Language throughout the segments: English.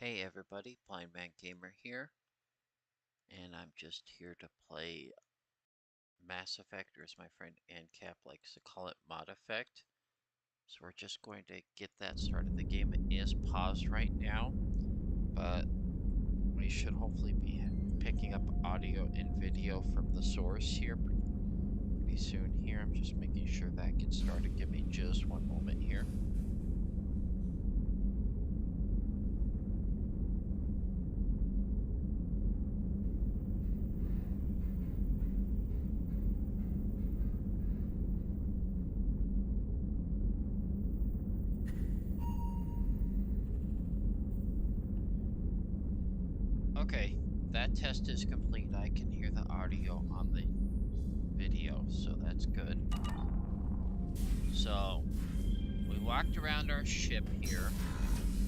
Hey everybody, Blind Man Gamer here, and I'm just here to play Mass Effect, or as my friend AnCap likes to call it, Mod Effect. So we're just going to get that started. The game is paused right now, but we should hopefully be picking up audio and video from the source here pretty soon here. I'm just making sure that gets started. Give me just one moment here. Okay, that test is complete. I can hear the audio on the video, so that's good. So, we walked around our ship here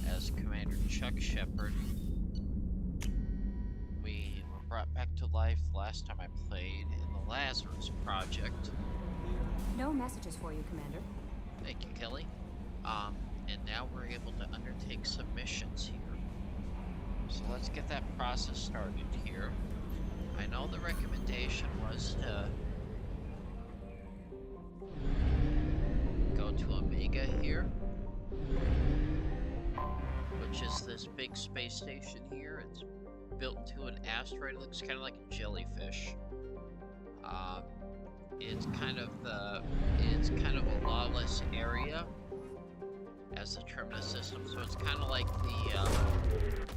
as Commander Chuck Shepard. We were brought back to life last time I played in the Lazarus Project. No messages for you, Commander. Thank you, Kelly. And now we're able to undertake some missions here. So let's get that process started here. I know the recommendation was to go to Omega here, which is this big space station here. It's built into an asteroid. It looks kind of like a jellyfish. It's kind of a lawless area as the terminus system, so it's kind of like the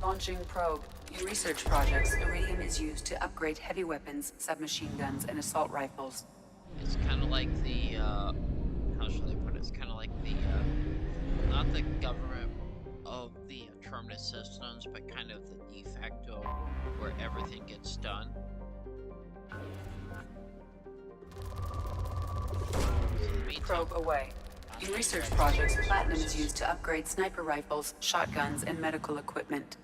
Launching probe. In research projects, iridium is used to upgrade heavy weapons, submachine guns, and assault rifles. It's kind of like the how shall I put it? It's kind of like the not the government of the terminus systems, but kind of the de facto where everything gets done. Probe away. In research projects, platinum is used to upgrade sniper rifles, shotguns, and medical equipment.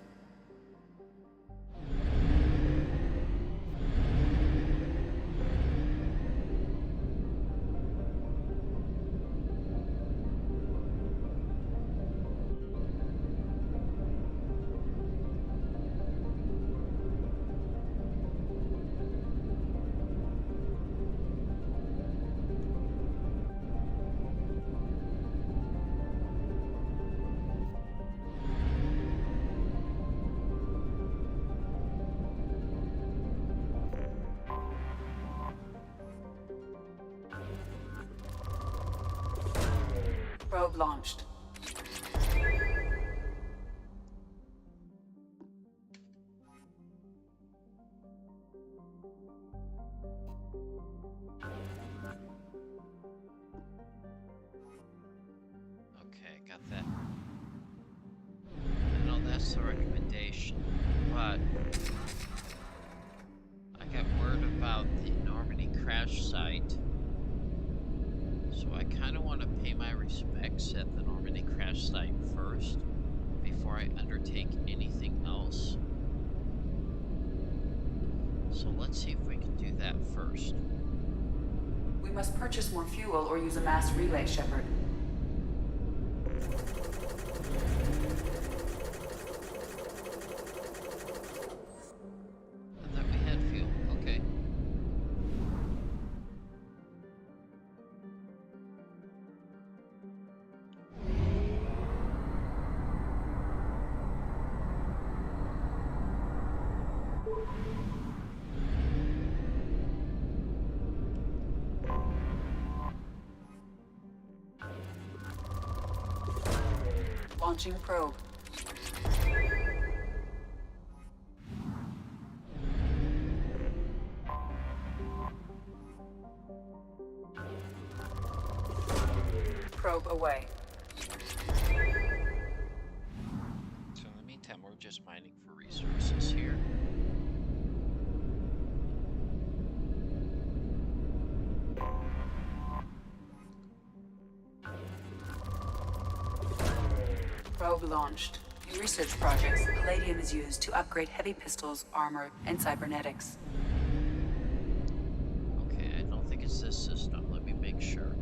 Probe launched. Okay, got that. I know that's the recommendation, but I got word about the Normandy crash site. So I kind of want to pay my respects at the Normandy crash site first, before I undertake anything else. So let's see if we can do that first. We must purchase more fuel or use a mass relay, Shepard. I thought we had fuel. Okay. Launching probe. Probe away. So in the meantime, we're just mining for resources here. Probe launched. In research projects, palladium is used to upgrade heavy pistols, armor, and cybernetics. Okay, I don't think it's this system. Let me make sure.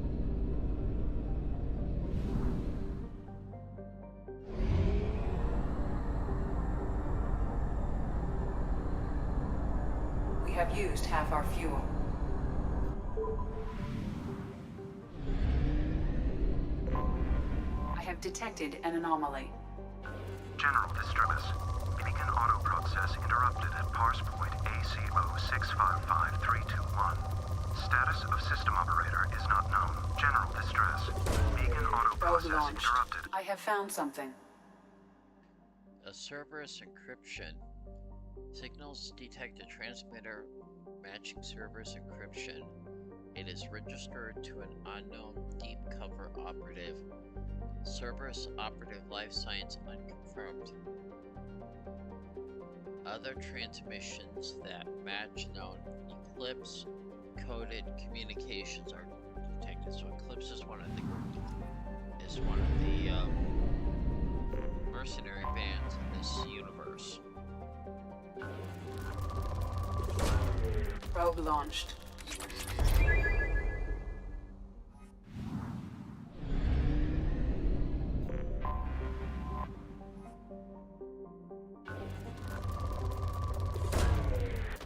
have used half our fuel. I have detected an anomaly. General distress. Beacon auto process interrupted at parse point ACO655321. Status of system operator is not known. General distress. Beacon auto Probe process launched. interrupted. I have found something. A Cerberus encryption. Signals detect a transmitter matching Cerberus encryption. It is registered to an unknown deep cover operative. Cerberus operative life science unconfirmed. Other transmissions that match known Eclipse coded communications are detected. So Eclipse is one of the mercenary bands in this universe. Probe launched.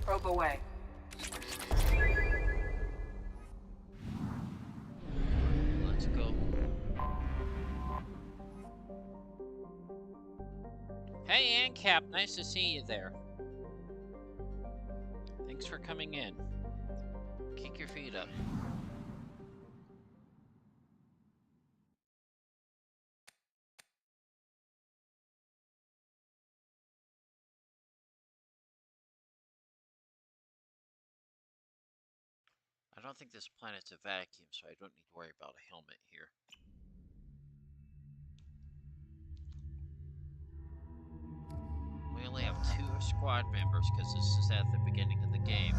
Probe away. Let's go. Hey, ANCAP, nice to see you there. Thanks for coming in. Kick your feet up. I don't think this planet's a vacuum, so I don't need to worry about a helmet here. We only have 2 squad members because this is at the beginning of the game.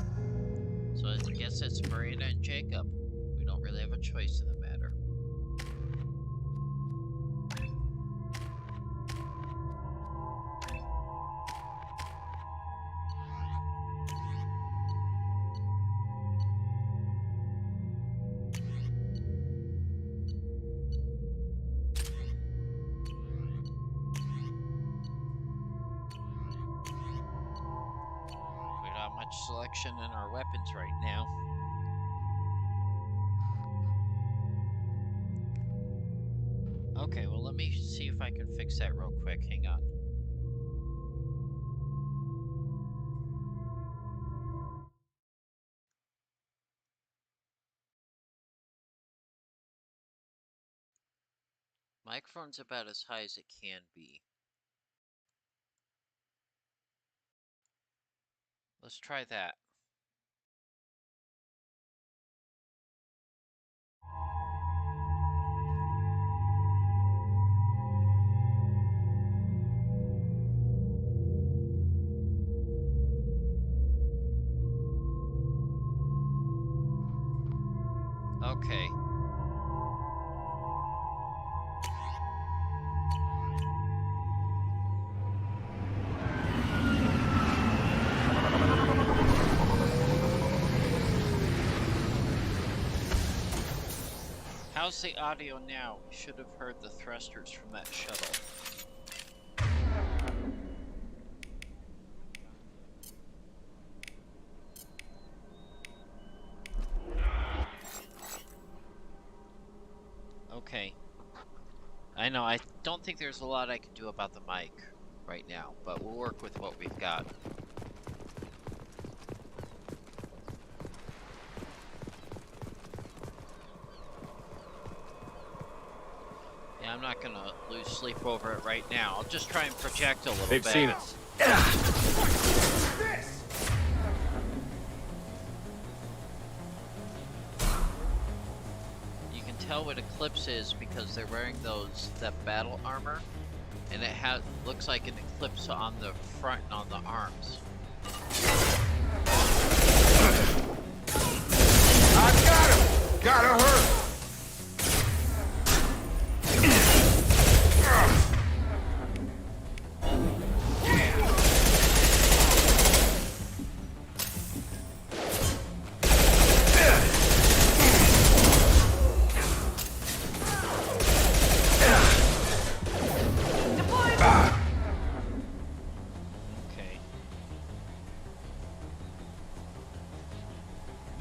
So I guess it's Marina and Jacob. We don't really have a choice in the matter. We don't have much selection in our weapons right now. Okay, well let me see if I can fix that real quick. Hang on. Microphone's about as high as it can be. Let's try that. Okay. How's the audio now? We should have heard the thrusters from that shuttle. Okay. I know, I don't think there's a lot I can do about the mic right now, but we'll work with what we've got. Yeah, I'm not gonna lose sleep over it right now. I'll just try and project a little bit. They've seen us. You can tell what Eclipse is because they're wearing that battle armor, and it looks like an eclipse on the front and on the arms. I got him! Gotta hurt!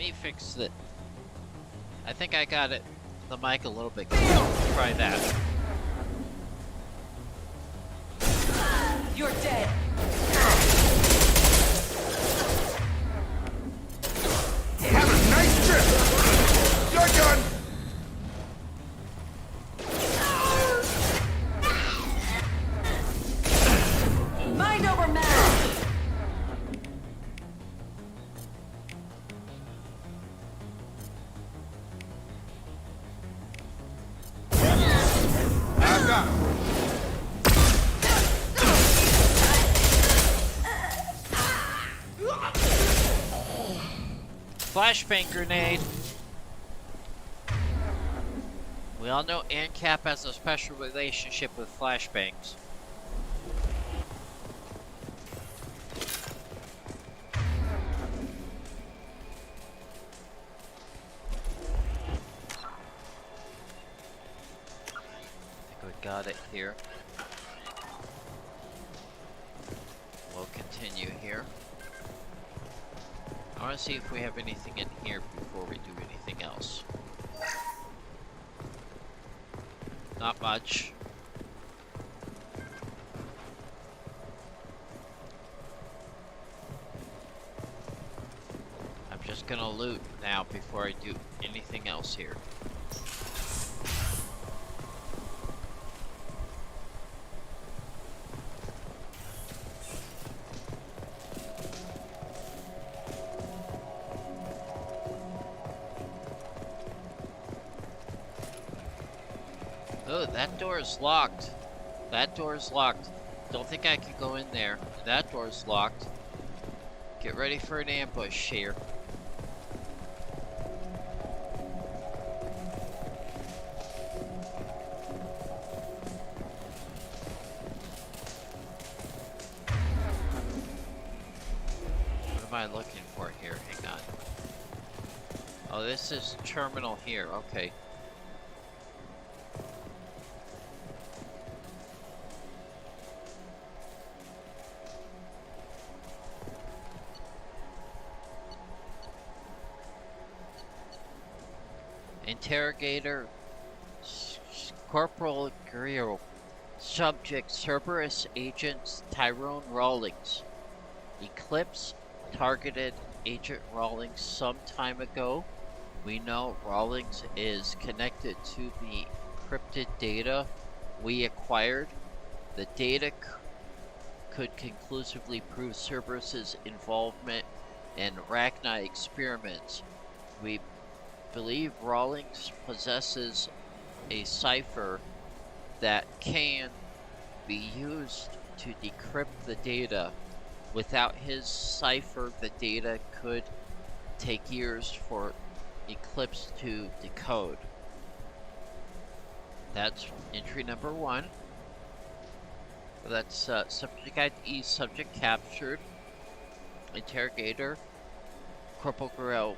me fix it. I think I got it. The mic a little bit. Try that. You're dead. Have a nice trip. Shotgun. Mind over matter. I got him. Flashbang grenade. We all know ANCAP has a special relationship with flashbangs. I think we got it here. We'll continue here. I want to see if we have anything in here before we do anything else. Not much. I'm just gonna loot now before I do anything else here. Oh, that door is locked. That door is locked. Don't think I can go in there. That door is locked. Get ready for an ambush here. What am I looking for here? Hang on. Oh, this is terminal here. Okay. Interrogator Corporal Guerrero. Subject Cerberus Agent Tyrone Rawlings. Eclipse targeted Agent Rawlings some time ago. We know Rawlings is connected to the encrypted data we acquired. The data could conclusively prove Cerberus's involvement in Rachni experiments. We believe Rawlings possesses a cipher that can be used to decrypt the data. Without his cipher, the data could take years for Eclipse to decode. That's entry number 1. That's subject ID, subject captured. Interrogator Corporal Guerrero.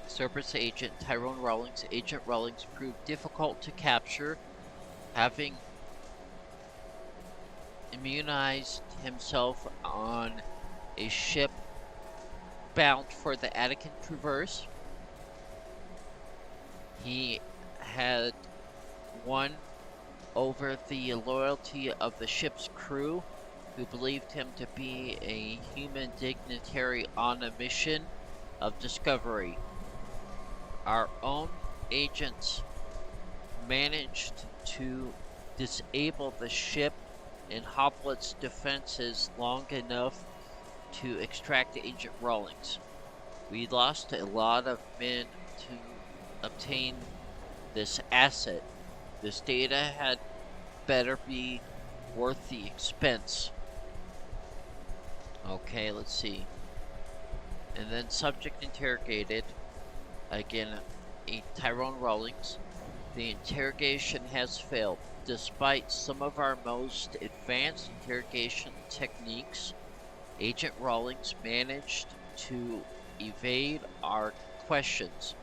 Cerberus Agent Tyrone Rawlings. Agent Rawlings proved difficult to capture, having immunized himself on a ship bound for the Attican Traverse. He had won over the loyalty of the ship's crew, who believed him to be a human dignitary on a mission of discovery. Our own agents managed to disable the ship and hobble its defenses long enough to extract Agent Rawlings. We lost a lot of men to obtain this asset. This data had better be worth the expense. Okay, let's see. And then subject interrogated. Again, a Tyrone Rawlings. The interrogation has failed. Despite some of our most advanced interrogation techniques, Agent Rawlings managed to evade our questions.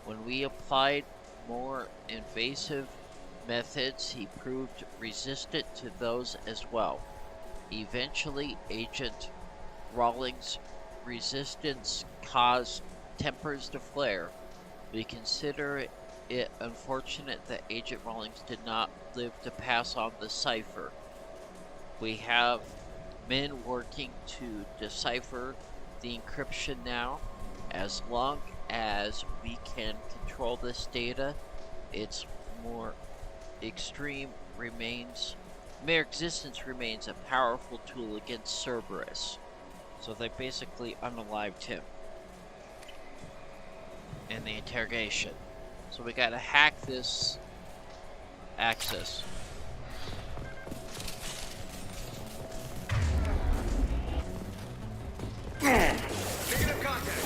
When we applied more invasive methods, he proved resistant to those as well. Eventually, Agent Rawlings' resistance caused tempers the flare. We consider it unfortunate that Agent Rawlings did not live to pass on the cipher. We have men working to decipher the encryption now. As long as we can control this data, its more extreme remains, mere existence remains a powerful tool against Cerberus. So they basically unalived him in the interrogation. So we gotta hack this access. Negative contact.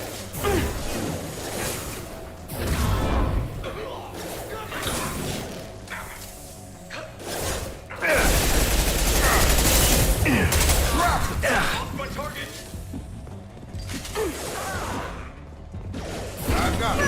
My target. I've got it.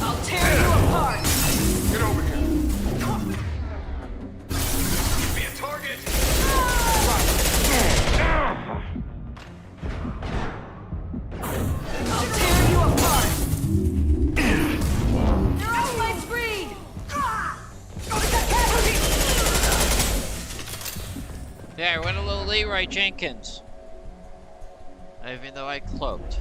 I'll tear you apart! Get over here. Be a target! I'll tear you apart! You're out of my screen! Yeah, I went a little Leroy Jenkins. Even though I cloaked.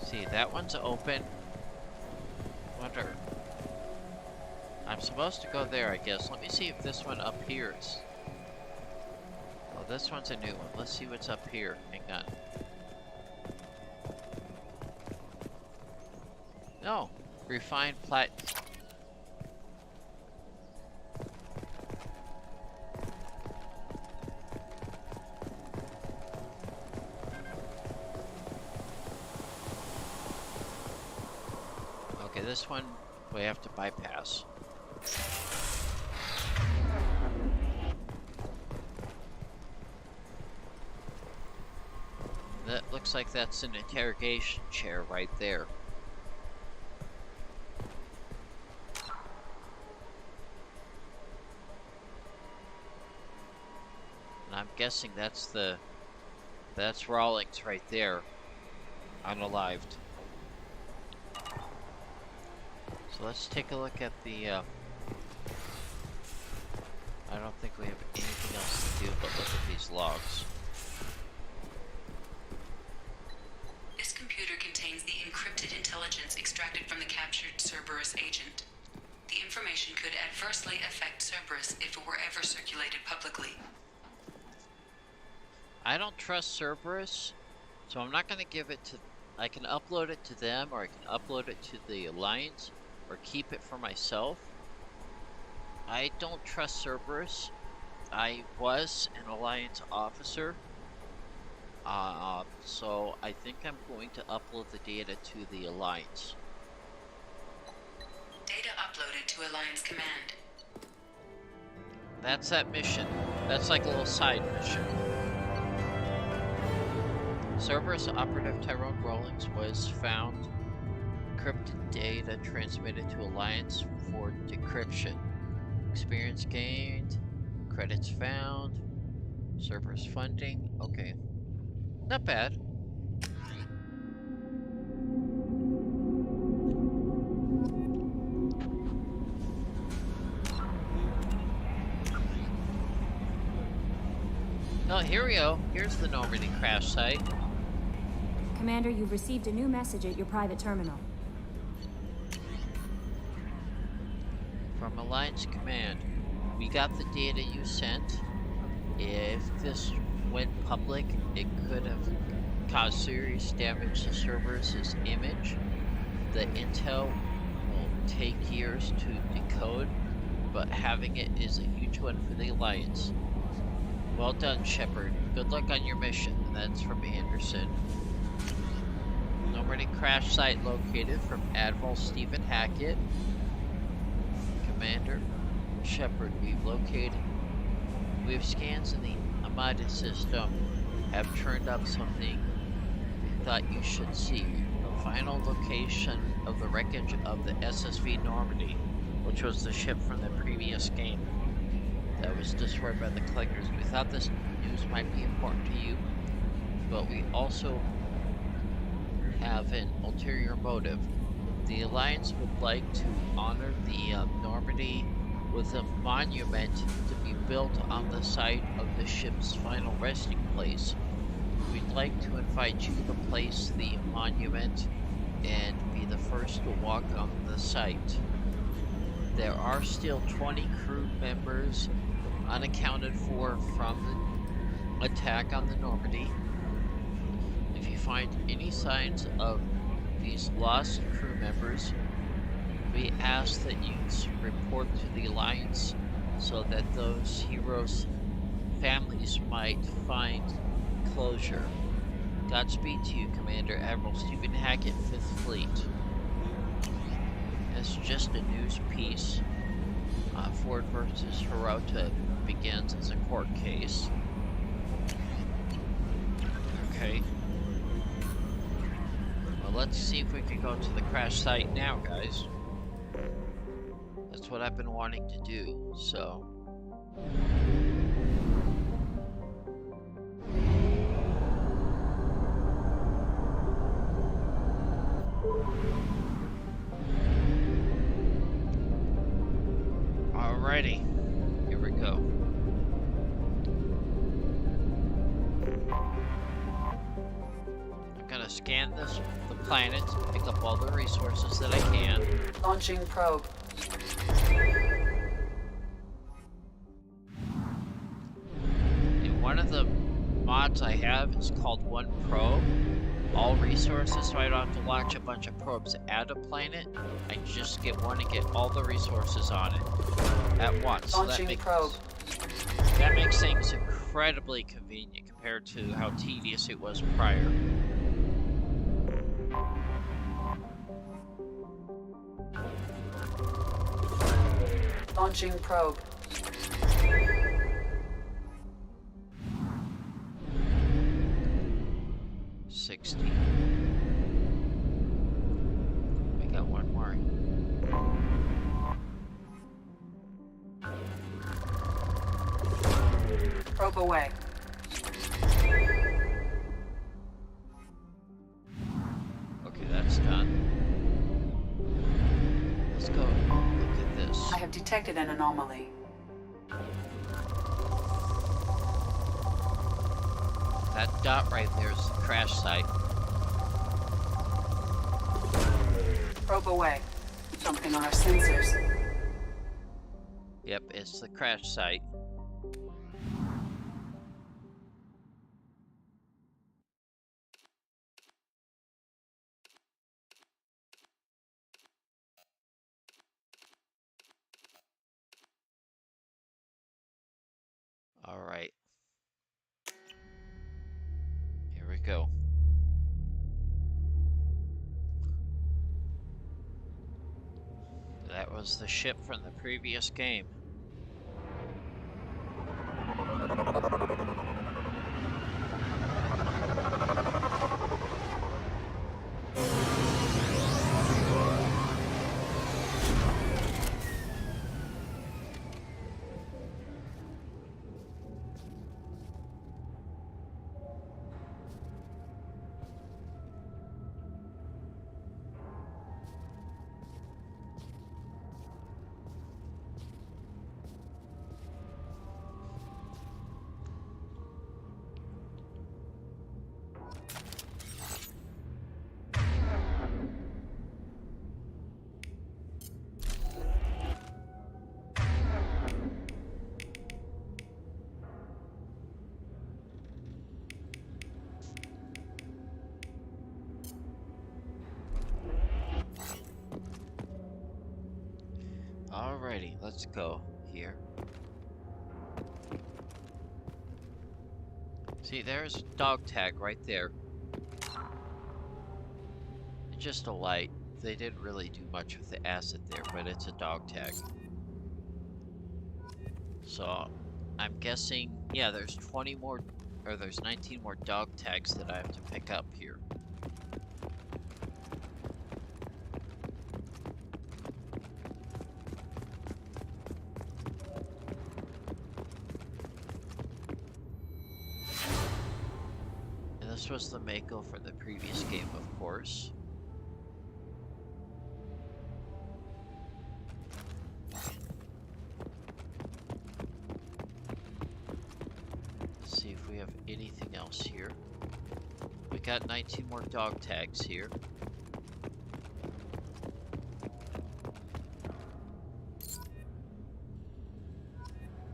See, that one's open. Wonder. I'm supposed to go there, I guess. Let me see if this one up here is. Oh, this one's a new one. Let's see what's up here. Hang on. No. Refined plat. Okay, this one we have to bypass. That looks like that's an interrogation chair right there. And I'm guessing that's Rawlings right there, unalived. So let's take a look at the, I don't think we have anything else to do but look at these logs. This computer contains the encrypted intelligence extracted from the captured Cerberus agent. The information could adversely affect Cerberus if it were ever circulated publicly. I don't trust Cerberus, so I'm not going to give it to... I can upload it to them, or I can upload it to the Alliance, or keep it for myself. I don't trust Cerberus. I was an Alliance officer, so I think I'm going to upload the data to the Alliance. Data uploaded to Alliance Command. That's that mission. That's like a little side mission. Cerberus operative Tyrone Rawlings was found. Encrypted data transmitted to Alliance for decryption. Experience gained. Credits found. Cerberus funding. Okay. Not bad. Oh, here we go. Here's the Normandy crash site. Commander, you've received a new message at your private terminal. From Alliance Command. We got the data you sent. If this went public, it could have caused serious damage to Cerberus' image. The intel will take years to decode, but having it is a huge one for the Alliance. Well done, Shepard. Good luck on your mission. And that's from Anderson. Normandy crash site located from Admiral Stephen Hackett. Commander Shepard, we've scans in the Amida system have turned up something we thought you should see. The final location of the wreckage of the SSV Normandy, which was the ship from the previous game that was destroyed by the Clickers. We thought this news might be important to you, but we also have an ulterior motive. The Alliance would like to honor the Normandy with a monument to be built on the site of the ship's final resting place. We'd like to invite you to place the monument and be the first to walk on the site. There are still 20 crew members unaccounted for from the attack on the Normandy. If you find any signs of these lost crew members, we ask that you report to the Alliance so that those heroes' families might find closure. Godspeed to you, Commander Admiral Stephen Hackett, 5th Fleet. It's just a news piece. Ford versus Hirota begins as a court case. Okay. Well, let's see if we can go to the crash site now, guys. That's what I've been wanting to do, so... Alrighty, here we go. I'm gonna scan the planet, pick up all the resources that I can. Launching probe. And one of the mods I have is called One Probe. All resources, so I don't have to launch a bunch of probes at a planet. I just get one and get all the resources on it at once. Launching probe. That makes things incredibly convenient compared to how tedious it was prior. Launching probe. We got one more. Probe away. Okay, that's done. Let's go look at this. I have detected an anomaly. That dot right there is the crash site. Probe away. Something on our sensors. Yep, it's the crash site. All right. Here we go. That was the ship from the previous game. Alrighty, let's go here. See, there's a dog tag right there. just a light. They didn't really do much with the acid there, but it's a dog tag. So I'm guessing, yeah, there's 20 more, or there's 19 more dog tags that I have to pick up here. And this was the Mako for the previous game, of course. Anything else here? We got 19 more dog tags here.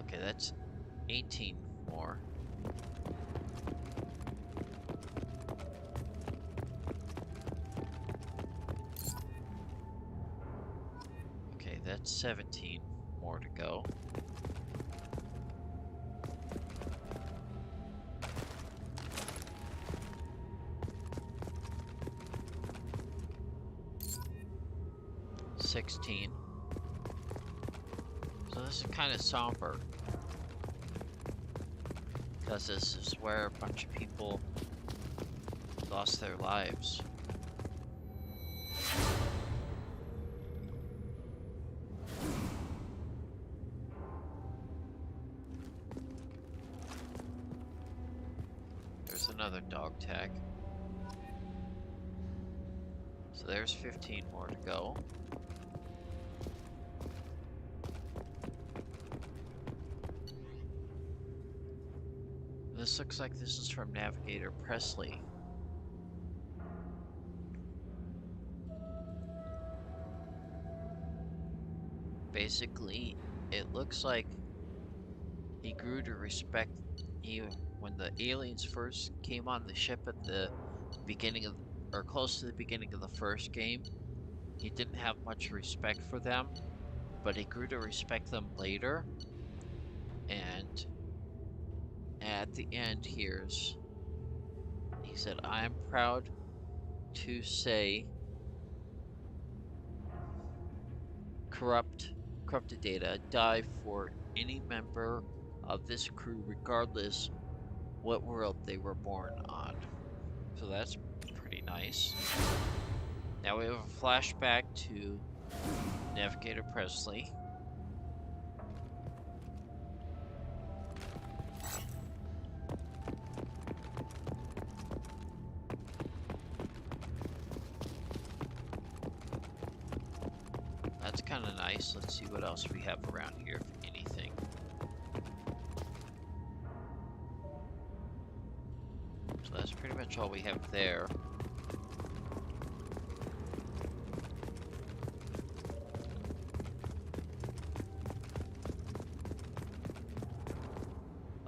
Okay, that's 18 more. Okay, that's 17 more to go. So this is kind of somber, because this is where a bunch of people lost their lives. There's another dog tag. So there's 15 more to go. This looks like this is from Navigator Presley. Basically, it looks like he grew to respect when the aliens first came on the ship at the beginning of, or close to the beginning of the first game. He didn't have much respect for them, but he grew to respect them later. And at the end, he said, "I am proud to say corrupted data die for any member of this crew, regardless what world they were born on." So that's pretty nice. Now we have a flashback to Navigator Presley. That's kind of nice. Let's see what else we have around here, if anything. So that's pretty much all we have there.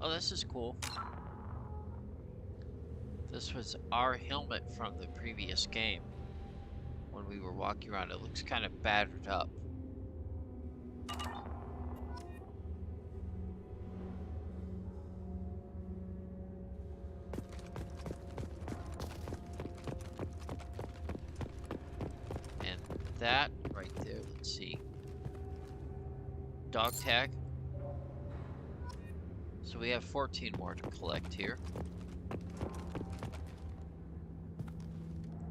Oh, this is cool. This was our helmet from the previous game. When we were walking around, it looks kind of battered up. And that right there, let's see. Dog tag. So we have 14 more to collect here.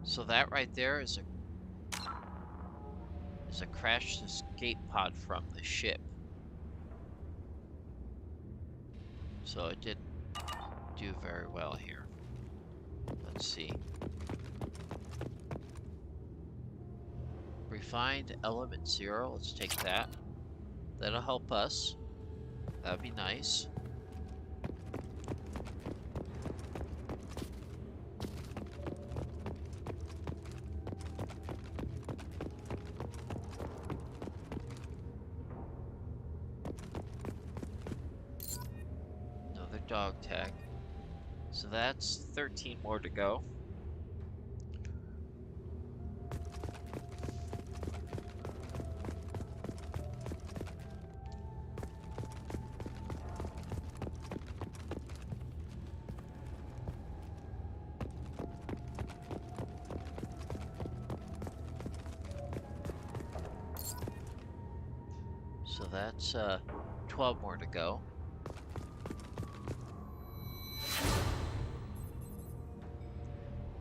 So that right there is a crashed escape pod from the ship. So it didn't do very well here. Let's see. Refined element 0, let's take that. That'll help us. That'd be nice. Dog tag. So that's 13 more to go. So that's 12 more to go.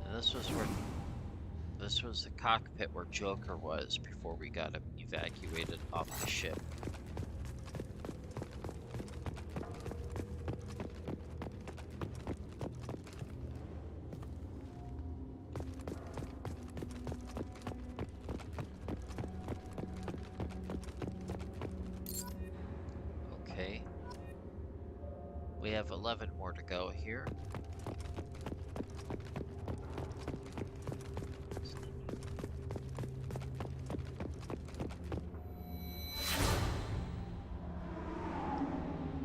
And this was the cockpit where Joker was before we got him evacuated off the ship. Okay. We have 11 more to go here.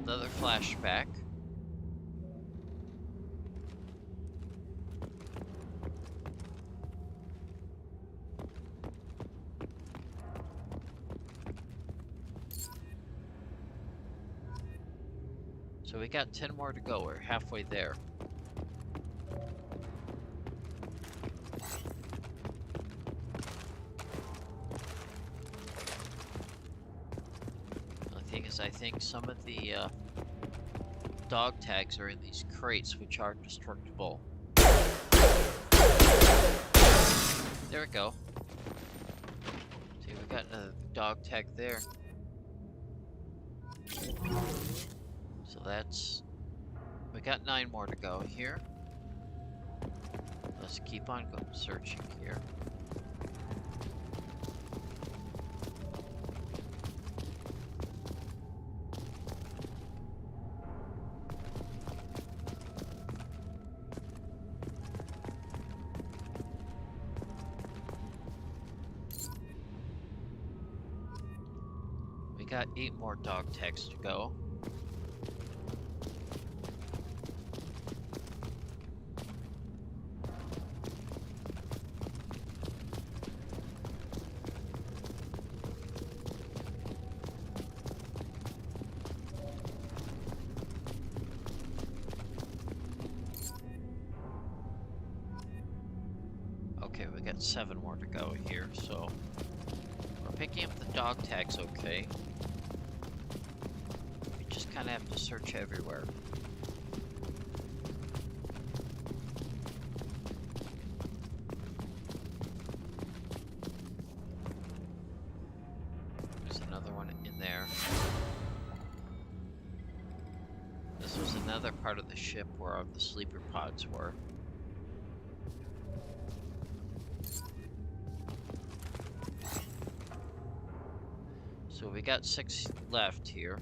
Another flashback. So we got 10 more to go. We're halfway there. The thing is, I think some of the dog tags are in these crates, which are destructible. There we go. See, we got another dog tag there. So that's... we got 9 more to go here. Let's keep on searching here. We got 8 more dog tags to go. Okay, we got 7 more to go here, so we're picking up the dog tags okay. We just kind of have to search everywhere. There's another one in there. This was another part of the ship where the sleeper pods were. So we got 6 left here.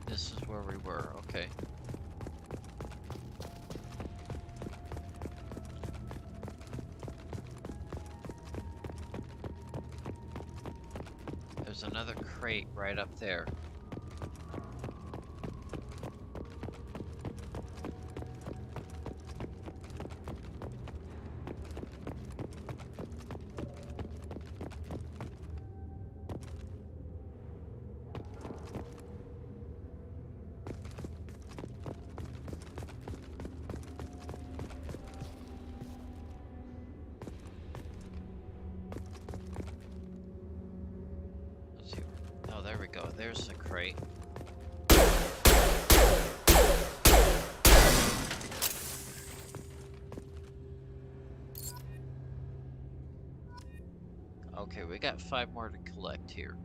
This is where we were, okay. There's another crate right up there. Let's see. Oh, there we go. There's the crate. Okay, we got 5 more to collect here.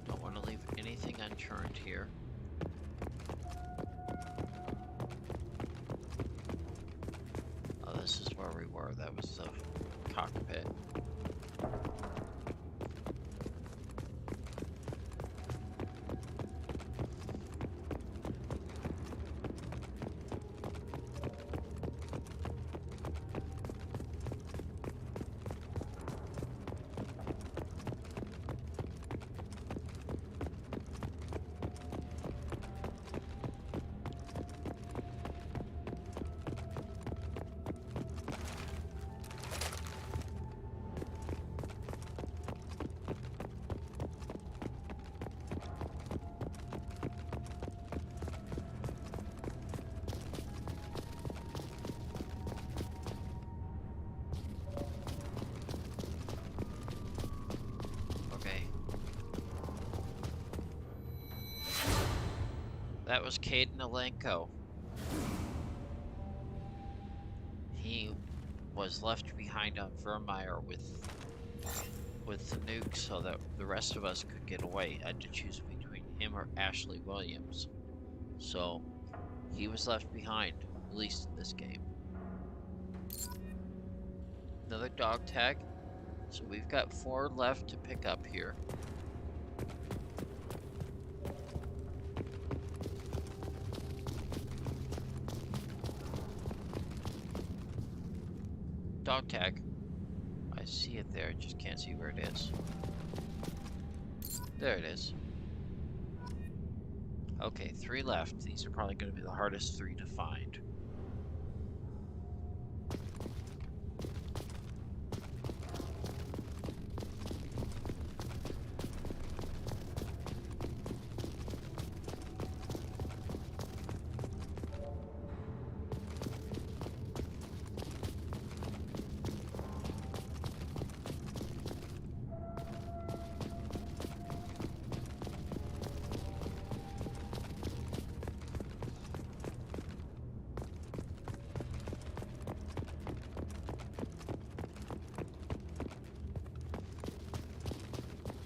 Don't want to leave anything unturned here. That was Caden Alenko. He was left behind on Vermeer with the nuke so that the rest of us could get away. I had to choose between him or Ashley Williams. So he was left behind, at least in this game. Another dog tag. So we've got 4 left to pick up here. Dog tag. I see it there, just can't see where it is. There it is. Okay, 3 left. These are probably going to be the hardest 3 to find.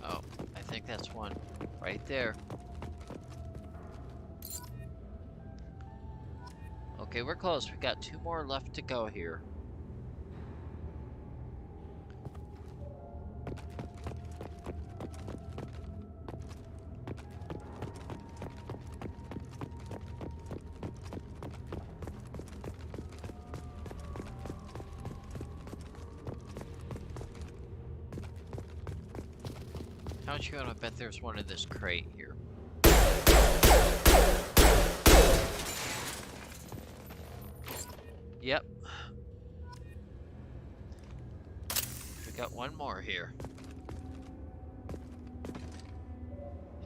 Oh, I think that's one right there. Okay, we're close. We got 2 more left to go here. How much you gonna bet there's one in this crate here? Yep. We got one more here.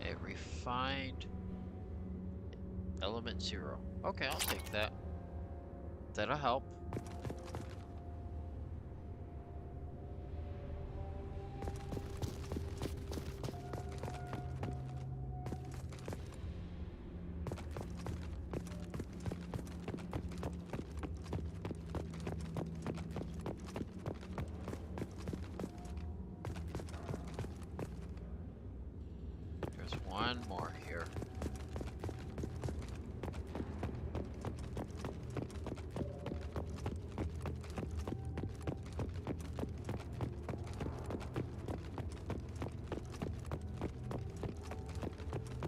A refined element 0. Okay, I'll take that. That'll help. There's one more here.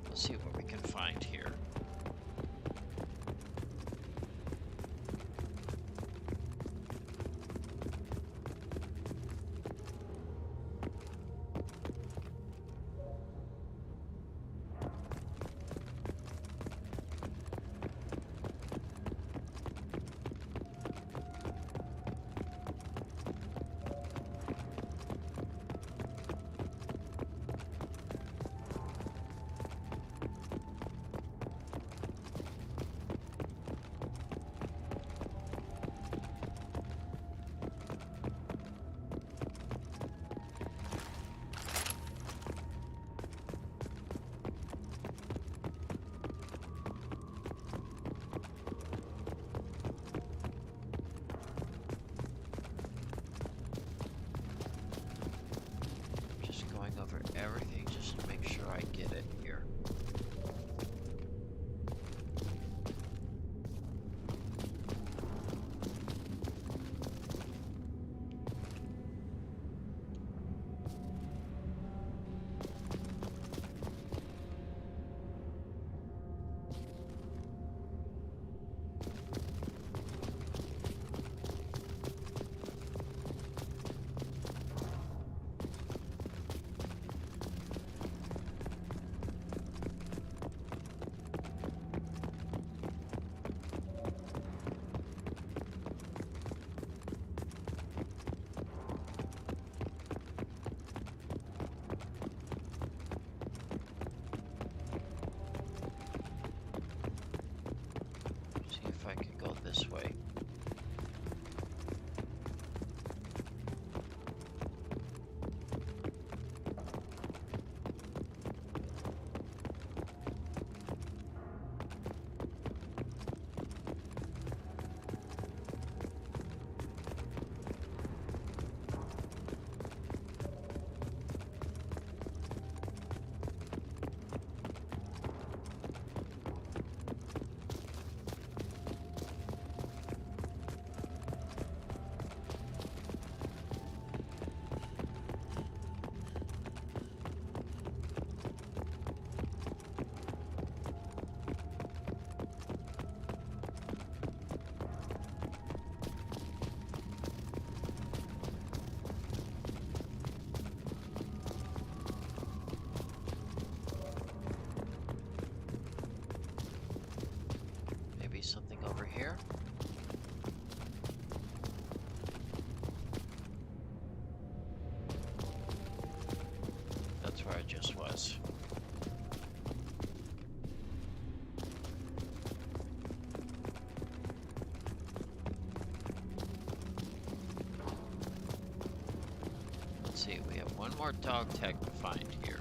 Let's see what we can find here. Just going over everything just to make sure I get it here. See if I can go this way. here. That's where I just was. Let's see, we have one more dog tag to find here.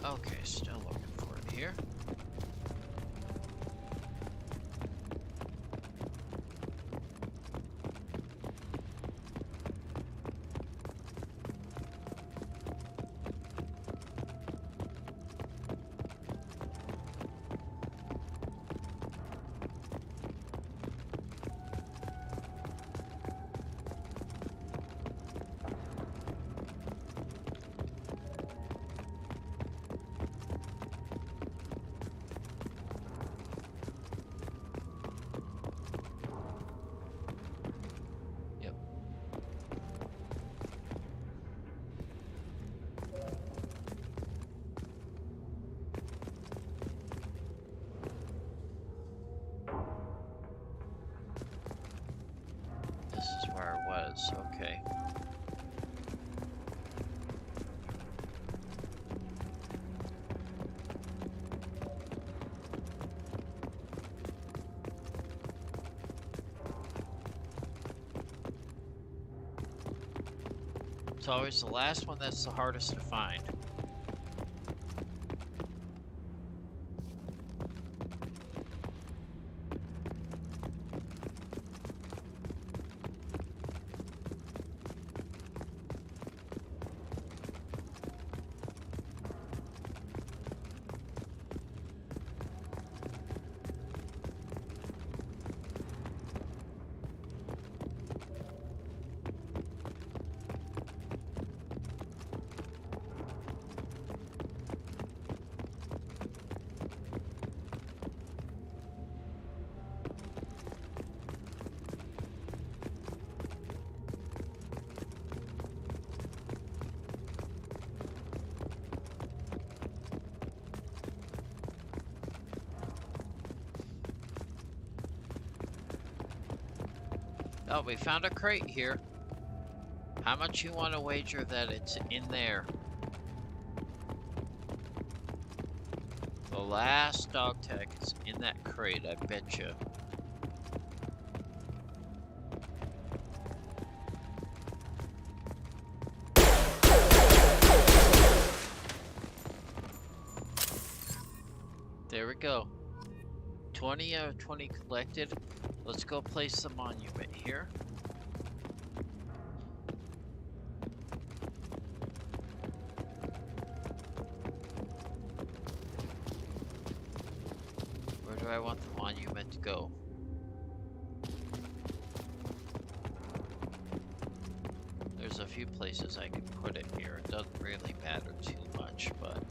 Okay, still looking for it here. This is where I was, okay. It's always the last one that's the hardest to find. Oh, we found a crate here. How much you want to wager that it's in there? The last dog tag is in that crate, I bet you. There we go. 20 out of 20 collected. Let's go place the monument here. Where do I want the monument to go? There's a few places I can put it here. It doesn't really matter too much, but...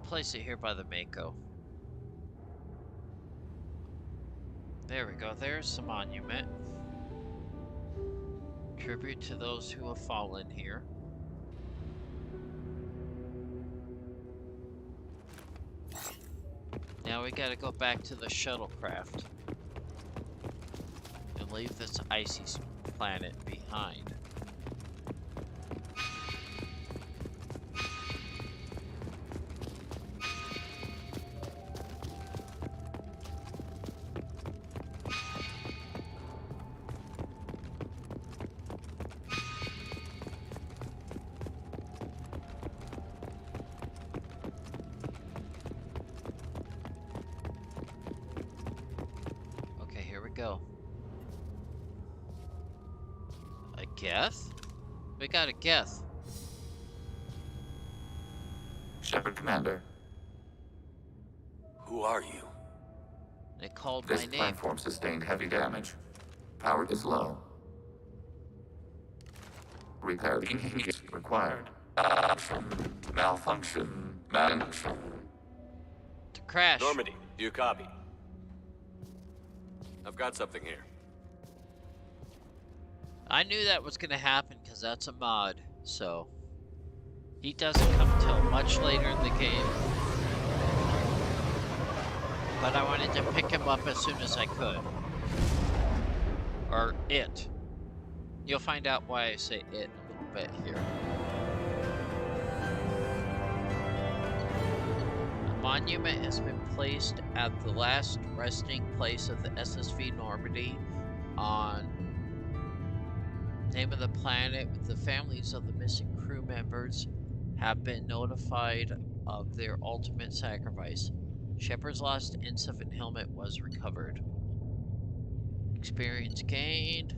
place it here by the Mako. There we go, there's the monument. Tribute to those who have fallen here. Now we gotta go back to the shuttlecraft. and leave this icy planet behind. Okay, here we go. A Geth? We got a Geth. Shepard Commander, Who are you? They called this my name. platform sustained heavy damage. Power is low. Repair is required. Malfunction. To crash. Normandy, do you copy? I've got something here. I knew that was gonna happen because that's a mod, so he doesn't come till much later in the game. But I wanted to pick him up as soon as I could. Or it. You'll find out why I say it a little bit here. A monument has been placed at the last resting place of the SSV Normandy on name of the planet. With the families of the missing crew members have been notified of their ultimate sacrifice. Shepard's lost N7 helmet was recovered. Experience gained.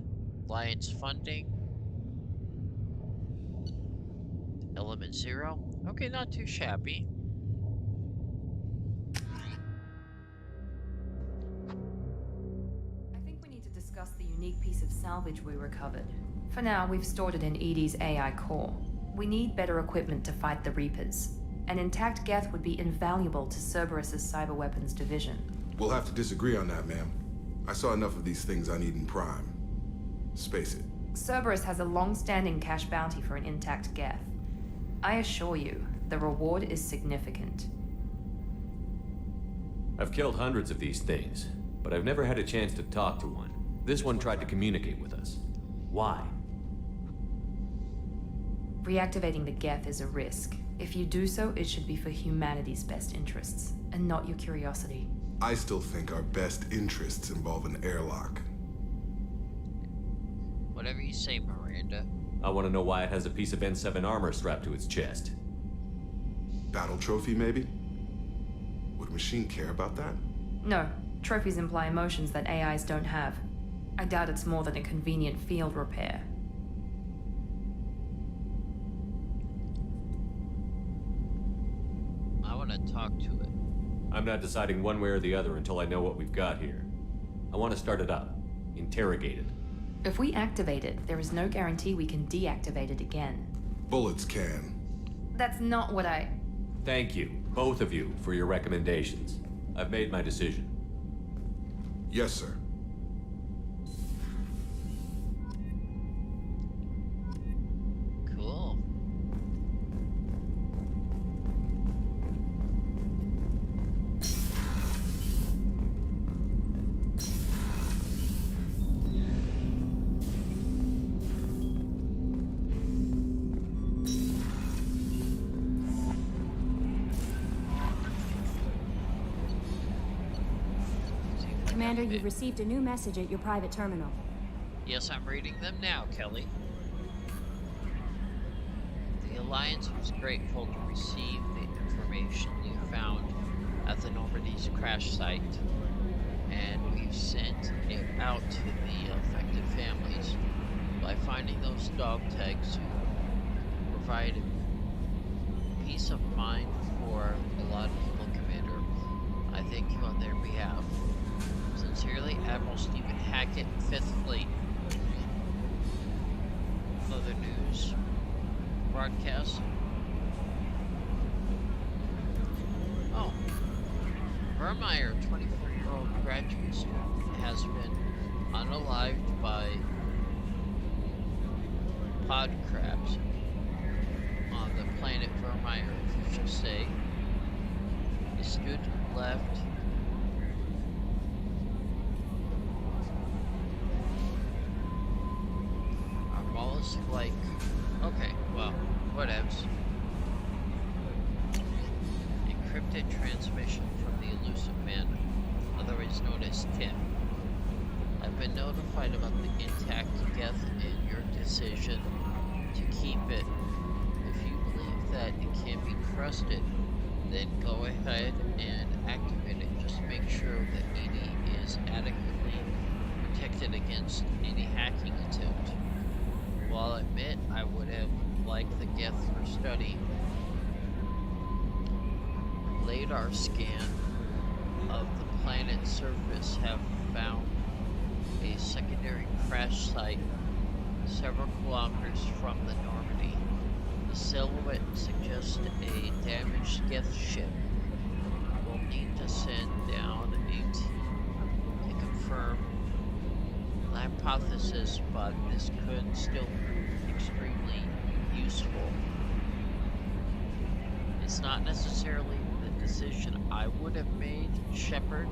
Alliance funding. Element 0. Okay, not too shabby. I think we need to discuss the unique piece of salvage we recovered. For now, we've stored it in EDI's AI core. We need better equipment to fight the Reapers. An intact Geth would be invaluable to Cerberus's cyber weapons division. We'll have to disagree on that, ma'am. I saw enough of these things I need in Prime. Space it. Cerberus has a long-standing cash bounty for an intact Geth. I assure you, the reward is significant. I've killed hundreds of these things, but I've never had a chance to talk to one. This one tried to communicate with us. Why? Reactivating the Geth is a risk. If you do so, it should be for humanity's best interests, and not your curiosity. I still think our best interests involve an airlock. Whatever you say, Miranda. I want to know why it has a piece of N7 armor strapped to its chest. Battle trophy, maybe? Would a machine care about that? No, trophies imply emotions that AIs don't have. I doubt it's more than a convenient field repair. I want to talk to it. I'm not deciding one way or the other until I know what we've got here. I want to start it up. Interrogate it. If we activate it, there is no guarantee we can deactivate it again. Bullets can. That's not what I... Thank you, both of you, for your recommendations. I've made my decision. Yes, sir. Cool. Commander, you've received a new message at your private terminal. Yes, I'm reading them now, Kelly. The Alliance was grateful to receive the information you found at the Normandy's crash site, and we've sent it out to the affected families. By finding those dog tags, you provided peace of mind for a lot of people, Commander. I thank you on their behalf. Sincerely, Admiral Stephen Hackett, 5th Fleet. Other news broadcast. Oh. Vermeer, 24-year-old graduate student, has been unalived by pod crabs on the planet Vermeer, officials say. The student left looks like... Okay, well, whatevs. Encrypted transmission from the elusive man, otherwise known as Tim. I've been notified about the intact Geth and your decision to keep it. If you believe that it can be trusted, then go ahead and activate it. Just make sure that Edie is adequately protected against any hacking attempt. While I admit I would have liked the Geth for study, radar scan of the planet's surface have found a secondary crash site several kilometers from the Normandy. The silhouette suggests a damaged Geth ship. We'll need to send down a team to confirm the hypothesis, but this could still prove extremely useful. It's not necessarily the decision I would have made, Shepard,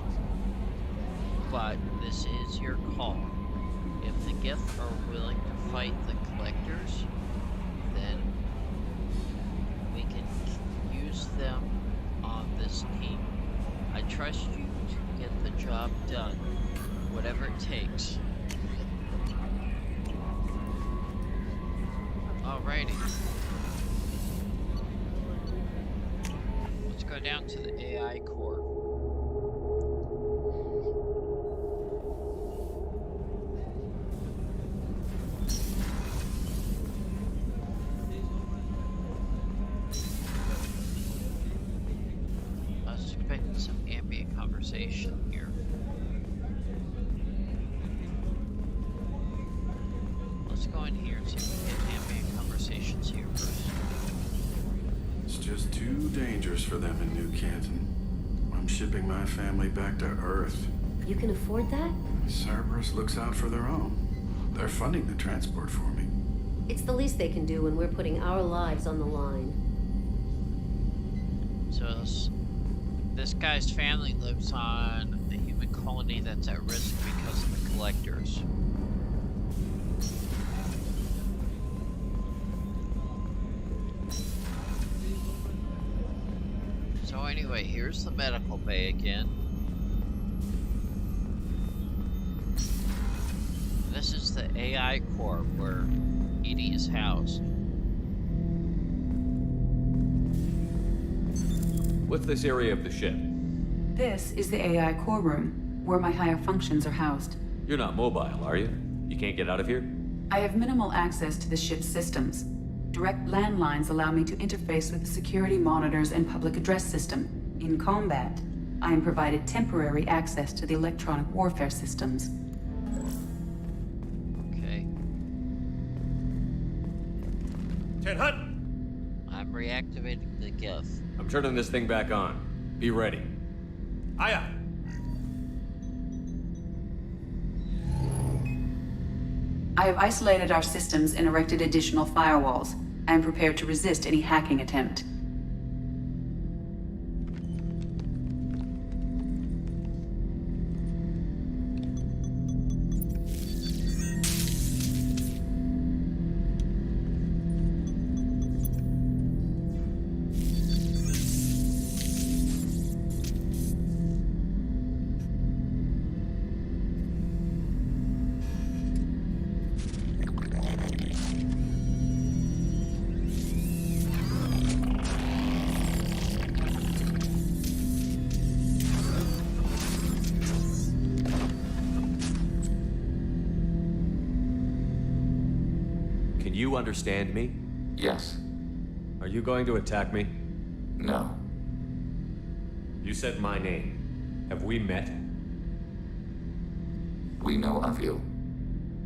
but this is your call. If the Geth are willing to fight the Collectors, then we can use them on this team. I trust you to get the job done, whatever it takes. Alrighty. Let's go down to the AI core. I was expecting some ambient conversation here. Let's go in here and see if we get ambient conversations here first. It's just too dangerous for them in New Canton. I'm shipping my family back to Earth. You can afford that? Cerberus looks out for their own. They're funding the transport for me. It's the least they can do when we're putting our lives on the line. So this guy's family lives on a human colony that's at risk because of the Collectors. So anyway, here's the medical bay again. This is the AI core where Edie is housed. What's this area of the ship? This is the AI core room, where my higher functions are housed. You're not mobile, are you? You can't get out of here? I have minimal access to the ship's systems. Direct landlines allow me to interface with the security monitors and public address system. In combat, I am provided temporary access to the electronic warfare systems. Okay. 10 Hut! I'm reactivating the Geth. I'm turning this thing back on. Be ready. Aya! I have isolated our systems and erected additional firewalls. I am prepared to resist any hacking attempt. You understand me? Yes. Are you going to attack me? No. You said my name. Have we met? We know of you.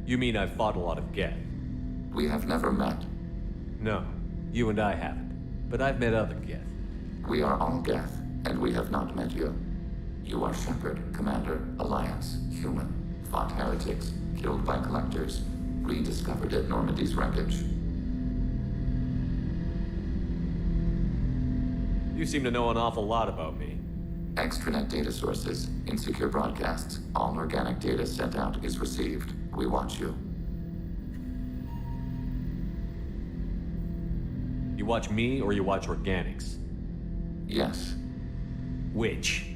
You mean I've fought a lot of Geth? We have never met. No, you and I haven't. But I've met other Geth. We are all Geth, and we have not met you. You are Shepard, Commander, Alliance, human, fought heretics, killed by Collectors, rediscovered at Normandy's wreckage. You seem to know an awful lot about me. Extranet data sources, insecure broadcasts, all organic data sent out is received. We watch you. You watch me or you watch organics? Yes. Which?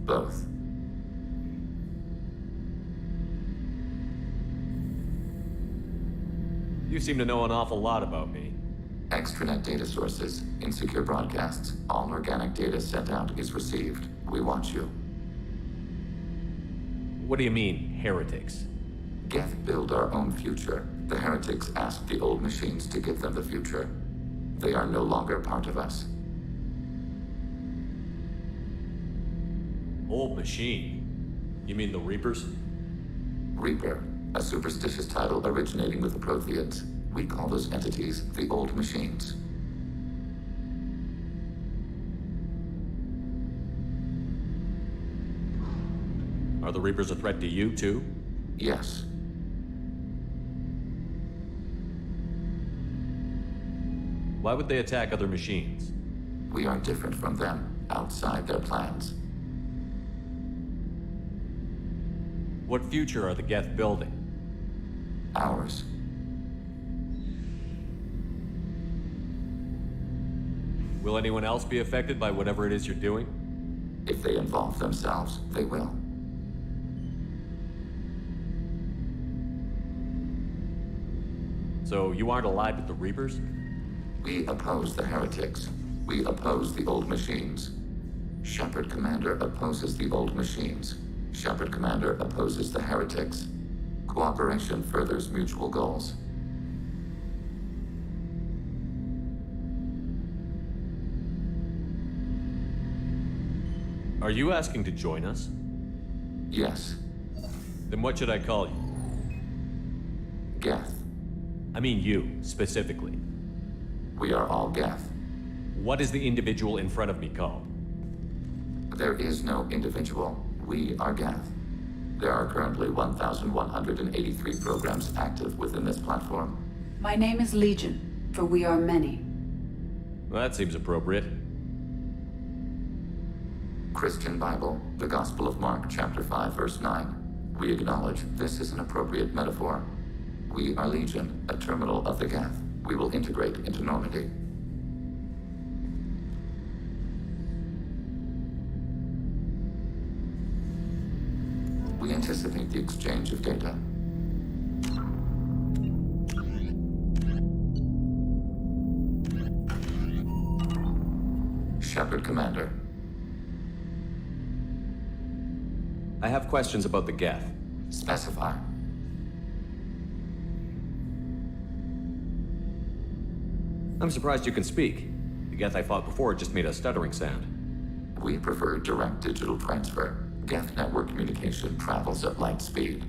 Both. You seem to know an awful lot about me. Extranet data sources, insecure broadcasts, all organic data sent out is received. We watch you. What do you mean, heretics? Geth build our own future. The heretics asked the old machines to give them the future. They are no longer part of us. Old machine? You mean the Reapers? Reaper, a superstitious title originating with the Protheans. We call those entities the old machines. Are the Reapers a threat to you, too? Yes. Why would they attack other machines? We are different from them, outside their plans. What future are the Geth building? Ours. Will anyone else be affected by whatever it is you're doing? If they involve themselves, they will. So you aren't allied with the Reapers? We oppose the heretics. We oppose the old machines. Shepard Commander opposes the old machines. Shepard Commander opposes the heretics. Cooperation furthers mutual goals. Are you asking to join us? Yes. Then what should I call you? Geth. I mean you, specifically. We are all Geth. What is the individual in front of me called? There is no individual. We are Geth. There are currently 1,183 programs active within this platform. My name is Legion, for we are many. Well, that seems appropriate. Christian Bible, the Gospel of Mark, chapter 5, verse 9. We acknowledge this is an appropriate metaphor. We are Legion, a terminal of the Geth. We will integrate into Normandy. We anticipate the exchange of data. Shepard Commander. I have questions about the Geth. Specify. I'm surprised you can speak. The Geth I fought before just made a stuttering sound. We prefer direct digital transfer. Geth network communication travels at light speed.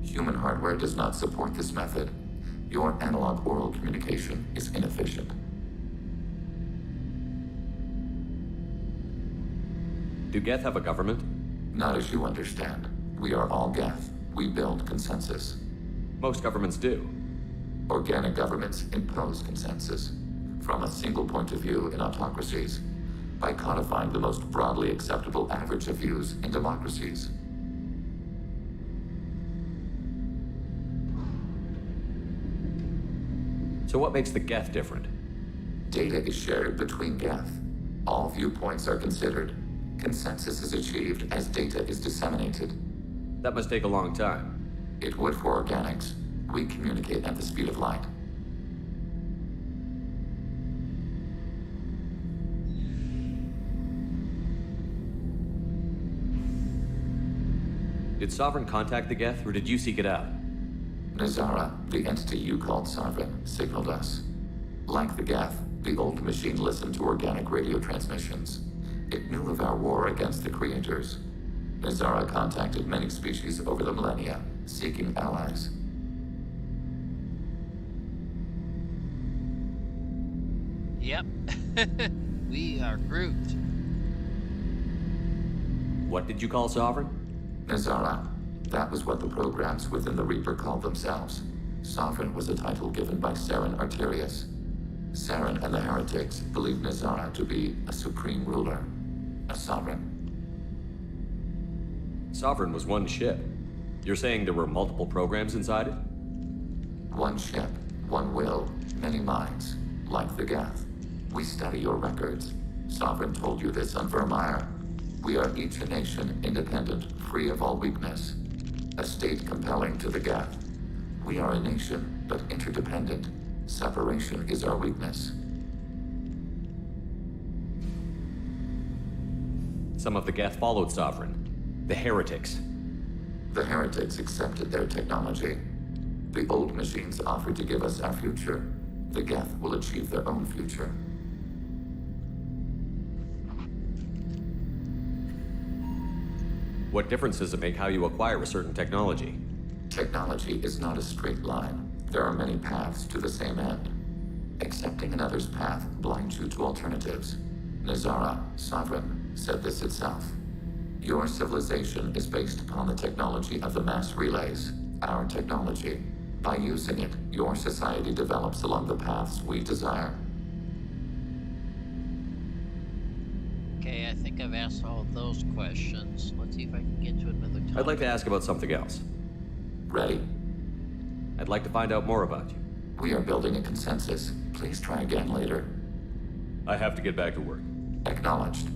Human hardware does not support this method. Your analog oral communication is inefficient. Do Geth have a government? Not as you understand. We are all Geth. We build consensus. Most governments do. Organic governments impose consensus from a single point of view in autocracies, by codifying the most broadly acceptable average of views in democracies. So what makes the Geth different? Data is shared between Geth. All viewpoints are considered. Consensus is achieved as data is disseminated. That must take a long time. It would for organics. We communicate at the speed of light. Did Sovereign contact the Geth, or did you seek it out? Nazara, the entity you called Sovereign, signaled us. Like the Geth, the old machine listened to organic radio transmissions. It knew of our war against the creators. Nazara contacted many species over the millennia, seeking allies. Yep. We are Groot. What did you call Sovereign? Nazara. That was what the programs within the Reaper called themselves. Sovereign was a title given by Saren Arterius. Saren and the heretics believed Nazara to be a supreme ruler, a sovereign. Sovereign was one ship. You're saying there were multiple programs inside it? One ship, one will, many minds. like the Geth. We study your records. Sovereign told you this on Vermeer. We are each a nation, independent, free of all weakness. A state compelling to the Geth. We are a nation, but interdependent. Separation is our weakness. Some of the Geth followed Sovereign. The heretics. The heretics accepted their technology. The old machines offered to give us our future. The Geth will achieve their own future. What difference does it make how you acquire a certain technology? Technology is not a straight line. There are many paths to the same end. Accepting another's path blinds you to alternatives. Nazara, Sovereign, said this itself. Your civilization is based upon the technology of the mass relays, our technology. By using it, your society develops along the paths we desire. Okay, I think I've asked all of those questions. Let's see if I can get to another topic. I'd like to ask about something else. Ready? I'd like to find out more about you. We are building a consensus. Please try again later. I have to get back to work. Acknowledged.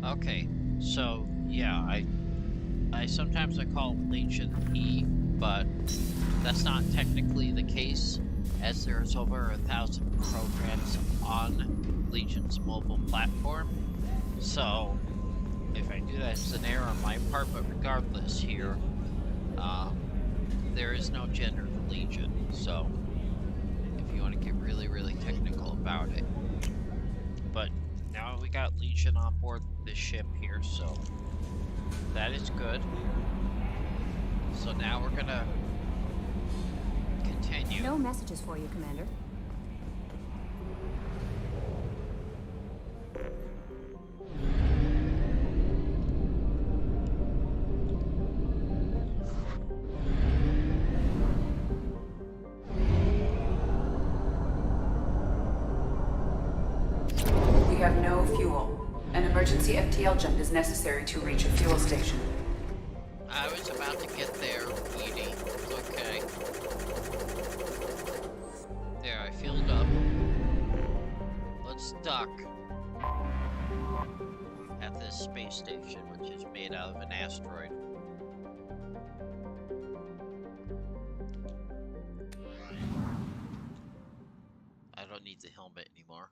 Okay, so yeah, I sometimes I call Legion E, but that's not technically the case, as there's over 1,000 programs on Legion's mobile platform. So if I do that, it's an error on my part, but regardless here, there is no gender to Legion, so if you want to get really, really technical about it. But now we got Legion on board this ship here, so that is good. So now we're gonna continue. No messages for you, Commander. We have no fuel. An emergency FTL jump is necessary to reach a fuel station. I was about to get there, Edie. Okay. There, I filled up. Let's dock at this space station, which is made out of an asteroid. I don't need the helmet anymore.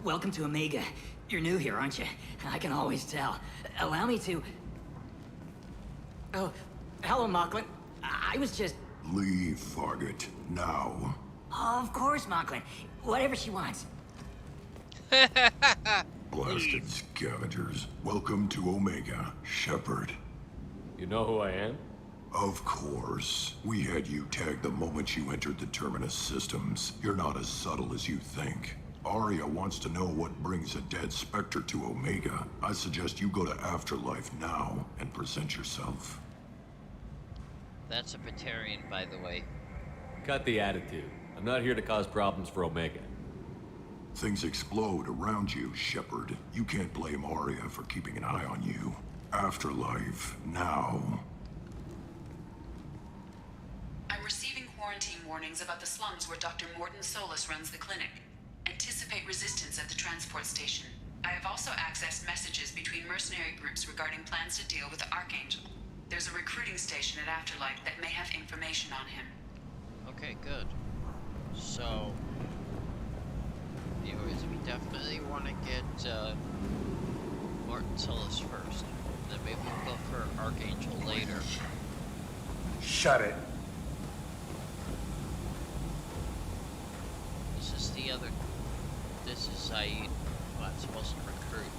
Welcome to Omega. You're new here, aren't you? I can always tell. Allow me to... Oh, hello, Mocklin. I was just... Leave, Fargate. Now. Of course, Mocklin. Whatever she wants. Blasted scavengers. Welcome to Omega, Shepard. You know who I am? Of course. We had you tagged the moment you entered the Terminus systems. You're not as subtle as you think. Aria wants to know what brings a dead Spectre to Omega. I suggest you go to Afterlife now and present yourself. That's a Batarian, by the way. Cut the attitude. I'm not here to cause problems for Omega. Things explode around you, Shepard. You can't blame Arya for keeping an eye on you. Afterlife, now. I'm receiving quarantine warnings about the slums where Dr. Morton Solus runs the clinic. Anticipate resistance at the transport station. I have also accessed messages between mercenary groups regarding plans to deal with the Archangel. There's a recruiting station at Afterlife that may have information on him. Okay, good. So, anyways, we definitely want to get Morton Solus first. Then maybe we'll go for Archangel later. Shut it. This is the other. This is Saeed, who I'm supposed to recruit.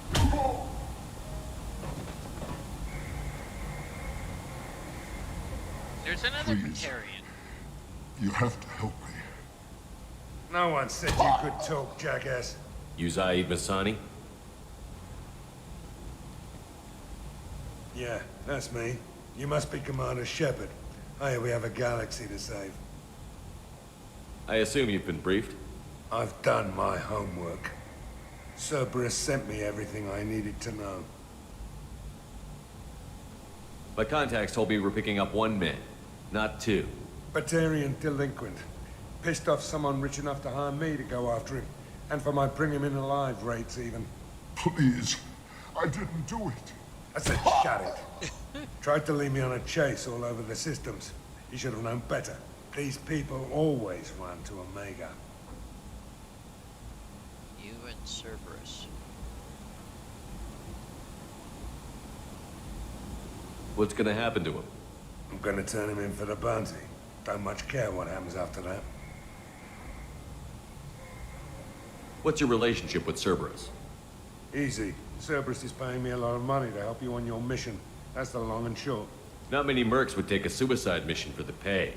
There's another Batarian. You have to help me. No one said you could talk, jackass. You Zaid Masani? Yeah, that's me. You must be Commander Shepard. Hey, we have a galaxy to save. I assume you've been briefed? I've done my homework. Cerberus sent me everything I needed to know. My contacts told me we're picking up 1 man, not 2. Batarian delinquent. Pissed off someone rich enough to hire me to go after him. And for my bring him in alive rates, even. Please, I didn't do it. I said shut it. Tried to lead me on a chase all over the systems. He should have known better. These people always run to Omega. You and Cerberus. What's gonna happen to him? I'm gonna turn him in for the bounty. Don't much care what happens after that. What's your relationship with Cerberus? Easy. Cerberus is paying me a lot of money to help you on your mission. That's the long and short. Not many mercs would take a suicide mission for the pay.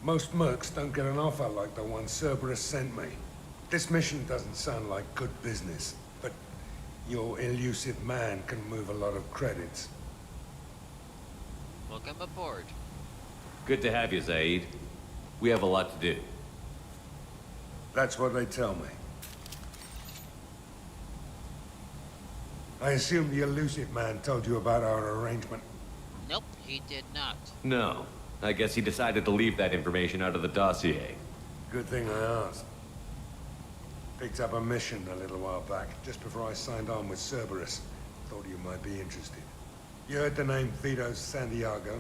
Most mercs don't get an offer like the one Cerberus sent me. This mission doesn't sound like good business, but your elusive man can move a lot of credits. Welcome aboard. Good to have you, Zaid. We have a lot to do. That's what they tell me. I assume the elusive man told you about our arrangement. Nope, he did not. No. I guess he decided to leave that information out of the dossier. Good thing I asked. Picked up a mission a little while back, just before I signed on with Cerberus. Thought you might be interested. You heard the name Vito Santiago?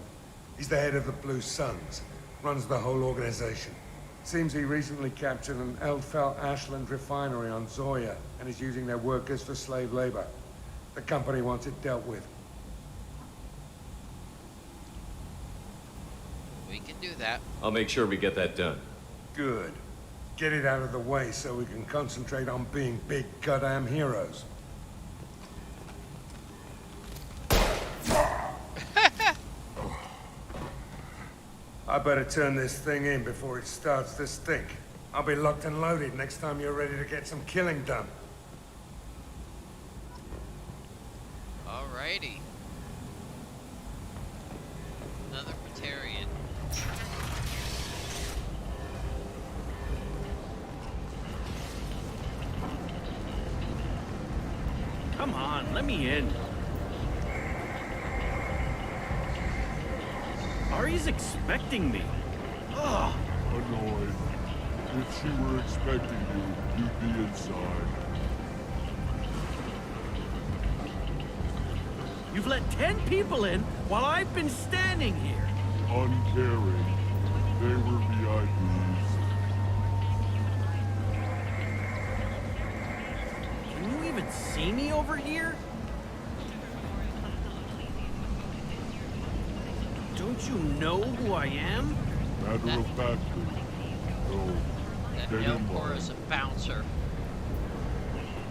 He's the head of the Blue Suns. Runs the whole organization. Seems he recently captured an Eldfell Ashland refinery on Zoya and is using their workers for slave labor. The company wants it dealt with. We can do that. I'll make sure we get that done. Good. Get it out of the way so we can concentrate on being big goddamn heroes. I better turn this thing in before it starts to stink. I'll be locked and loaded next time you're ready to get some killing done. Alrighty. Another Batarian. Come on, let me in. Ari's expecting me. Ugh. Annoyed. If she were expecting you, you'd be inside. You've let 10 people in while I've been standing here. Uncaring. They were VIPs. Can you even see me over here? Don't you know who I am? Matter of factly. No. That Get in Melkor line. is a bouncer.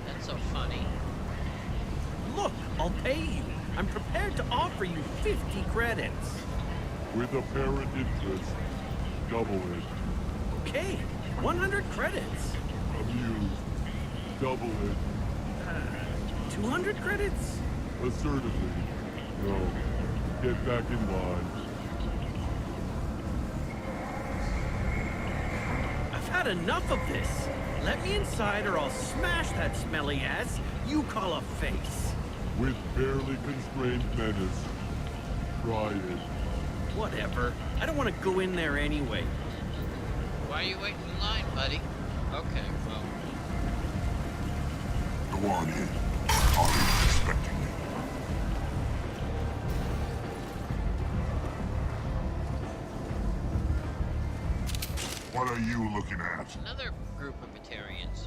That's so funny. Look, I'll pay you. I'm prepared to offer you 50 credits. With apparent interest. Double it. Okay, 100 credits. Amused. Double it. 200 credits? Assertively. No. Get back in line. I've had enough of this. Let me inside or I'll smash that smelly ass you call a face. With barely constrained menace. Try it. Whatever. I don't want to go in there anyway. Why are you waiting in line, buddy? Okay, well. Go on in. Aria's expecting you. What are you looking at? Another group of Batarians.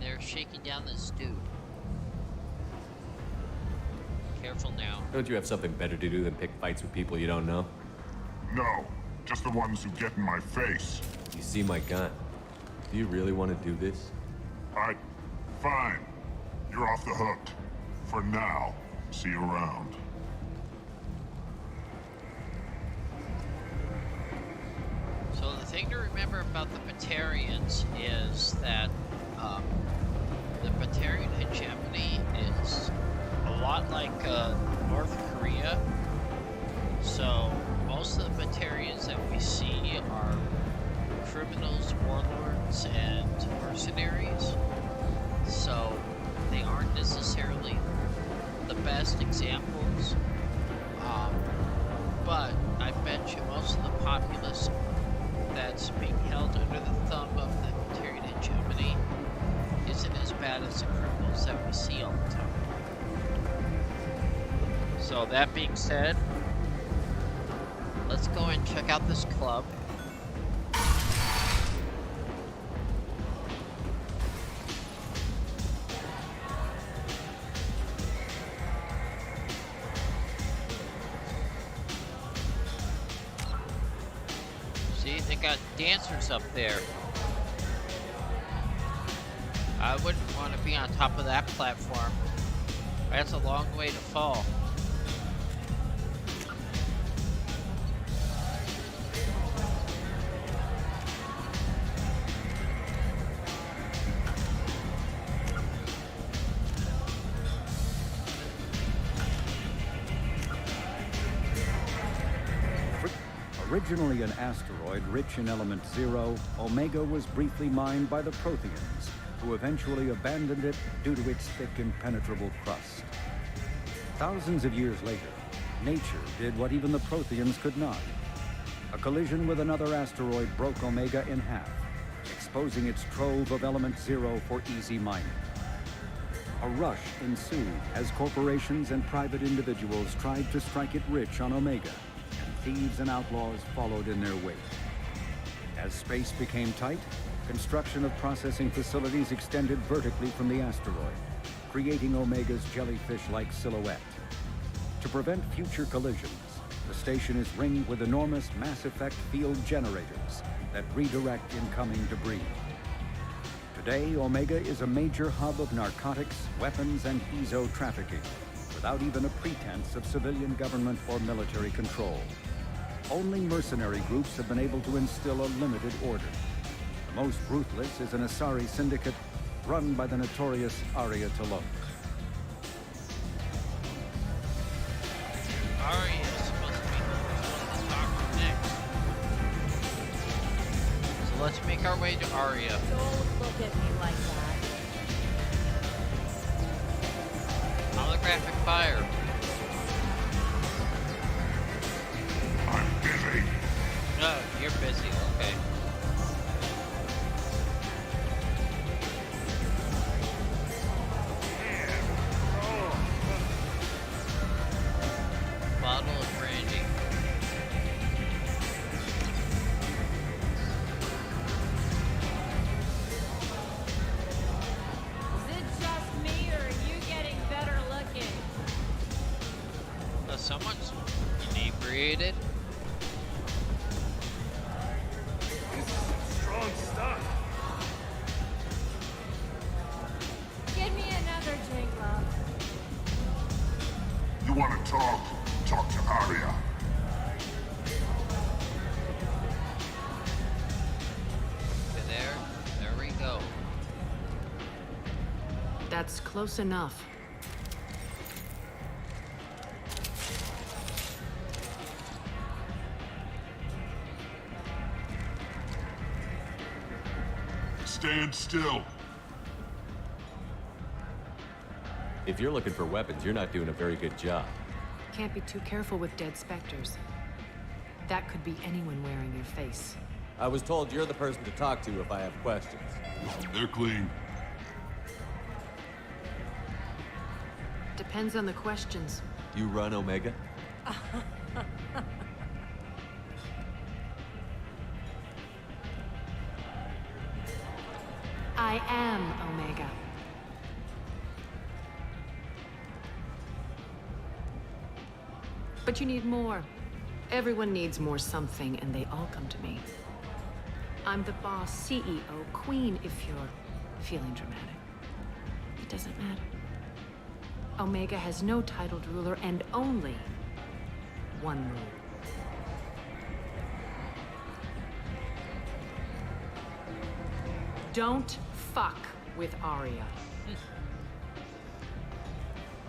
They're shaking down this dude. Careful now. Don't you have something better to do than pick fights with people you don't know? No, just the ones who get in my face. You see my gun. Do you really want to do this? Fine. You're off the hook. For now. See you around. So the thing to remember about the Batarians is that the Batarian hegemony is a lot like North Korea. So most of the Batarians that we see are criminals, warlords, and mercenaries. So they aren't necessarily the best examples. But I bet you most of the populace that's being held under the thumb of the Batarian hegemony isn't as bad as the criminals that we see all the time. So that being said, let's go and check out this club. See, they got dancers up there. I wouldn't want to be on top of that platform. That's a long way to fall. Originally an asteroid rich in element 0, Omega was briefly mined by the Protheans, who eventually abandoned it due to its thick, impenetrable crust. Thousands of years later, nature did what even the Protheans could not. A collision with another asteroid broke Omega in half, exposing its trove of element 0 for easy mining. A rush ensued as corporations and private individuals tried to strike it rich on Omega. Thieves and outlaws followed in their wake. As space became tight, construction of processing facilities extended vertically from the asteroid, creating Omega's jellyfish-like silhouette. To prevent future collisions, the station is ringed with enormous mass effect field generators that redirect incoming debris. Today, Omega is a major hub of narcotics, weapons, and ezo trafficking, without even a pretense of civilian government or military control. Only mercenary groups have been able to instill a limited order. The most ruthless is an Asari syndicate run by the notorious Aria Talok. Aria is supposed to be the talk next. So let's make our way to Aria. Don't look at me like that. Holographic fire. I'm busy. No, you're busy. Okay. Bottle of brandy. Is it just me, or are you getting better looking? Someone's inebriated. Strong stuff. Give me another drink, love. You want to talk? Talk to Aria. Okay, there we go. That's close enough. Stand still. If you're looking for weapons, you're not doing a very good job. Can't be too careful with dead specters. That could be anyone wearing your face. I was told you're the person to talk to if I have questions. They're clean. Depends on the questions. You run Omega? I am Omega. But you need more. Everyone needs more something, and they all come to me. I'm the boss, CEO, queen, if you're feeling dramatic. It doesn't matter. Omega has no titled ruler and only one rule. Don't fuck with Arya.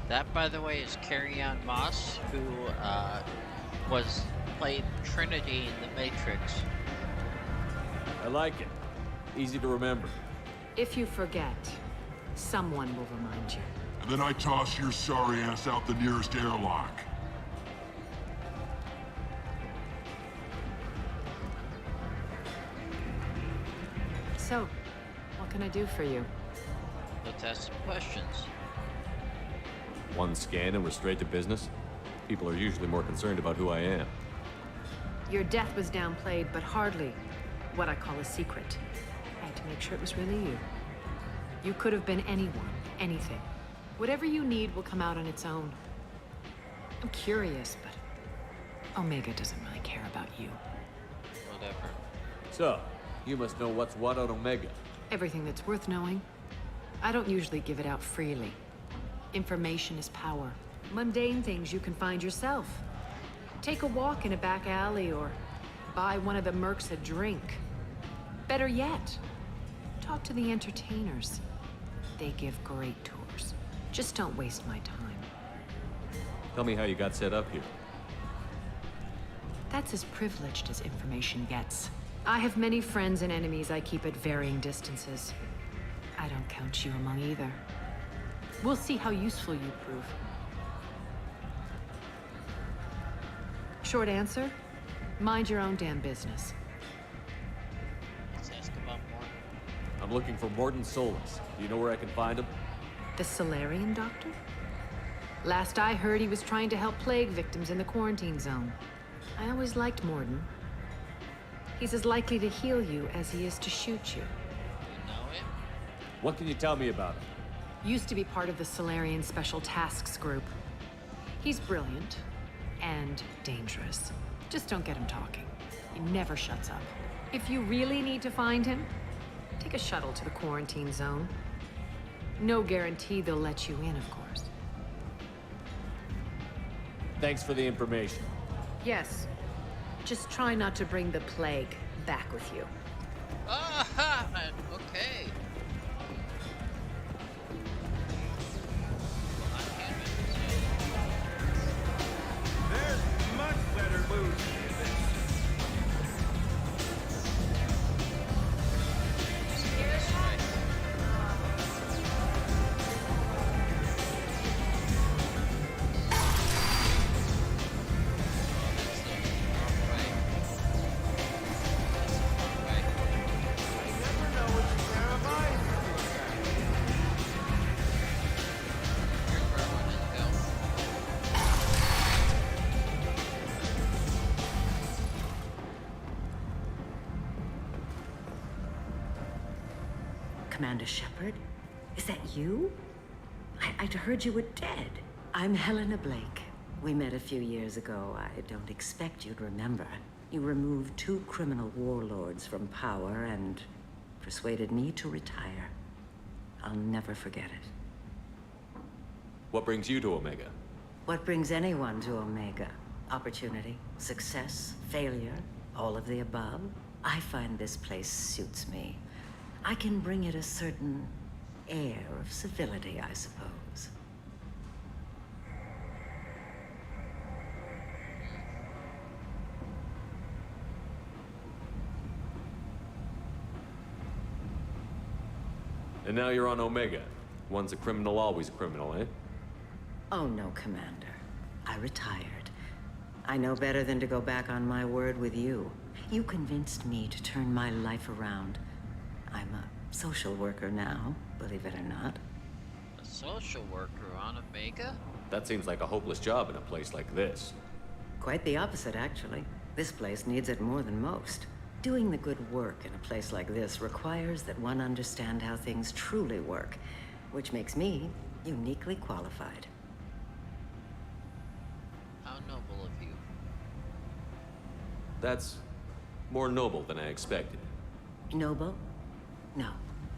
That, by the way, is Carrie-Anne Moss, who played Trinity in The Matrix. I like it. Easy to remember. If you forget, someone will remind you. And then I toss your sorry ass out the nearest airlock. So, what can I do for you? Let's ask some questions. One scan and we're straight to business? People are usually more concerned about who I am. Your death was downplayed, but hardly what I call a secret. I had to make sure it was really you. You could have been anyone, anything. Whatever you need will come out on its own. I'm curious, but Omega doesn't really care about you. Whatever. So, you must know what's what on Omega. Everything that's worth knowing. I don't usually give it out freely. Information is power. Mundane things you can find yourself. Take a walk in a back alley or buy one of the mercs a drink. Better yet, talk to the entertainers. They give great tours. Just don't waste my time. Tell me how you got set up here. That's as privileged as information gets. I have many friends and enemies I keep at varying distances. I don't count you among either. We'll see how useful you prove. Short answer, mind your own damn business. Let's ask about Morton. I'm looking for Morton Solus. Do you know where I can find him? The Solarian doctor? Last I heard, he was trying to help plague victims in the quarantine zone. I always liked Morton. He's as likely to heal you as he is to shoot you. You know him? What can you tell me about him? Used to be part of the Solarian Special Tasks Group. He's brilliant and dangerous. Just don't get him talking. He never shuts up. If you really need to find him, take a shuttle to the quarantine zone. No guarantee they'll let you in, of course. Thanks for the information. Yes. Just try not to bring the plague back with you. Aha! Okay. There's much better booze than this. Commander Shepard? Is that you? I'd heard you were dead. I'm Helena Blake. We met a few years ago. I don't expect you'd remember. You removed 2 criminal warlords from power and persuaded me to retire. I'll never forget it. What brings you to Omega? What brings anyone to Omega? Opportunity, success, failure, all of the above. I find this place suits me. I can bring it a certain air of civility, I suppose. And now you're on Omega. Once a criminal, always a criminal, eh? Oh no, Commander. I retired. I know better than to go back on my word with you. You convinced me to turn my life around. I'm a social worker now, believe it or not. A social worker on Omega? That seems like a hopeless job in a place like this. Quite the opposite, actually. This place needs it more than most. Doing the good work in a place like this requires that one understand how things truly work, which makes me uniquely qualified. How noble of you. That's more noble than I expected. Noble? No.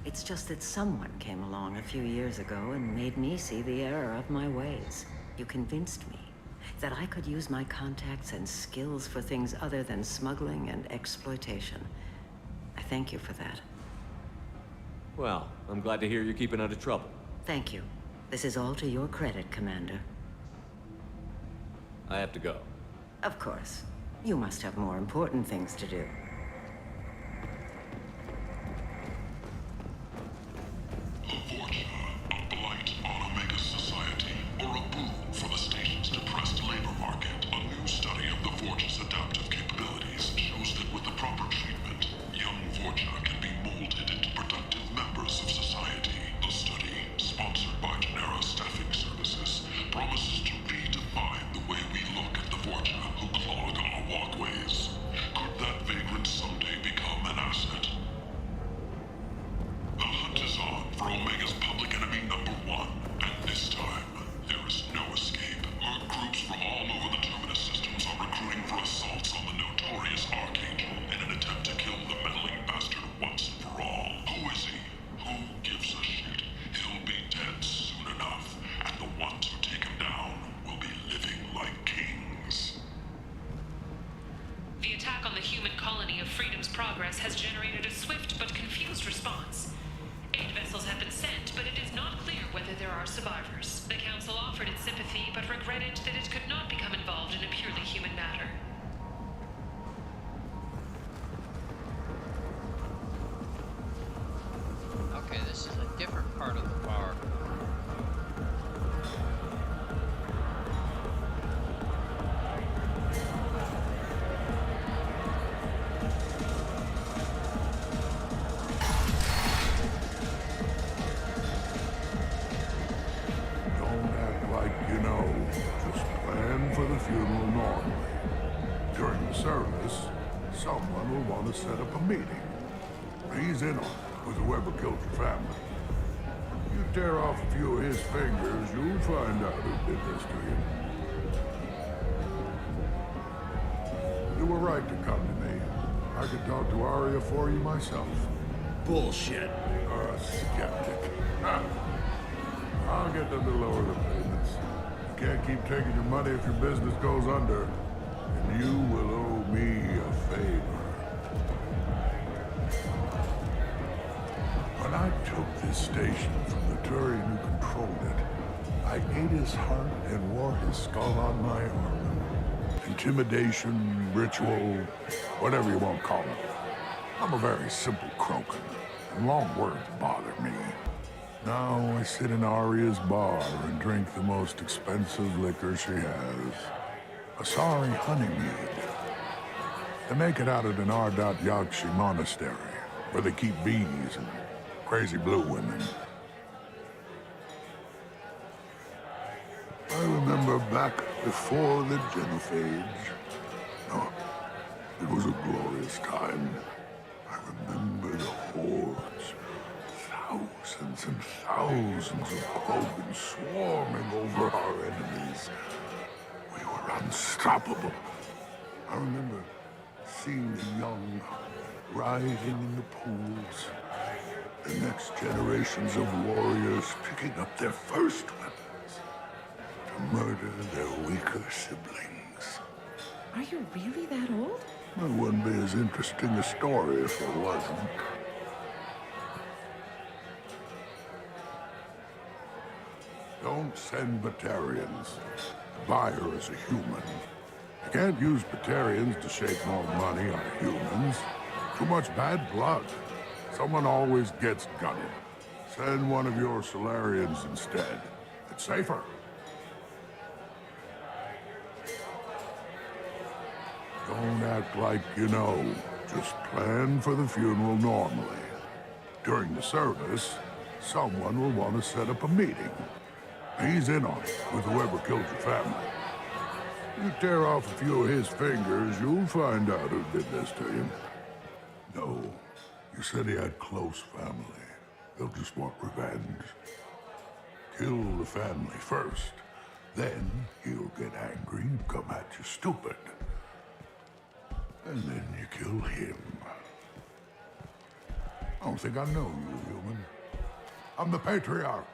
It's just that someone came along a few years ago and made me see the error of my ways. You convinced me that I could use my contacts and skills for things other than smuggling and exploitation. I thank you for that. Well, I'm glad to hear you're keeping out of trouble. Thank you. This is all to your credit, Commander. I have to go. Of course. You must have more important things to do. A Vorcha, a blight on Omega's society, or a boon for the station's depressed labor market. A new study of the Vorcha's adaptive capabilities shows that with the proper treatment, young Vorcha can be molded into productive members of society. The study, sponsored by Genera Staffing Services, promises to redefine the way we look at the Vorcha who clog our walkways. Could that vagrant someday become an asset? The hunt is on for Omega's public enemy #1, and this time, there is no escape. Merc groups from all over the Terminus systems are recruiting for assaults on the notorious Archangel in an attempt to kill the meddling bastard once and for all. Who is he? Who gives a shit? He'll be dead soon enough, and the ones who take him down will be living like kings. The attack on the human colony of Freedom's Progress has generated a swift but confused response. 8 vessels have been sent, but it is not clear whether there are survivors. The Council offered its sympathy, but regretted that it could not become involved in a purely human matter. Okay, this is a different part of the bar. Don't act like you know. Just plan for the funeral normally. During the service, someone will want to set up a meeting. He's in on it with whoever killed your family. You tear off a few of his fingers, you'll find out who did this to you. You were right to come to me. I could talk to Arya for you myself. Bullshit. You're a skeptic. I'll get them to lower the payments. You can't keep taking your money if your business goes under. And you will owe me a favor. When I took this station from the Turian who controlled it, I ate his heart and wore his skull on my arm. Intimidation, ritual, whatever you want to call it. I'm a very simple croaker, and long words bother me. Now I sit in Arya's bar and drink the most expensive liquor she has. Asari honeymead. They make it out at an Ardat Yakshi monastery, where they keep bees and crazy blue women. I remember back before the genophage. Oh, it was a glorious time. I remember the hordes. Thousands and thousands of Krogan swarming over our enemies. We were unstoppable. I remember seeing the young rising in the pools. The next generations of warriors picking up their first weapons to murder their weaker siblings. Are you really that old? It wouldn't be as interesting a story if it wasn't. Don't send Batarians. The buyer is a human. You can't use Batarians to shake more money out of humans. Too much bad blood. Someone always gets gutted. Send one of your Solarians instead. It's safer. Don't act like you know. Just plan for the funeral normally. During the service, someone will want to set up a meeting. He's in on it with whoever killed your family. You tear off a few of his fingers, you'll find out who did this to you. No, you said he had close family. They'll just want revenge. Kill the family first. Then he'll get angry and come at you stupid. And then you kill him. I don't think I know you, human. I'm the Patriarch.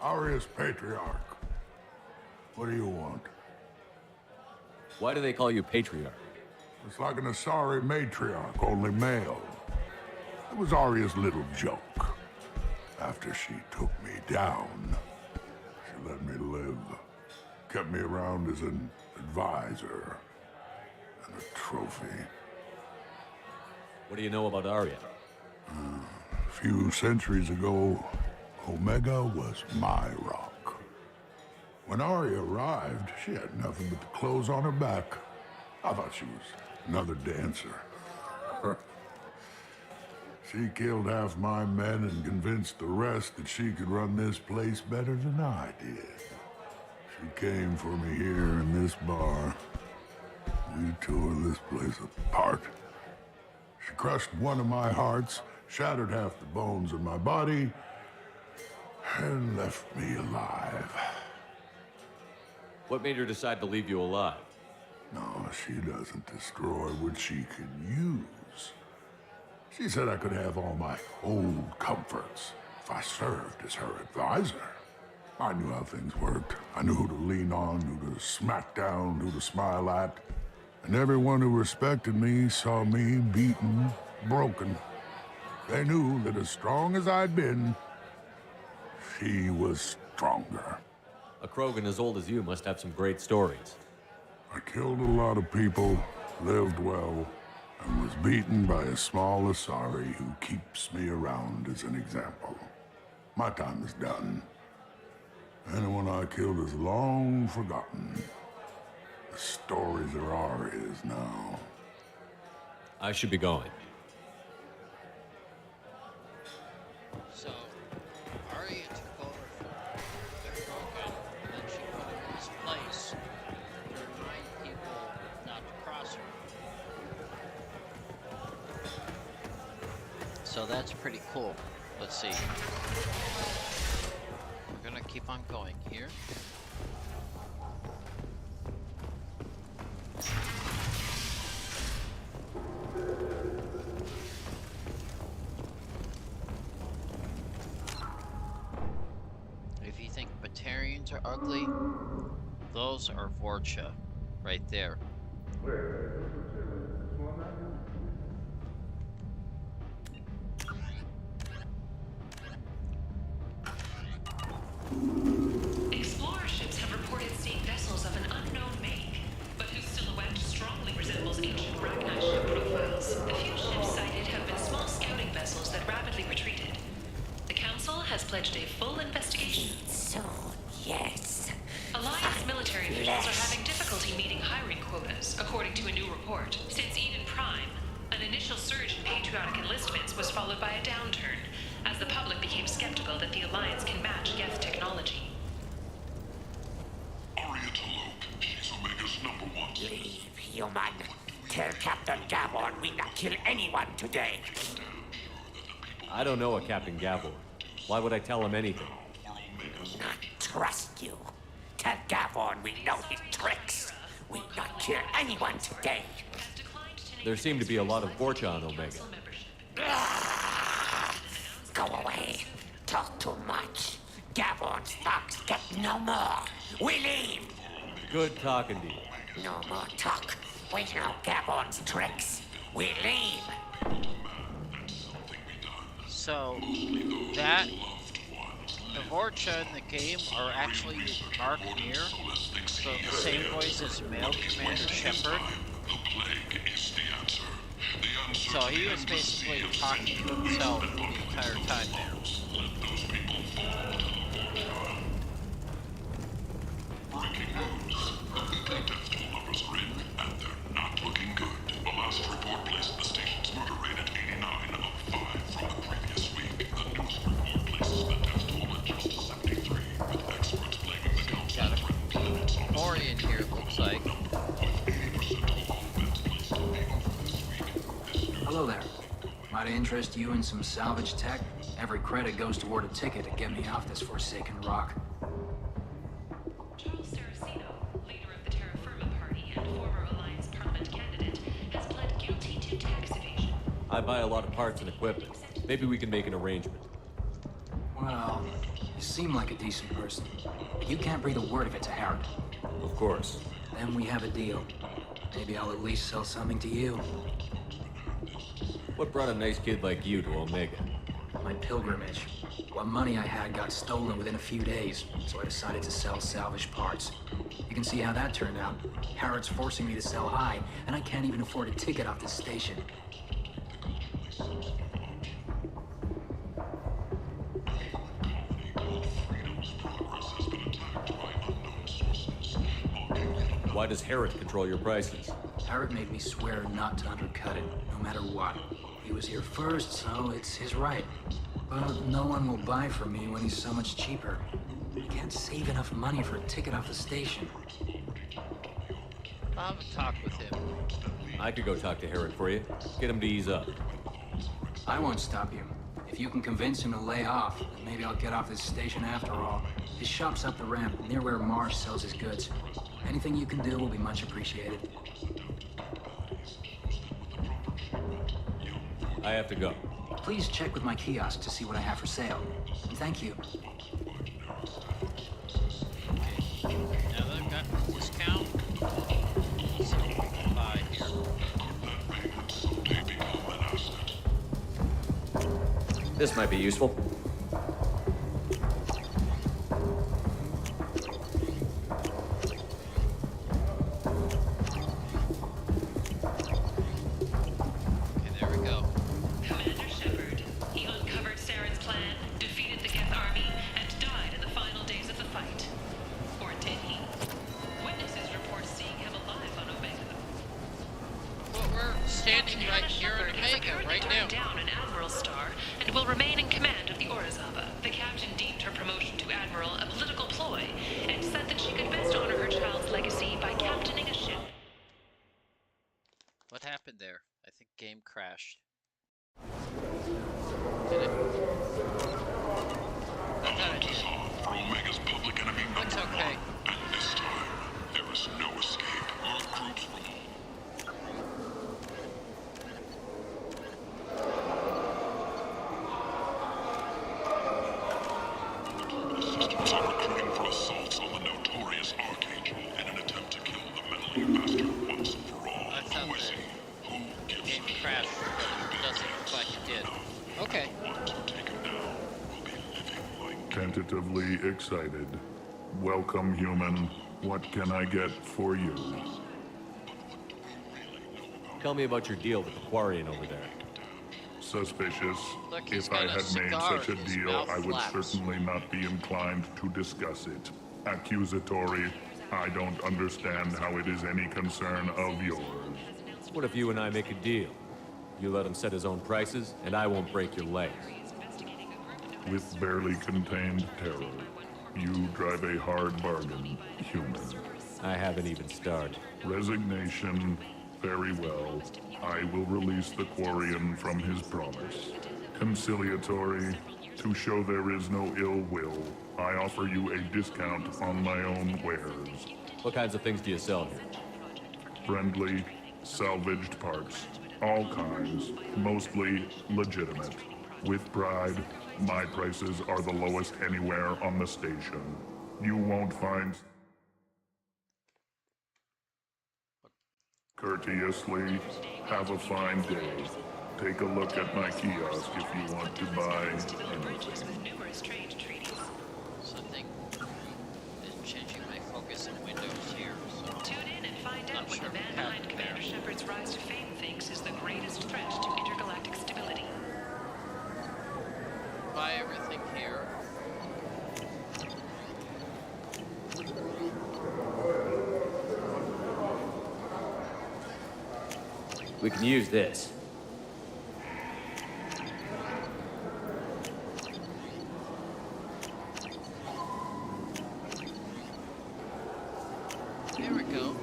Aria's Patriarch. What do you want? Why do they call you Patriarch? It's like an Asari matriarch, only male. It was Aria's little joke. After she took me down, she let me live. Kept me around as an advisor and a trophy. What do you know about Aria? A few centuries ago, Omega was my rock. When Aria arrived, she had nothing but the clothes on her back. I thought she was another dancer. She killed half my men and convinced the rest that she could run this place better than I did. She came for me here in this bar. We tore this place apart. She crushed one of my hearts, shattered half the bones in my body, and left me alive. What made her decide to leave you alive? No, she doesn't destroy what she can use. She said I could have all my old comforts if I served as her advisor. I knew how things worked. I knew who to lean on, who to smack down, who to smile at. And everyone who respected me saw me beaten, broken. They knew that as strong as I'd been, she was stronger. A Krogan as old as you must have some great stories. I killed a lot of people, lived well, and was beaten by a small Asari who keeps me around as an example. My time is done. Anyone I killed is long forgotten. The stories are Aria's now. I should be going. So, Aria took over from the Krogan, and then she put him in his place to remind people not to cross her. So that's pretty cool. Let's see. We're gonna keep on going here. If you think Batarians are ugly, those are Vorcha, right there. Explorer ships have reported seeing vessels of an unknown make, but whose silhouette strongly resembles ancient Ragnar ship profiles. The few ships sighted have been small scouting vessels that rapidly retreated. The Council has pledged a full investigation. So, yes. Alliance military officials are having difficulty meeting hiring quotas, according to a new report. Since Eden Prime, an initial surge in patriotic enlistments was followed by a downturn, as the public became skeptical that the Alliance can match Geth technology. Aria to Luke. She's Omega's #1. Leave, human. Tell Captain Gavon we not kill anyone today. I don't know a Captain Gavor. Why would I tell him anything? Not trust you. Tell Gavon we know his tricks. We not kill anyone today. There seem to be a lot of Vorcha on Omega. Go away. Talk too much. Gavon's thugs get no more. We leave. Good talking to you. No more talk. We know Gavon's tricks. We leave. So, that, the Vorcha in the game are actually Mark Mir, so the same voice as male Commander Shepard. So he was basically talking to himself the entire time there. Hello there. Might interest you in some salvage tech? Every credit goes toward a ticket to get me off this forsaken rock. Charles Saraceno, leader of the Terra Firma Party and former Alliance Parliament candidate, has pled guilty to tax evasion. I buy a lot of parts and equipment. Maybe we can make an arrangement. Well, you seem like a decent person. But you can't breathe a word of it to Harrod. Of course. Then we have a deal. Maybe I'll at least sell something to you. What brought a nice kid like you to Omega? My pilgrimage. What money I had got stolen within a few days, so I decided to sell salvaged parts. You can see how that turned out. Harrod's forcing me to sell high, and I can't even afford a ticket off this station. Why does Harrod control your prices? Harrod made me swear not to undercut it, no matter what. He was here first, so it's his right. But no one will buy from me when he's so much cheaper. I can't save enough money for a ticket off the station. I'll have a talk with him. I could go talk to Harrod for you. Get him to ease up. I won't stop you. If you can convince him to lay off, then maybe I'll get off this station after all. His shop's up the ramp, near where Marsh sells his goods. Anything you can do will be much appreciated. I have to go. Please check with my kiosk to see what I have for sale. And thank you. Okay. Now that I've got a discount, let's see what we can buy here. This might be useful. There. I think game crashed. Did it? I thought it did. For Omega's public enemy number That's okay. one. And this time, there is no escape. Our groups systems are recruiting for assaults on the notorious Archangel in an attempt to kill the meddling master once and for all. Who is he? Game crashed, but it doesn't look like it did. Okay. Tentatively excited. Welcome, human. What can I get for you? Tell me about your deal with the Quarian over there. Suspicious. Look, If I had made such a deal, I would flaps. certainly not be inclined to discuss it. Accusatory. I don't understand how it is any concern of yours. What if you and I make a deal? You let him set his own prices, and I won't break your leg. With barely contained terror, you drive a hard bargain, human. I haven't even started. Resignation. Very well. I will release the Quarian from his promise. Conciliatory. To show there is no ill will, I offer you a discount on my own wares. What kinds of things do you sell here? Friendly, salvaged parts. All kinds. Mostly legitimate. With pride, my prices are the lowest anywhere on the station. You won't find... Courteously, have a fine day. Take a look at my kiosk if you want to buy anything. Something is changing my focus in Windows here, so... Tune in and find out what the man behind Commander Shepard's rise to fame thinks is the greatest threat to intergalactic stability. Buy everything here. We can use this. There we go.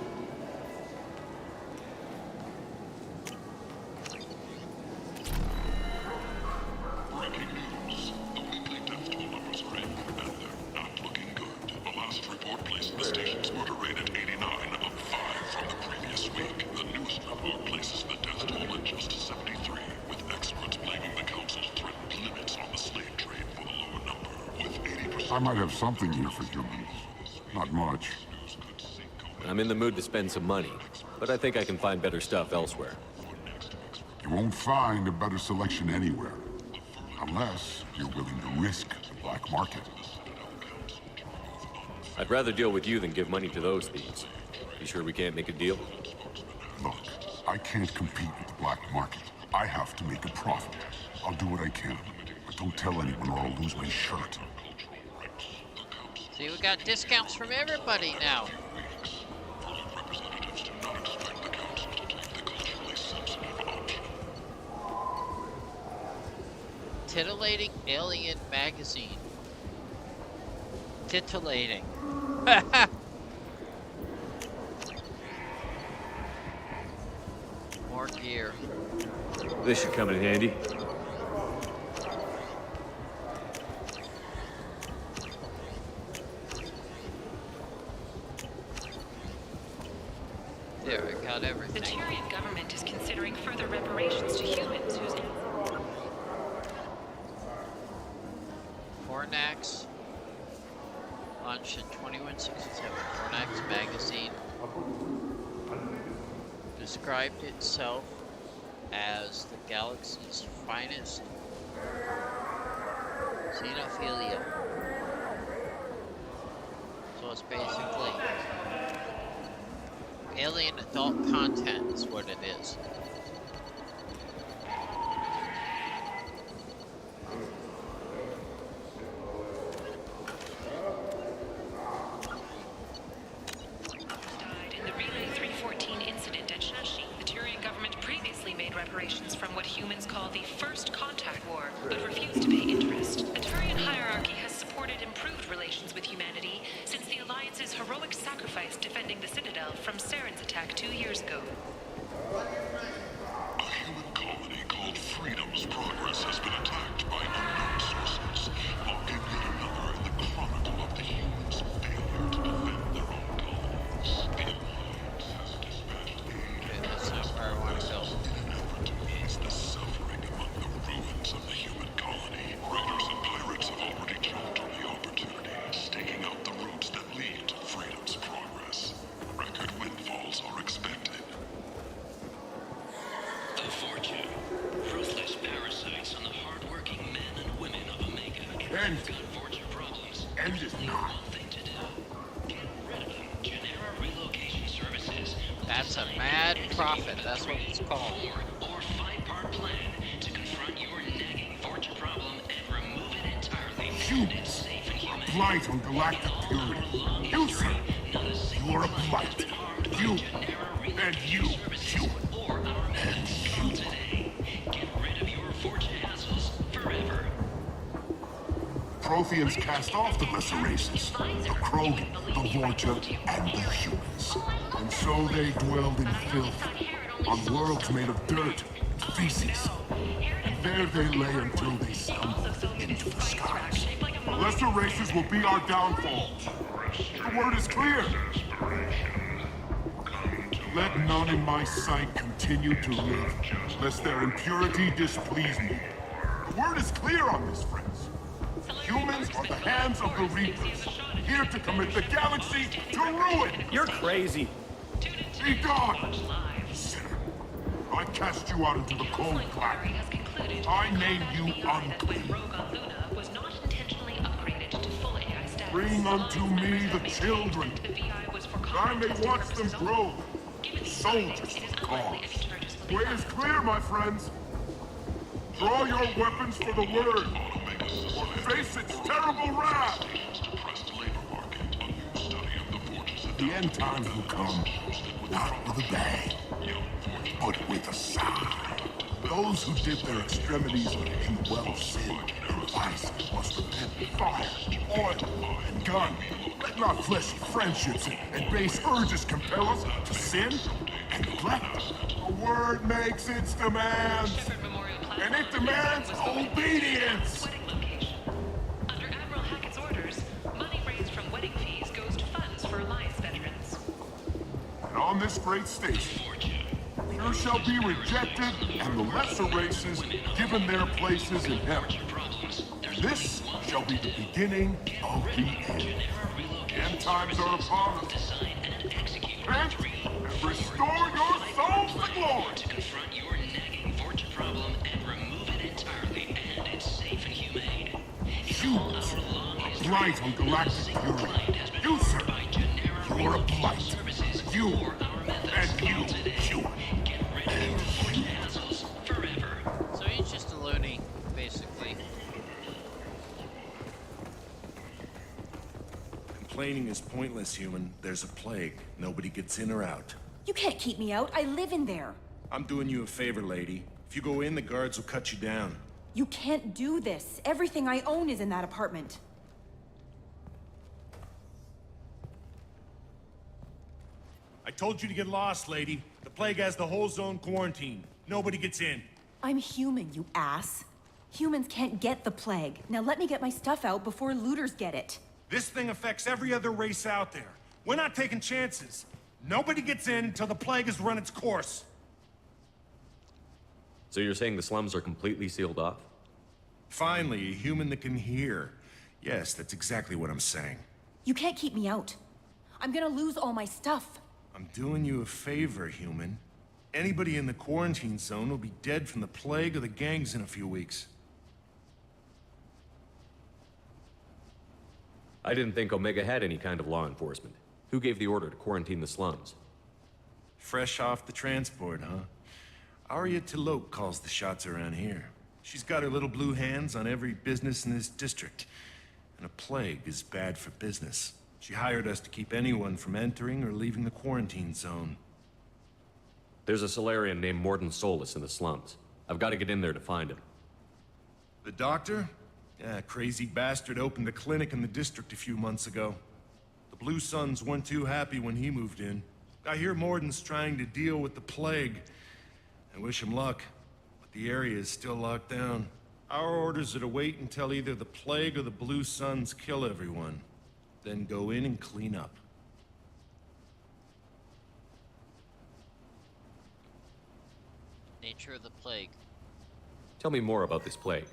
I might have something here for humans. Not much. I'm in the mood to spend some money, but I think I can find better stuff elsewhere. You won't find a better selection anywhere. Unless you're willing to risk the black market. I'd rather deal with you than give money to those thieves. You sure we can't make a deal? Look, I can't compete with the black market. I have to make a profit. I'll do what I can, but don't tell anyone or I'll lose my shirt. See, we got discounts from everybody now. Titillating Alien Magazine. Titillating. More gear. This should come in handy. There, I got everything. The Tyrian government is considering further reparations to humans whose... Fornax. Launched in 2167. Fornax magazine described itself as the galaxy's finest xenophilia. So it's basically alien adult content is what it is. Reparations from what humans call the First Contact War, but refuse to pay interest. The Turian hierarchy has supported improved relations with humanity since the Alliance's heroic sacrifice defending the Citadel from Saren's attack 2 years ago. A human colony called Freedom's Progress has been attacked by unknown sources, marking yet another in the chronicle of the humans' failure to defend their own colonies. The Alliance has dispatched aid. That's not where I want to go. The suffering among the ruins of the human colony. Raiders and pirates have already jumped on the opportunity, staking out the routes that lead to Freedom's Progress. Record windfalls are expected. The Fortune. Ruthless parasites on the hard-working men and women of Omega. And got Fortune problems. End is not. One thing to do. Get rid of them. Genera Relocation Services. That's a mad profit. That's what it's called. Or five-part plan to confront your nagging Fortune problem and remove it entirely. Humans. A blight on galactic purity. You, sir. You are a blight. You. And you. You. And you. Get rid of your Fortune hassles forever. Protheans cast off the lesser races. The Krogan, the Vorcha, and the humans. And so they dwelled in filth, on worlds made of dirt, feces. And there they lay until they stumbled into the skies. The lesser races will be our downfall. The word is clear. Let none in my sight continue to live, lest their impurity displease me. The word is clear on this, friends. Humans are the hands of the Reapers, here to commit the galaxy to ruin! You're crazy. Be gone! Sinner, I cast you out into the cold black. I name you unclean. Bring unto me the children, that I may watch them grow, soldiers of the cause. The way is clear, my friends. Draw your weapons for the word, or face its terrible wrath. The end times will come, not with a bang, but with a sigh. Those who dip their extremities in the well of sin and vice must repent with fire, oil, and gun. Let not fleshy friendships and base urges compel us to sin and neglect. The word makes its demands, and it demands obedience. Under Admiral Hackett's orders, money raised from wedding fees goes to funds for Alliance veterans. And on this great station, pure shall be rejected, and the lesser races given their places in heaven. And this shall be the beginning of the end. End times are upon us. Repent and restore your souls to glory. To confront your nagging fortune problem and remove it entirely, and it's safe and humane. Humans are blight on galactic purity. You, sir, you are a blight. You and you, human. And you. So he's just a loony, basically. Complaining is pointless, human. There's a plague. Nobody gets in or out. You can't keep me out. I live in there. I'm doing you a favor, lady. If you go in, the guards will cut you down. You can't do this. Everything I own is in that apartment. I told you to get lost, lady. The plague has the whole zone quarantined. Nobody gets in. I'm human, you ass. Humans can't get the plague. Now let me get my stuff out before looters get it. This thing affects every other race out there. We're not taking chances. Nobody gets in until the plague has run its course. So you're saying the slums are completely sealed off? Finally, a human that can hear. Yes, that's exactly what I'm saying. You can't keep me out. I'm gonna lose all my stuff. I'm doing you a favor, human. Anybody in the quarantine zone will be dead from the plague or the gangs in a few weeks. I didn't think Omega had any kind of law enforcement. Who gave the order to quarantine the slums? Fresh off the transport, huh? Arya Tilok calls the shots around here. She's got her little blue hands on every business in this district. And a plague is bad for business. She hired us to keep anyone from entering or leaving the quarantine zone. There's a Solarian named Morden Solus in the slums. I've got to get in there to find him. The doctor? Yeah, crazy bastard opened a clinic in the district a few months ago. The Blue Suns weren't too happy when he moved in. I hear Morden's trying to deal with the plague. I wish him luck, but the area is still locked down. Our orders are to wait until either the plague or the Blue Suns kill everyone. Then go in and clean up. Nature of the plague. Tell me more about this plague.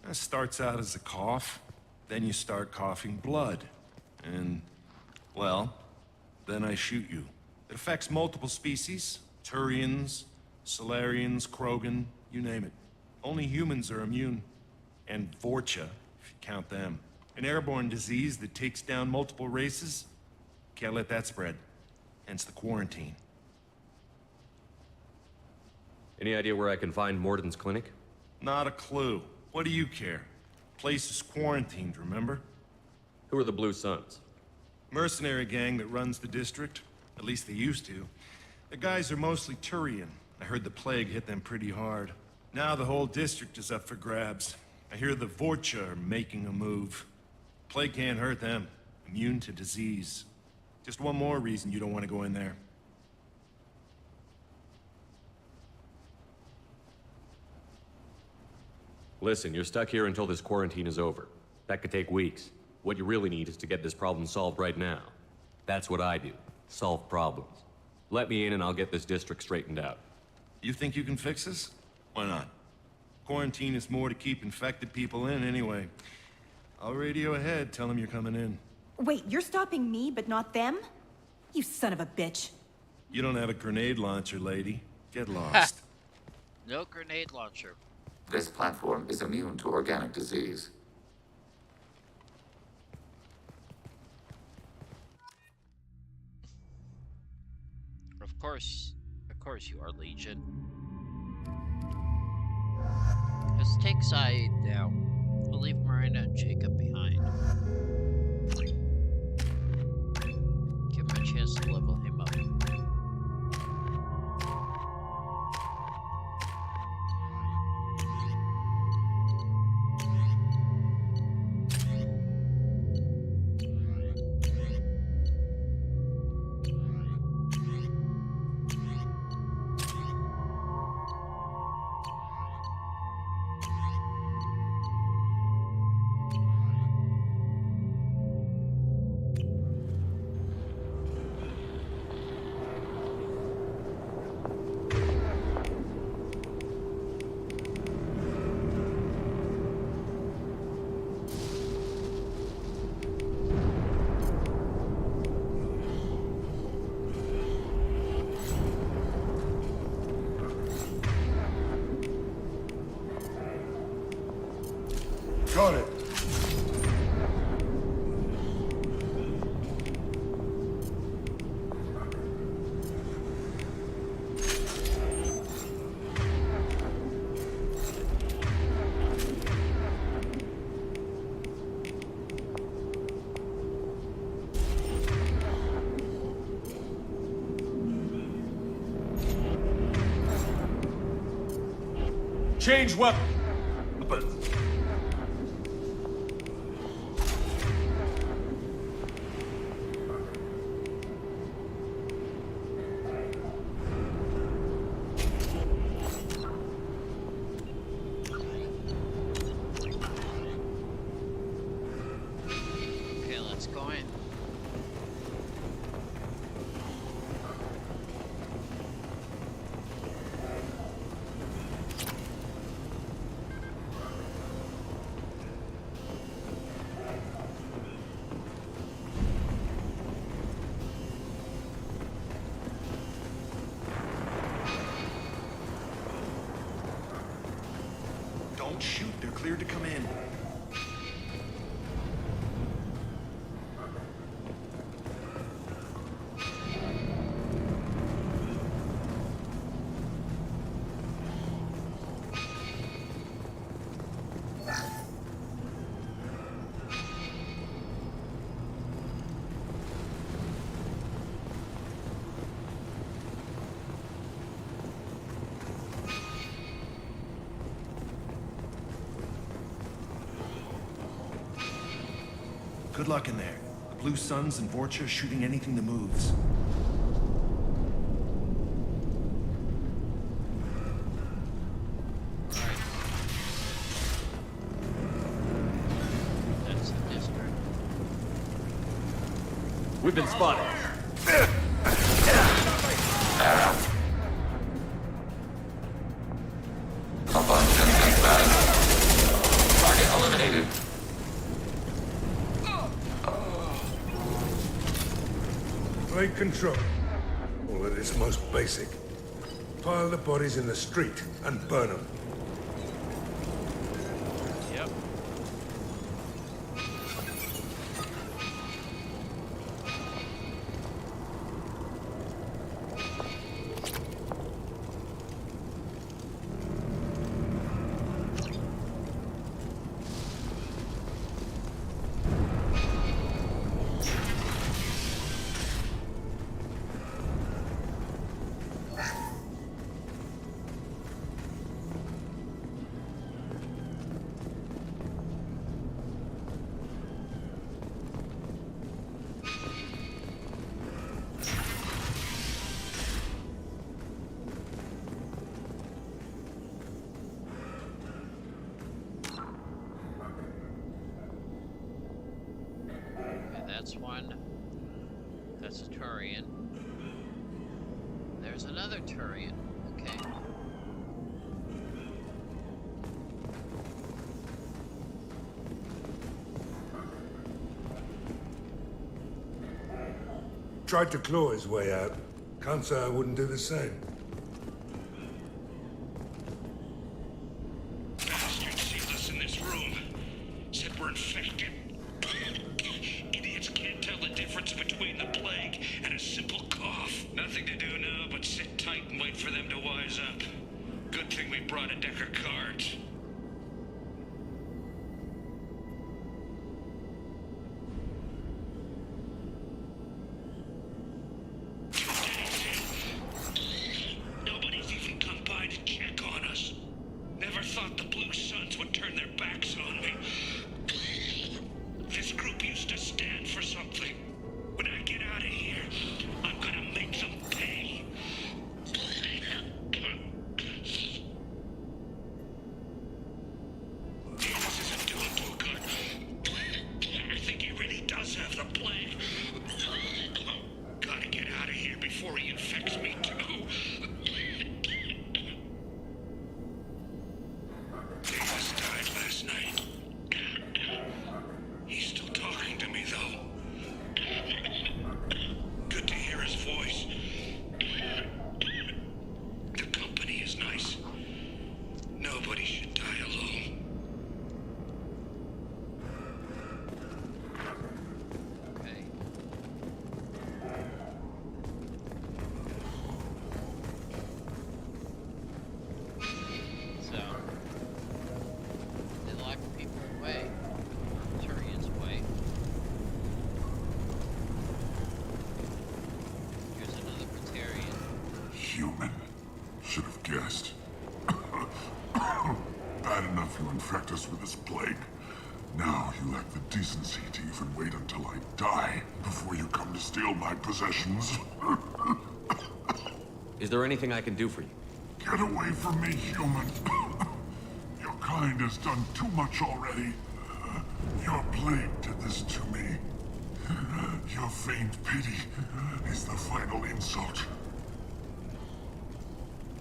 It starts out as a cough, then you start coughing blood. And, well, then I shoot you. It affects multiple species. Turians, Solarians, Krogan, you name it. Only humans are immune. And Vorcha, if you count them. An airborne disease that takes down multiple races. Can't let that spread. Hence the quarantine. Any idea where I can find Morden's clinic? Not a clue. What do you care? Place is quarantined, remember? Who are the Blue Suns? Mercenary gang that runs the district. At least they used to. The guys are mostly Turian. I heard the plague hit them pretty hard. Now the whole district is up for grabs. I hear the Vorcha are making a move. Plague can't hurt them. Immune to disease. Just one more reason you don't want to go in there. Listen, you're stuck here until this quarantine is over. That could take weeks. What you really need is to get this problem solved right now. That's what I do. Solve problems. Let me in and I'll get this district straightened out. You think you can fix this? Why not? Quarantine is more to keep infected people in anyway. I'll radio ahead, tell them you're coming in. Wait, you're stopping me, but not them? You son of a bitch. You don't have a grenade launcher, lady. Get lost. No grenade launcher. This platform is immune to organic disease. Of course you are, Legion. Just take side now. We'll leave Marina and Jacob behind. Give him a chance to level him up. Got it. Change weapon. Okay, let's go in. Don't shoot. They're cleared to come in. Good luck in there. The Blue Suns and Vorcha shooting anything that moves. That's the district. We've been spotted. Target eliminated. Plague control. All at its most basic. Pile the bodies in the street and burn them. Yep. That's one. That's a Turian. There's another Turian. Okay. Tried to claw his way out. Can't say I wouldn't do the same. Bastard sees us in this room. Said we're infected. Idiots can't tell the difference between the plague and a simple cough. Nothing to do now but sit tight and wait for them to wise up. Good thing we brought a deck of cards. Nobody's even come by to check on us. Never thought the Blue Suns would turn their backs on me. This group used to stand for something. When I get out of here, I'm gonna make them pay. Bad enough you infect us with this plague. Now you lack the decency to even wait until I die before you come to steal my possessions. Is there anything I can do for you? Get away from me, human. Your kind has done too much already. Your plague did this to me. Your feigned pity is the final insult.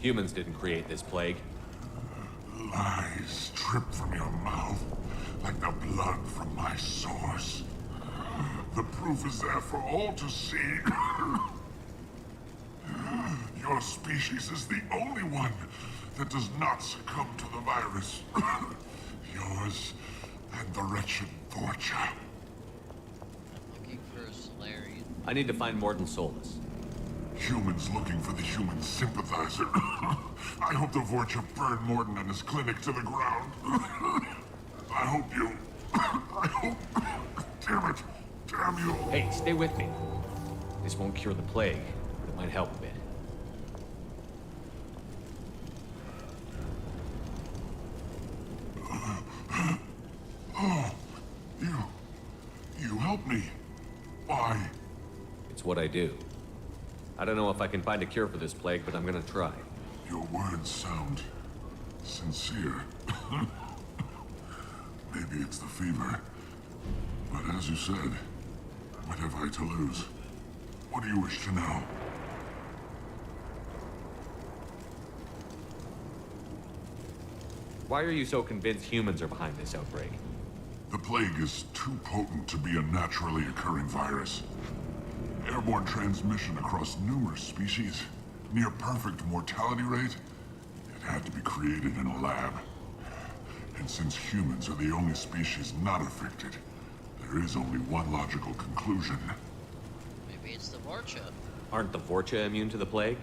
Humans didn't create this plague. Lies drip from your mouth like the blood from my sores. The proof is there for all to see. Your species is the only one that does not succumb to the virus. Yours and the wretched Vorcha. Looking for a Solarian. I need to find Morden Solus. Humans looking for the human sympathizer. I hope the Vorcha burned Morden and his clinic to the ground. I hope you... I hope... Damn it. Damn you. Hey, stay with me. This won't cure the plague, but it might help a bit. Oh, you helped me. Why? It's what I do. I don't know if I can find a cure for this plague, but I'm gonna try. Your words sound sincere. Maybe it's the fever. But as you said, what have I to lose? What do you wish to know? Why are you so convinced humans are behind this outbreak? The plague is too potent to be a naturally occurring virus. Airborne transmission across numerous species, near perfect mortality rate. It had to be created in a lab. And since humans are the only species not affected, there is only one logical conclusion. Maybe it's the Vorcha. Aren't the Vorcha immune to the plague?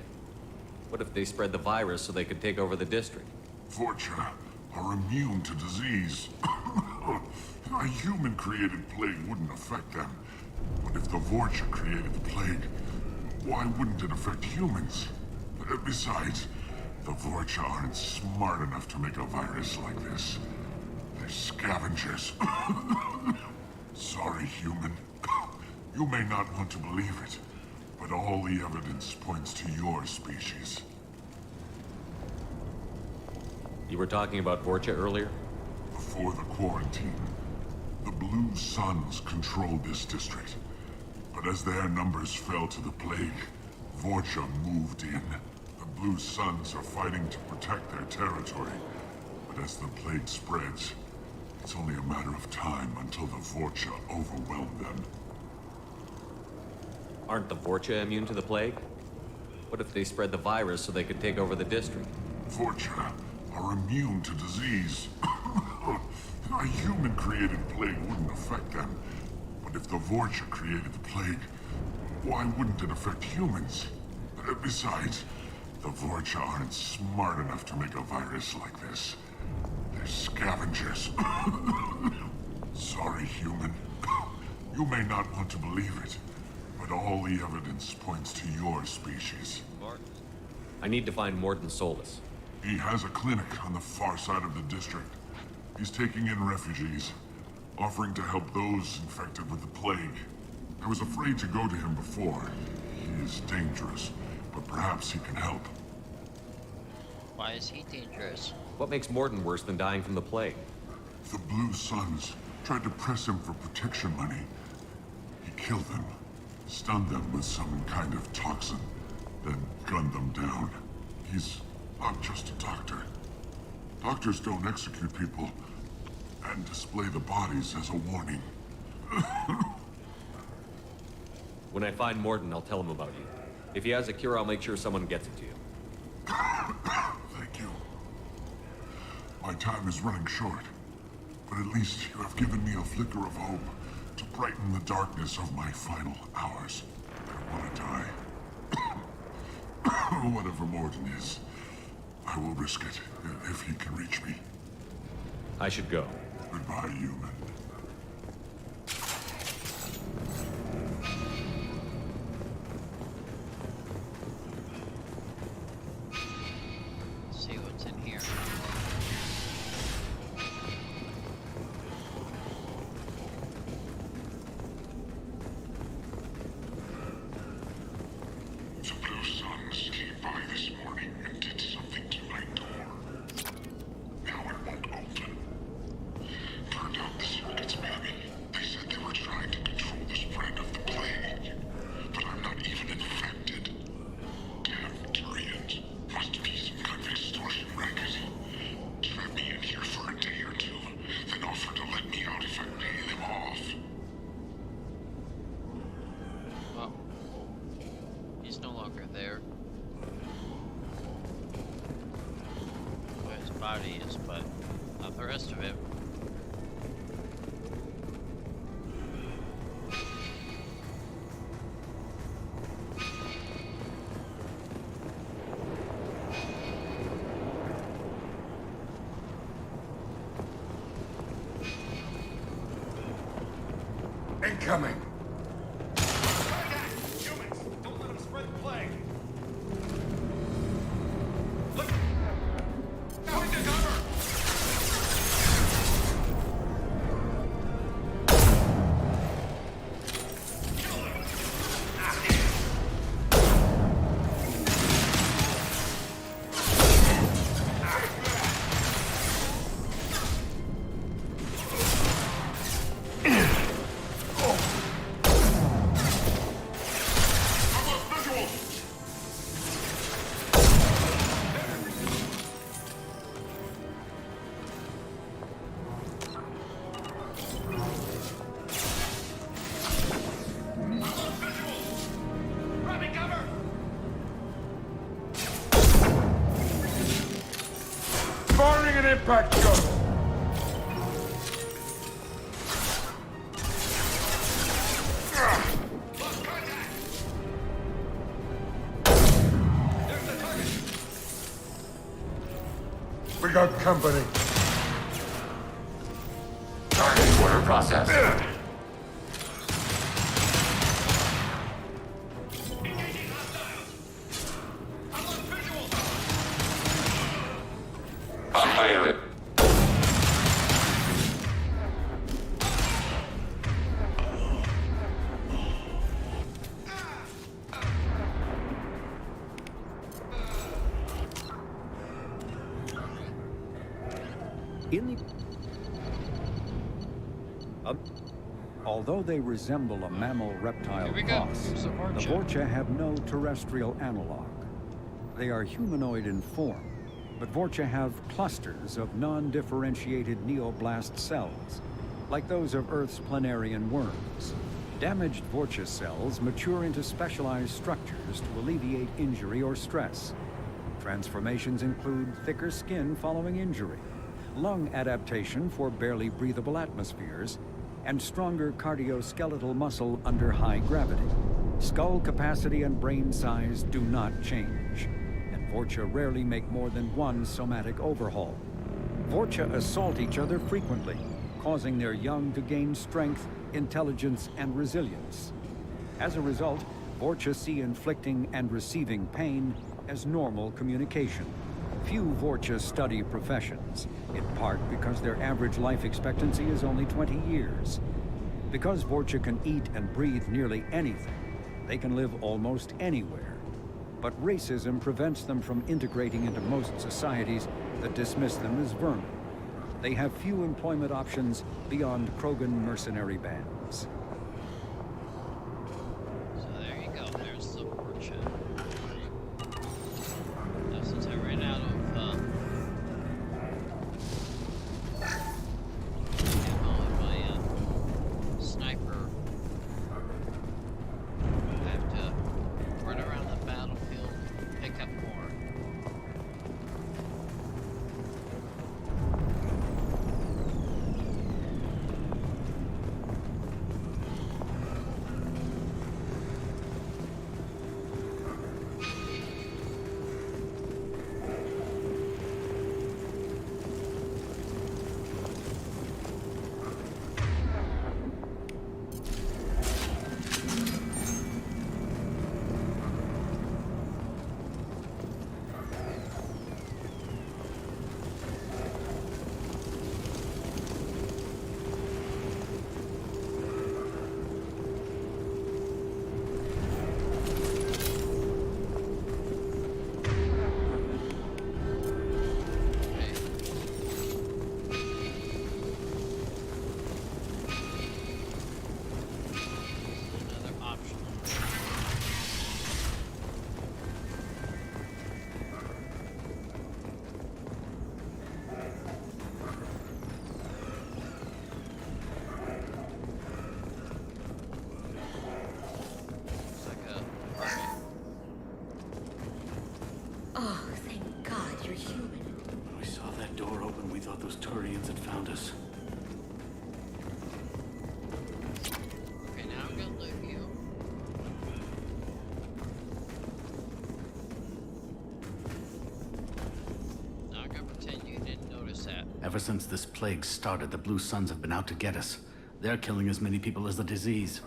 What if they spread the virus so they could take over the district? Vorcha are immune to disease. A human-created plague wouldn't affect them. But if the Vorcha created the plague, why wouldn't it affect humans? Besides, the Vorcha aren't smart enough to make a virus like this. They're scavengers. Sorry, human. You may not want to believe it, but all the evidence points to your species. You were talking about Vorcha earlier? Before the quarantine, the Blue Suns controlled this district. But as their numbers fell to the plague, Vorcha moved in. The Blue Suns are fighting to protect their territory. But as the plague spreads, it's only a matter of time until the Vorcha overwhelm them. Aren't the Vorcha immune to the plague? What if they spread the virus so they could take over the district? Vorcha are immune to disease. A human-created plague wouldn't affect them. But if the Vorcha created the plague, why wouldn't it affect humans? Besides, the Vorcha aren't smart enough to make a virus like this. They're scavengers. Sorry, human. You may not want to believe it, but all the evidence points to your species. I need to find Morden Solus. He has a clinic on the far side of the district. He's taking in refugees, offering to help those infected with the plague. I was afraid to go to him before. He is dangerous, but perhaps he can help. Why is he dangerous? What makes Morden worse than dying from the plague? The Blue Suns tried to press him for protection money. He killed them, stunned them with some kind of toxin, then gunned them down. He's not just a doctor. Doctors don't execute people and display the bodies as a warning. When I find Morden, I'll tell him about you. If he has a cure, I'll make sure someone gets it to you. Thank you. My time is running short, but at least you have given me a flicker of hope to brighten the darkness of my final hours. I want to die. Whatever Morden is, I will risk it if he can reach me. I should go. Goodbye, human. Let's see what's in here. body is, but not the rest of it. Incoming! Humans! Don't let them spread the plague! Look! Going to cover! Firing an impact shot! We got company. Target order processed. Pilot. Although they resemble a mammal-reptile cross, the Vorcha have no terrestrial analog. They are humanoid in form, but Vorcha have clusters of non-differentiated neoblast cells, like those of Earth's planarian worms. Damaged Vorcha cells mature into specialized structures to alleviate injury or stress. Transformations include thicker skin following injury, lung adaptation for barely breathable atmospheres, and stronger cardioskeletal muscle under high gravity. Skull capacity and brain size do not change, and Vorcha rarely make more than one somatic overhaul. Vorcha assault each other frequently, causing their young to gain strength, intelligence, and resilience. As a result, Vorcha see inflicting and receiving pain as normal communication. Few Vorcha study professions, in part because their average life expectancy is only 20 years. Because Vorcha can eat and breathe nearly anything, they can live almost anywhere. But racism prevents them from integrating into most societies that dismiss them as vermin. They have few employment options beyond Krogan mercenary bands. So there you go, there's the Vorcha. Now since I ran out of ammo in my sniper, I have to run around the battlefield, pick up more. door open, we thought those Turians had found us. Okay, now I'm gonna loot you. Now I'm gonna pretend you didn't notice that. Ever since this plague started, the Blue Suns have been out to get us. They're killing as many people as the disease.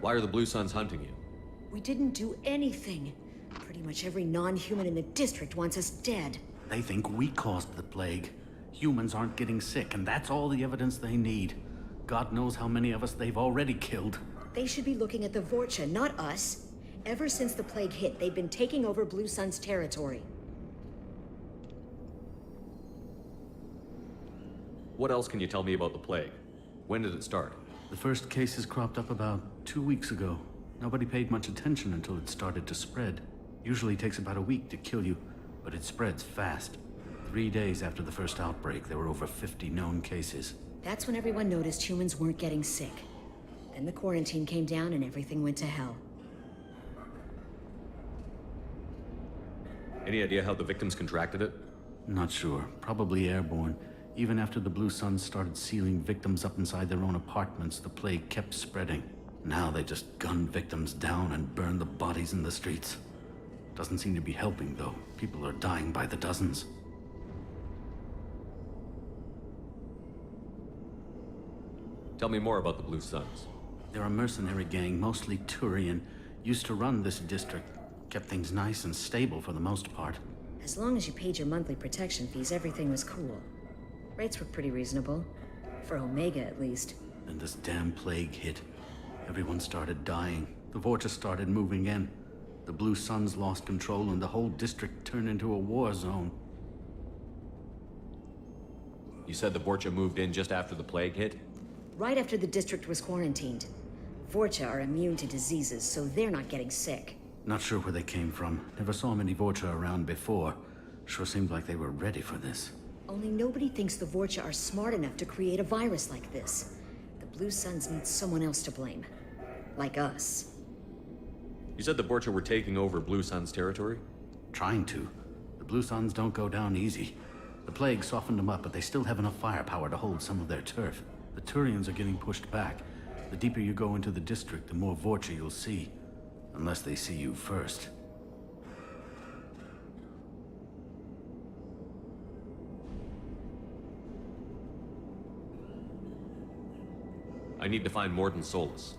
Why are the Blue Suns hunting you? We didn't do anything. Pretty much every non-human in the district wants us dead. They think we caused the plague. Humans aren't getting sick, and that's all the evidence they need. God knows how many of us they've already killed. They should be looking at the Vorcha, not us. Ever since the plague hit, they've been taking over Blue Sun's territory. What else can you tell me about the plague? When did it start? The first cases cropped up about 2 weeks ago. Nobody paid much attention until it started to spread. Usually takes about a week to kill you, but it spreads fast. 3 days after the first outbreak, there were over 50 known cases. That's when everyone noticed humans weren't getting sick. Then the quarantine came down and everything went to hell. Any idea how the victims contracted it? Not sure. Probably airborne. Even after the Blue Suns started sealing victims up inside their own apartments, the plague kept spreading. Now they just gun victims down and burn the bodies in the streets. Doesn't seem to be helping, though. People are dying by the dozens. Tell me more about the Blue Suns. They're a mercenary gang, mostly Turian. Used to run this district. Kept things nice and stable for the most part. As long as you paid your monthly protection fees, everything was cool. Rates were pretty reasonable. For Omega, at least. Then this damn plague hit. Everyone started dying. The Vorcha started moving in. The Blue Suns lost control and the whole district turned into a war zone. You said the Vorcha moved in just after the plague hit? Right after the district was quarantined. Vorcha are immune to diseases, so they're not getting sick. Not sure where they came from. Never saw many Vorcha around before. Sure seemed like they were ready for this. Only nobody thinks the Vorcha are smart enough to create a virus like this. The Blue Suns need someone else to blame. Like us. You said the Vorcha were taking over Blue Sun's territory? Trying to. The Blue Suns don't go down easy. The plague softened them up, but they still have enough firepower to hold some of their turf. The Turians are getting pushed back. The deeper you go into the district, the more Vorcha you'll see. Unless they see you first. I need to find Mordin Solus.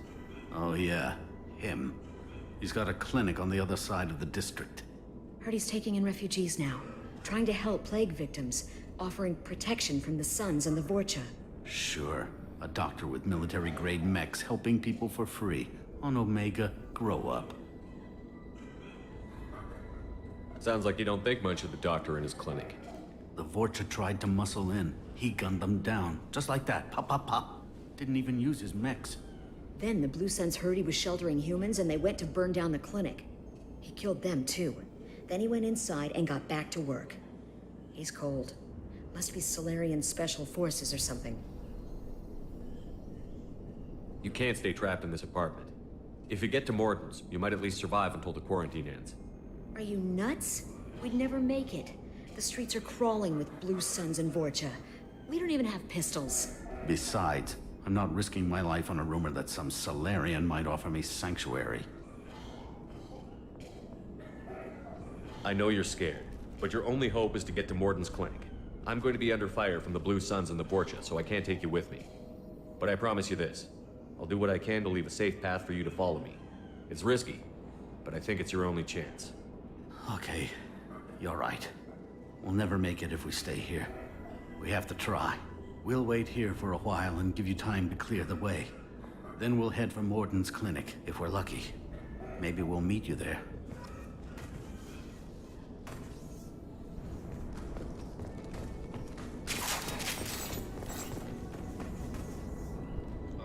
Oh yeah, him. He's got a clinic on the other side of the district. Heard he's taking in refugees now. Trying to help plague victims. Offering protection from the Suns and the Vorcha. Sure. A doctor with military-grade mechs helping people for free. On Omega, grow up. Sounds like you don't think much of the doctor and his clinic. The Vorcha tried to muscle in. He gunned them down. Just like that. Pop, pop, pop. Didn't even use his mechs. Then the Blue Suns heard he was sheltering humans and they went to burn down the clinic. He killed them too. Then he went inside and got back to work. He's cold. Must be Solarian Special Forces or something. You can't stay trapped in this apartment. If you get to Mordin's, you might at least survive until the quarantine ends. Are you nuts? We'd never make it. The streets are crawling with Blue Suns and Vorcha. We don't even have pistols. Besides, I'm not risking my life on a rumor that some Solarian might offer me sanctuary. I know you're scared, but your only hope is to get to Mordin's clinic. I'm going to be under fire from the Blue Suns and the Vorcha, so I can't take you with me. But I promise you this. I'll do what I can to leave a safe path for you to follow me. It's risky, but I think it's your only chance. Okay, you're right. We'll never make it if we stay here. We have to try. We'll wait here for a while and give you time to clear the way. Then we'll head for Mordin's clinic, if we're lucky. Maybe we'll meet you there.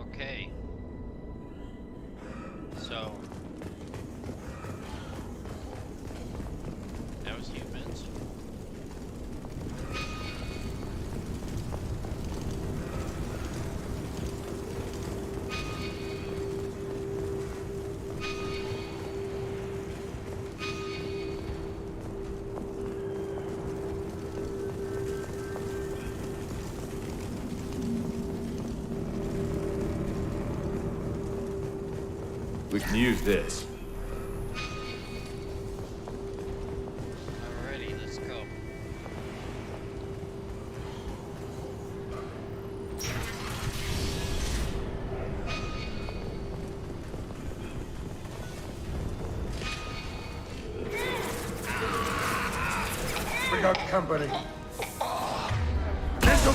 Okay. So... that was humans. can use this. Alrighty, let's go. We got company. This'll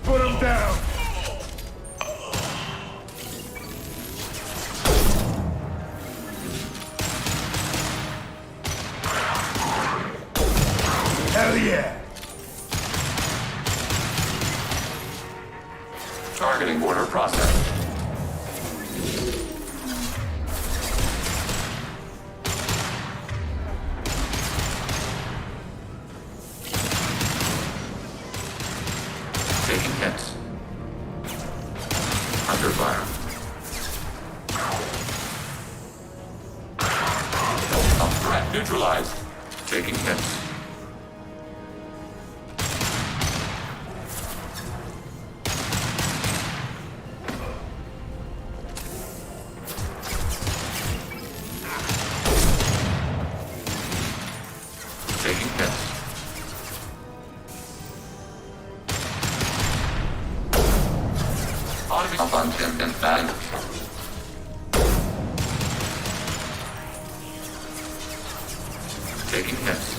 put him down. Hell yeah. Targeting order processed. Taking hits. Under fire. A threat neutralized. Taking hits. Taking hits. Abundant and bad. Taking hits.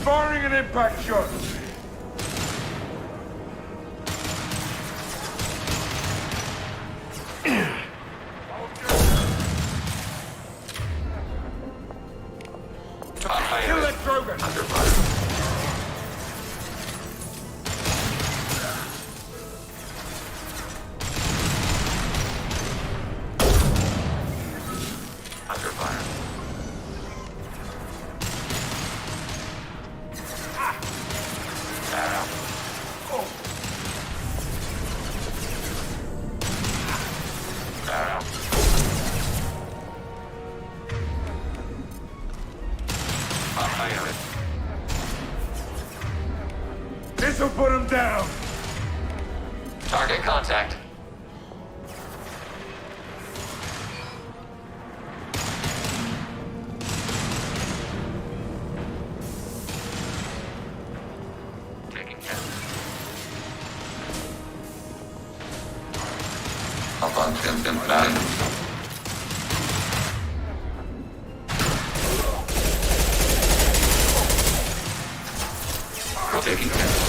Firing an impact shot. Kill that Drogon. Under fire. Under fire. This'll put him down. Target contact. Taking hits. Abundant and bad. Taking hits.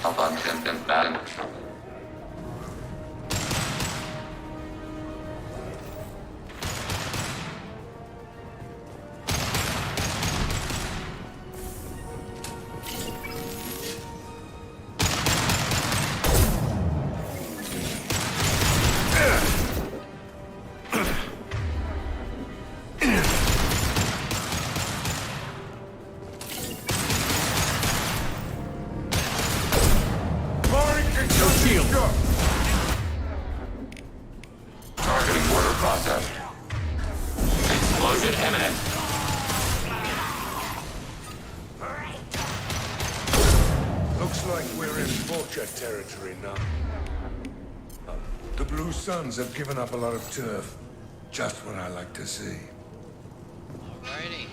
Abundant and bad. Targeting order processed. Explosion imminent. Looks like we're in Vulture territory now. The Blue Suns have given up a lot of turf. Just what I like to see. Alrighty.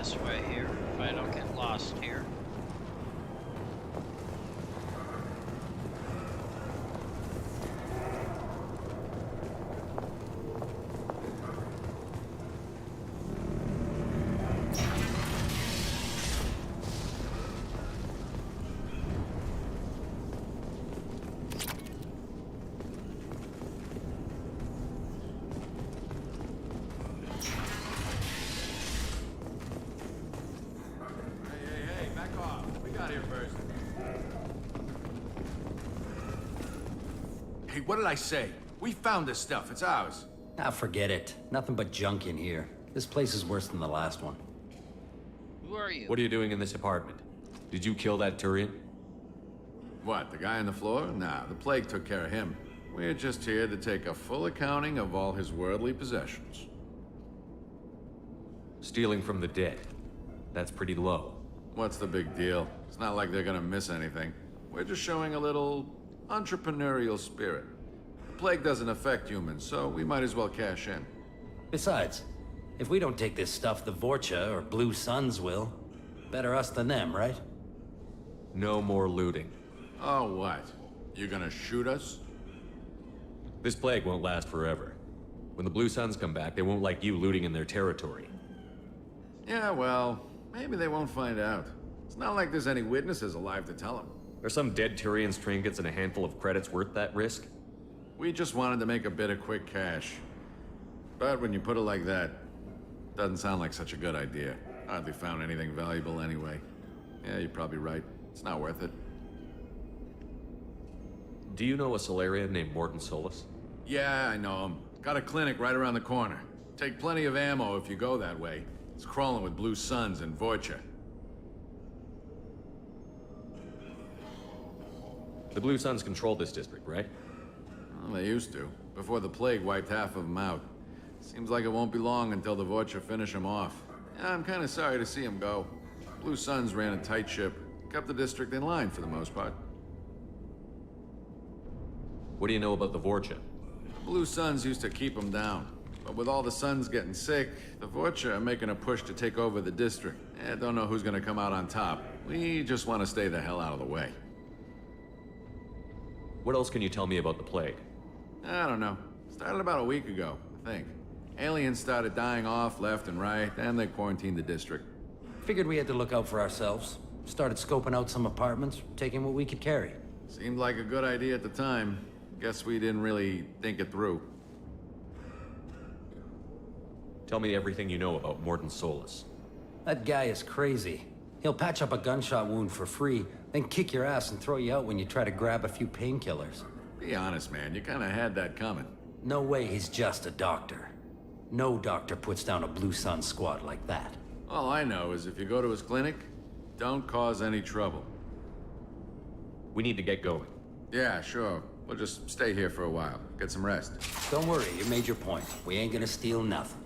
this way here, if I don't get lost here. Hey, what did I say? We found this stuff. It's ours. Ah, forget it. Nothing but junk in here. This place is worse than the last one. Who are you? What are you doing in this apartment? Did you kill that Turian? What, the guy on the floor? Nah, the plague took care of him. We're just here to take a full accounting of all his worldly possessions. Stealing from the dead. That's pretty low. What's the big deal? It's not like they're gonna miss anything. We're just showing a little entrepreneurial spirit. The plague doesn't affect humans, so we might as well cash in. Besides, if we don't take this stuff, the Vorcha or Blue Suns will. Better us than them, right? No more looting. Oh, what? You gonna shoot us? This plague won't last forever. When the Blue Suns come back, they won't like you looting in their territory. Yeah, well, maybe they won't find out. It's not like there's any witnesses alive to tell them. Are some dead Turian's trinkets and a handful of credits worth that risk? We just wanted to make a bit of quick cash. But when you put it like that, doesn't sound like such a good idea. Hardly found anything valuable anyway. Yeah, you're probably right. It's not worth it. Do you know a Solarian named Morton Solus? Yeah, I know him. Got a clinic right around the corner. Take plenty of ammo if you go that way. It's crawling with Blue Suns and Vorcha. The Blue Suns control this district, right? Well, they used to, before the plague wiped half of them out. Seems like it won't be long until the Vorcha finish them off. Yeah, I'm kind of sorry to see them go. Blue Suns ran a tight ship, kept the district in line for the most part. What do you know about the Vorcha? Blue Suns used to keep them down. But with all the Suns getting sick, the Vorcha are making a push to take over the district. Don't know who's gonna come out on top. We just want to stay the hell out of the way. What else can you tell me about the plague? I don't know. Started about a week ago, I think. Aliens started dying off left and right, and they quarantined the district. Figured we had to look out for ourselves. Started scoping out some apartments, taking what we could carry. Seemed like a good idea at the time. Guess we didn't really think it through. Tell me everything you know about Morton Solus. That guy is crazy. He'll patch up a gunshot wound for free, then kick your ass and throw you out when you try to grab a few painkillers. Be honest, man. You kind of had that coming. No way he's just a doctor. No doctor puts down a Blue Sun squad like that. All I know is if you go to his clinic, don't cause any trouble. We need to get going. Yeah, sure. We'll just stay here for a while. Get some rest. Don't worry, you made your point. We ain't gonna steal nothing.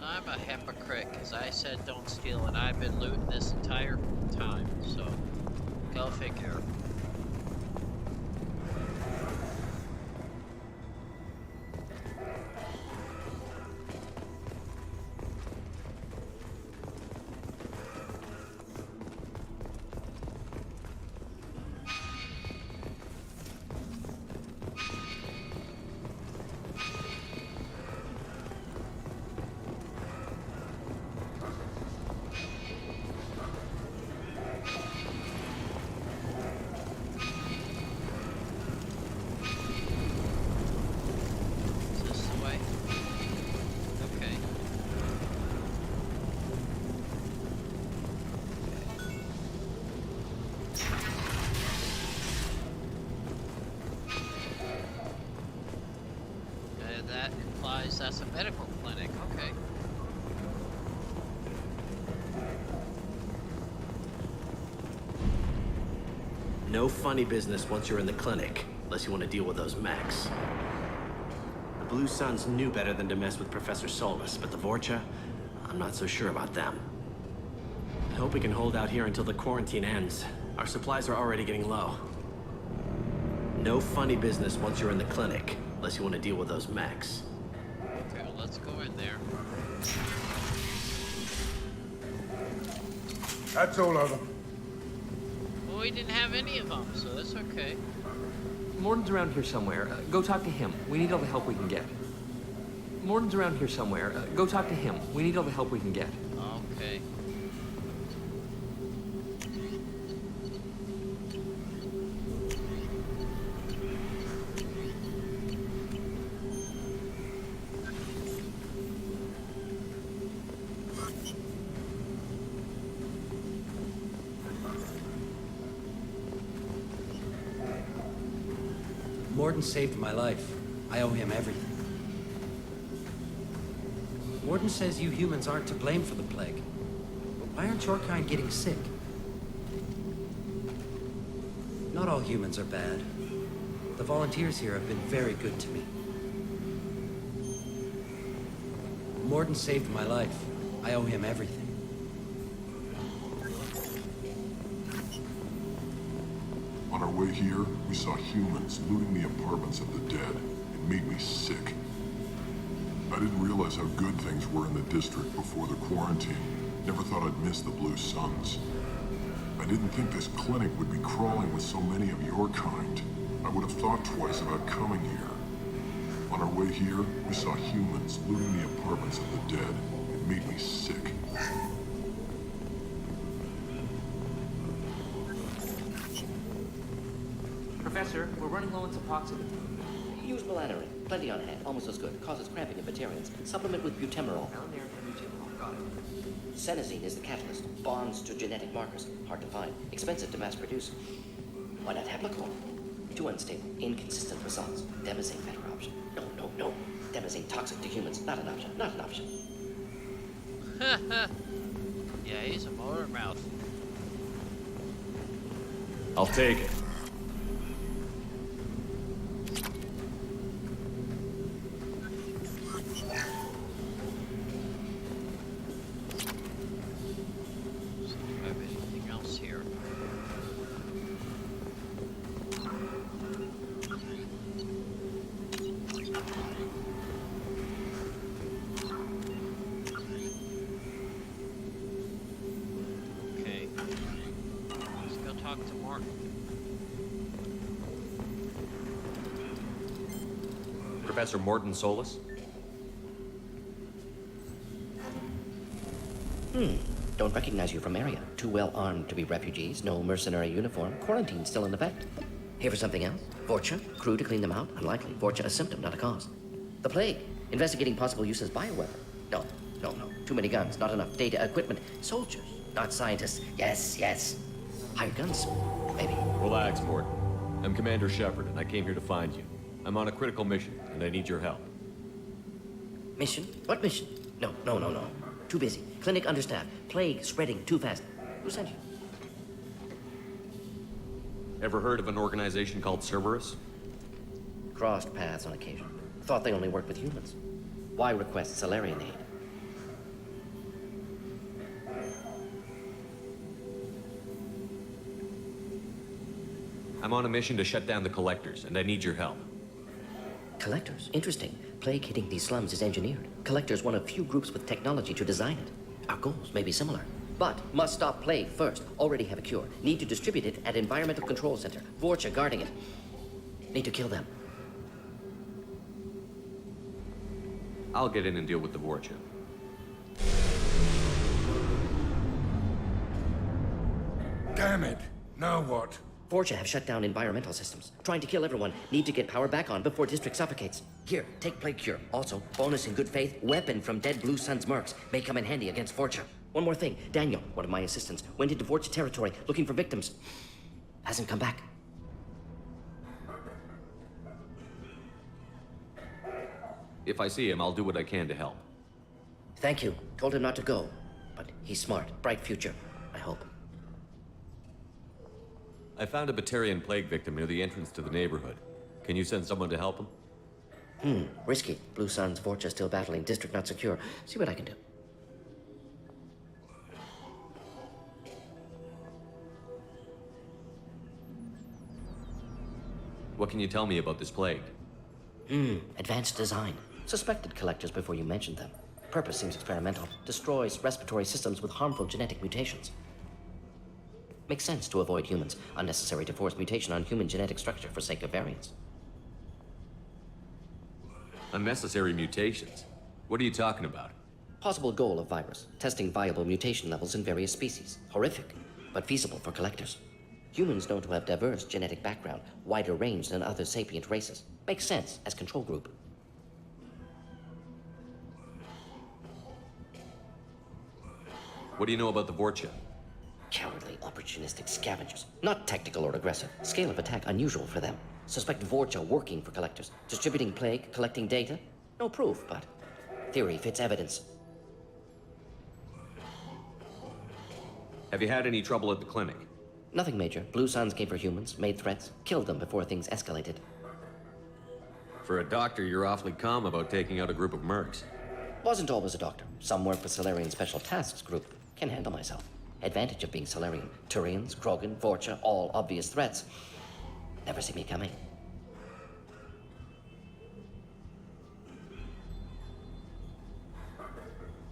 I'm a hypocrite, because I said don't steal, and I've been looting this entire time, so go figure. That implies that's a medical clinic, okay. No funny business once you're in the clinic, unless you want to deal with those mechs. The Blue Suns knew better than to mess with Professor Solus, but the Vorcha, I'm not so sure about them. I hope we can hold out here until the quarantine ends. Our supplies are already getting low. No funny business once you're in the clinic, unless you want to deal with those mechs. Okay, well, let's go in there. That's all of them. Well, we didn't have any of them, so that's okay. Morden's around here somewhere. Go talk to him. We need all the help we can get. Morden's around here somewhere. Go talk to him. We need all the help we can get. Okay. Morden saved my life. I owe him everything. Morden says you humans aren't to blame for the plague. But why aren't your kind getting sick? Not all humans are bad. The volunteers here have been very good to me. Morden saved my life. I owe him everything. On our way here, we saw humans looting the apartments of the dead. It made me sick. I didn't realize how good things were in the district before the quarantine. Never thought I'd miss the Blue Suns. I didn't think this clinic would be crawling with so many of your kind. I would have thought twice about coming here. On our way here, we saw humans looting the apartments of the dead. It made me sick. Professor, we're running low on Suboxone. Use melanorin. Plenty on hand. Almost as good. Causes cramping in Batarians. Supplement with butemerol. Got it. Senesine is the catalyst. Bonds to genetic markers. Hard to find. Expensive to mass produce. Why not Heplicor? Too unstable. Inconsistent results. Demazine better option. No. Demazine toxic to humans. Not an option. Not an option. Yeah, he's a motor mouth. I'll take it. Professor Morton Solus? Don't recognize you from area. Too well armed to be refugees. No mercenary uniform. Quarantine still in effect. Here for something else? Vorcha? Crew to clean them out? Unlikely. Vorcha a symptom, not a cause. The plague? Investigating possible use as bioweapon? No. Too many guns, not enough data, equipment. Soldiers, not scientists. Yes. Hired guns, maybe. Relax, Morton. I'm Commander Shepard, and I came here to find you. I'm on a critical mission, and I need your help. Mission? What mission? No. Too busy. Clinic understaffed. Plague spreading too fast. Who sent you? Ever heard of an organization called Cerberus? Crossed paths on occasion. Thought they only worked with humans. Why request Salarian aid? I'm on a mission to shut down the Collectors, and I need your help. Collectors? Interesting. Plague hitting these slums is engineered. Collectors one of few groups with technology to design it. Our goals may be similar. But must stop plague first. Already have a cure. Need to distribute it at Environmental Control Center. Vorcha guarding it. Need to kill them. I'll get in and deal with the Vorcha. Damn it. Now what? Vorcha have shut down environmental systems. Trying to kill everyone. Need to get power back on before district suffocates. Here, take plague cure. Also, bonus in good faith, weapon from dead Blue Sun's mercs. May come in handy against Vorcha. One more thing. Daniel, one of my assistants, went into Vorcha territory looking for victims. Hasn't come back. If I see him, I'll do what I can to help. Thank you. Told him not to go. But he's smart. Bright future. I hope. I found a Batarian plague victim near the entrance to the neighborhood. Can you send someone to help him? Risky. Blue Sun's Vorcha still battling. District not secure. See what I can do. What can you tell me about this plague? Advanced design. Suspected collectors before you mentioned them. Purpose seems experimental. Destroys respiratory systems with harmful genetic mutations. Makes sense to avoid humans. Unnecessary to force mutation on human genetic structure for sake of variance. Unnecessary mutations? What are you talking about? Possible goal of virus. Testing viable mutation levels in various species. Horrific, but feasible for collectors. Humans known to have diverse genetic background, wider range than other sapient races. Makes sense as control group. What do you know about the Vorcha? Cowardly, opportunistic scavengers. Not tactical or aggressive. Scale of attack unusual for them. Suspect Vorcha working for collectors. Distributing plague, collecting data. No proof, but theory fits evidence. Have you had any trouble at the clinic? Nothing major. Blue Suns came for humans, made threats, killed them before things escalated. For a doctor, you're awfully calm about taking out a group of mercs. Wasn't always a doctor. Some work for Solarian Special Tasks Group. Can handle myself. Advantage of being Solarian. Turians, Krogan, Vorcha, all obvious threats. Never see me coming.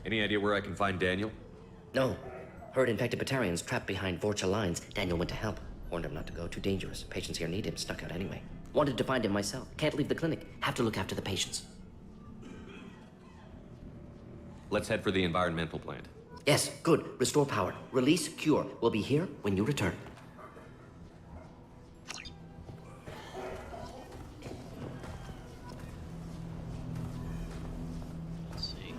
Any idea where I can find Daniel? No. Heard infected Batarians trapped behind Vorcha lines. Daniel went to help. Warned him not to go. Too dangerous. Patients here need him. Snuck out anyway. Wanted to find him myself. Can't leave the clinic. Have to look after the patients. Let's head for the environmental plant. Yes, good. Restore power. Release cure. We'll be here when you return. Let's see.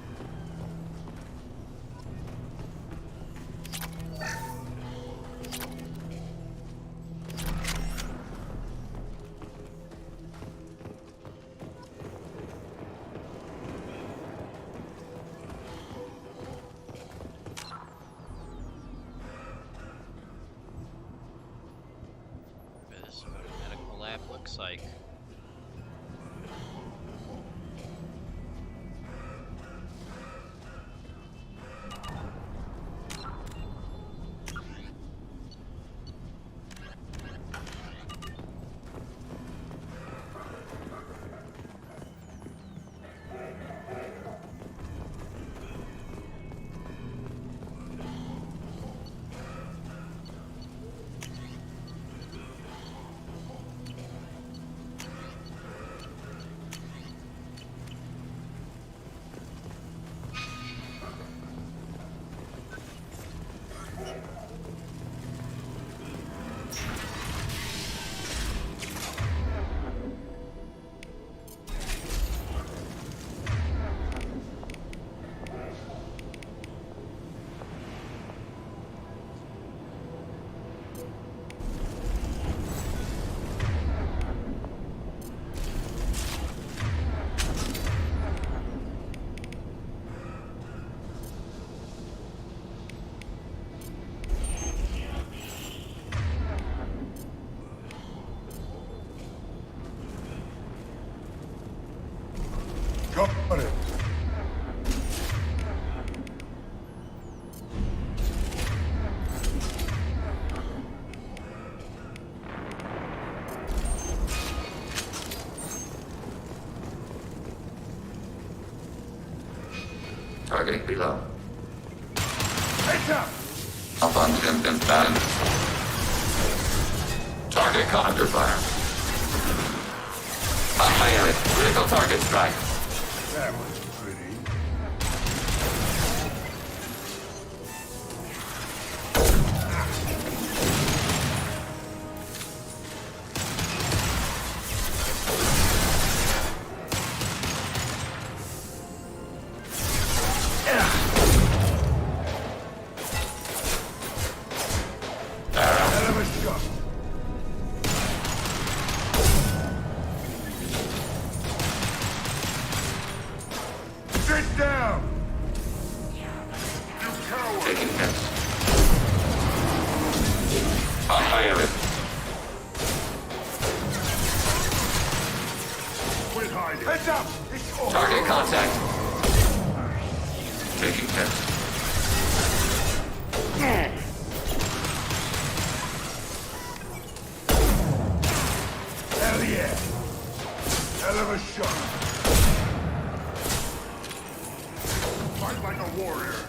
This is what a medical lab looks like. Got it. Targeting below. Heads up! Abundant and balanced. Target caught under fire. Fire it. Critical target strike. That was pretty. Hell of a shot. Sit down! You coward! Taking hits. Fire it. Quit hiding. Heads up! It's all Target contact. Taking hits. Hell yeah! Hell of a shot. Fight like a warrior.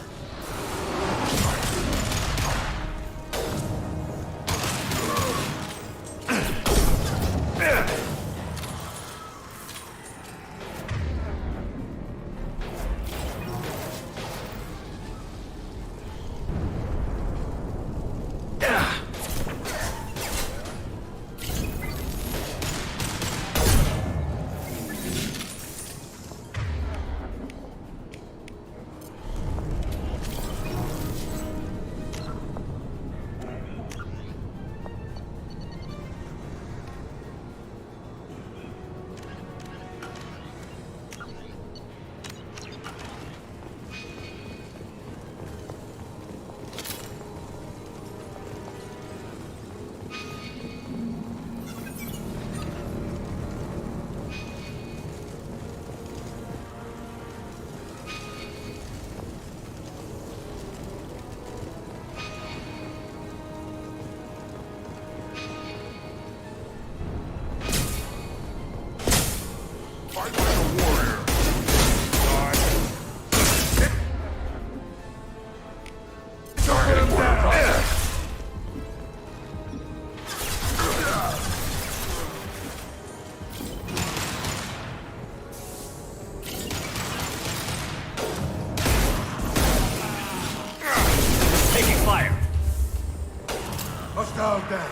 Hostile down.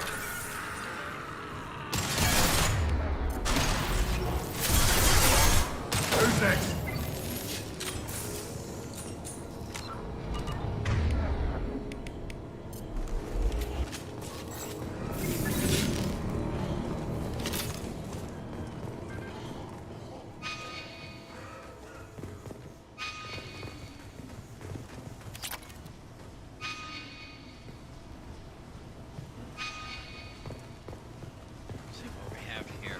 Who's next? See what we have here.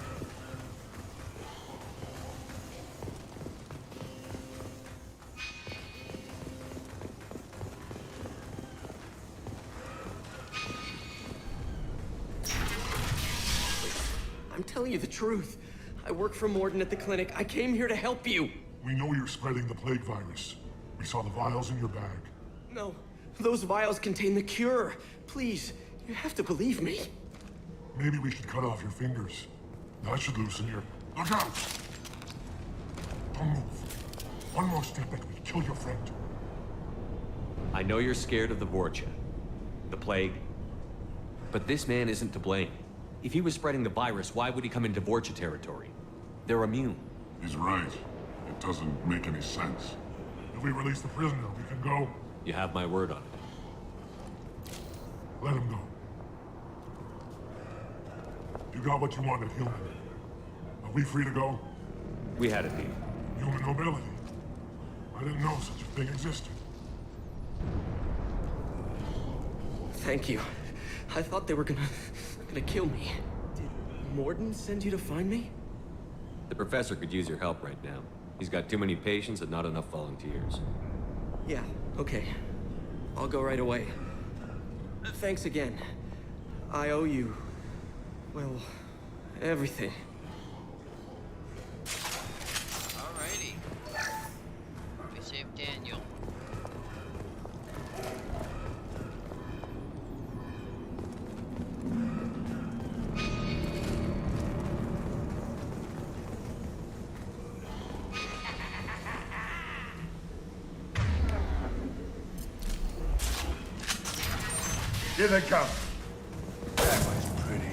I'm telling you the truth. I work for Morden at the clinic. I came here to help you. We know you're spreading the plague virus. We saw the vials in your bag. No, those vials contain the cure. Please, you have to believe me. Maybe we should cut off your fingers. That should loosen your... Look out! Don't move. One more step and we kill your friend. I know you're scared of the Vorcha, the plague, but this man isn't to blame. If he was spreading the virus, why would he come into Vorcha territory? They're immune. He's right. It doesn't make any sense. If we release the prisoner, we can go. You have my word on it. Let him go. You got what you wanted, human. Are we free to go? We had a deal. Human nobility. I didn't know such a thing existed. Thank you. I thought they were gonna kill me. Did Morden send you to find me? The professor could use your help right now. He's got too many patients and not enough volunteers. Yeah, okay. I'll go right away. Thanks again. I owe you... well, everything. Alrighty. We saved Daniel. Here they come. That was pretty.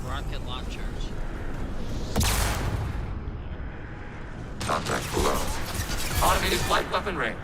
Rocket launchers. Contact below. Automated flight weapon ring.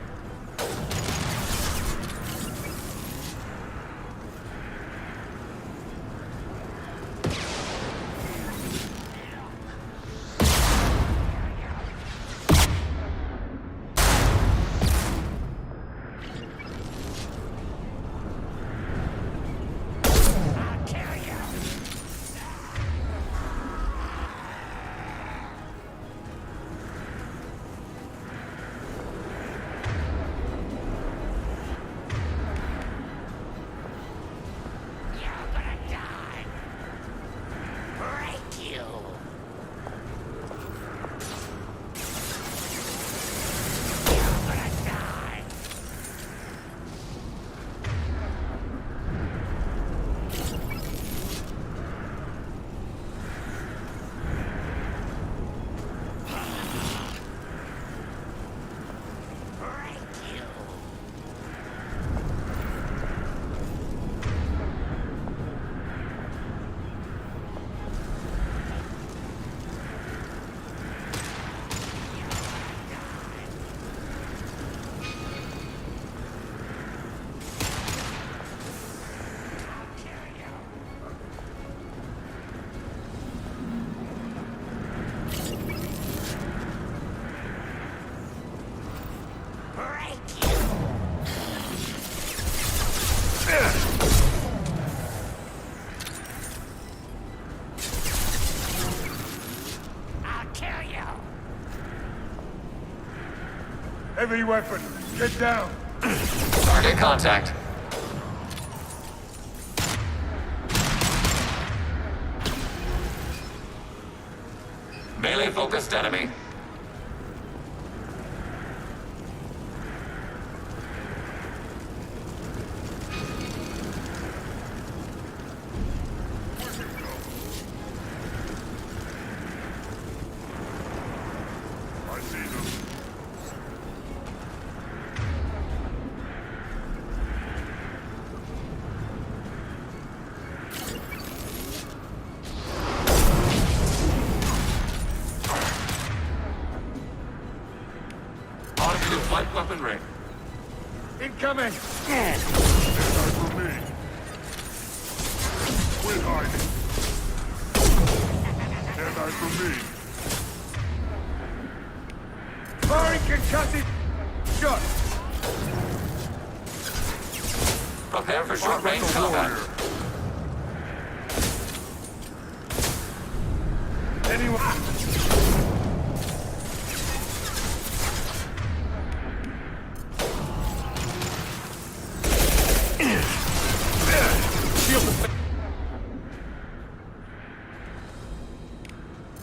Heavy weapon. Get down. Target contact. Melee focused enemy. I see them. Automated light weapon ring. Incoming! Stand by for me. Quit hiding. Stand by for me. Firing concussive shot! Prepare for short range combat. Anyone?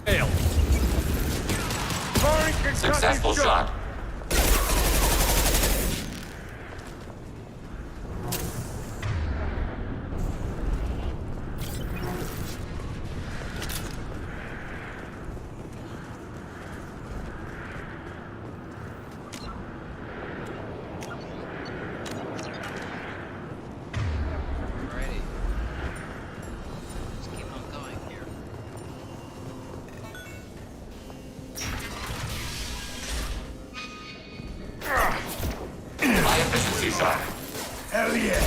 Fail. Firing concussive Successful shot. Alrighty. Let's keep on going here. High efficiency shot. Hell yeah!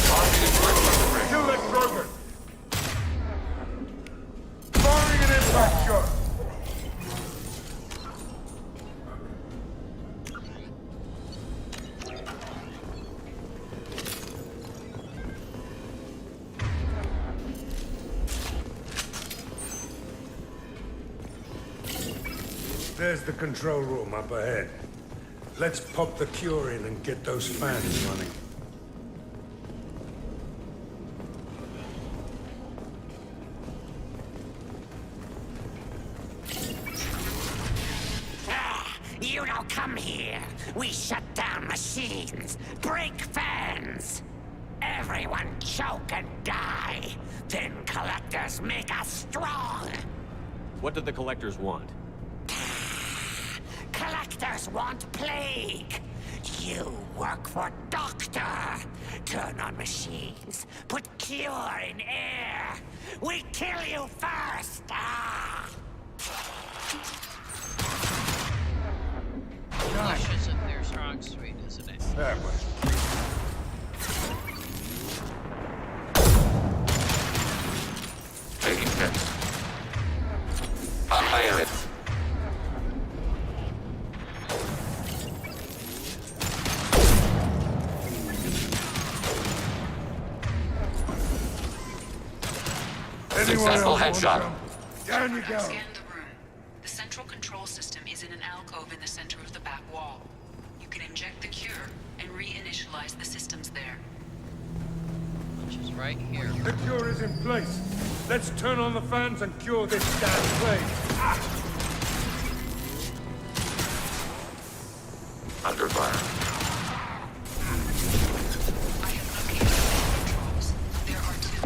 Targeted light weapon ring. Kill that Kroger! Firing an impact shot! There's the control room up ahead. Let's pop the cure in and get those fans running. You don't come here. We shut down machines, break fans. Everyone choke and die. Then collectors make us strong. What did the collectors want? Collectors want plague. You work for Doctor. Turn on machines. Put cure in air. We kill you first. Ah. English isn't their strong suite, isn't it? That way. Taking steps. Fire it. Successful headshot. Down you go. Scan the room. The central control system is in an alcove in the center of the back wall. You can inject the cure and reinitialize the systems there. Which is right here. The cure is in place. Let's turn on the fans and cure this damn plague. Under fire. I have located the controls. There are two.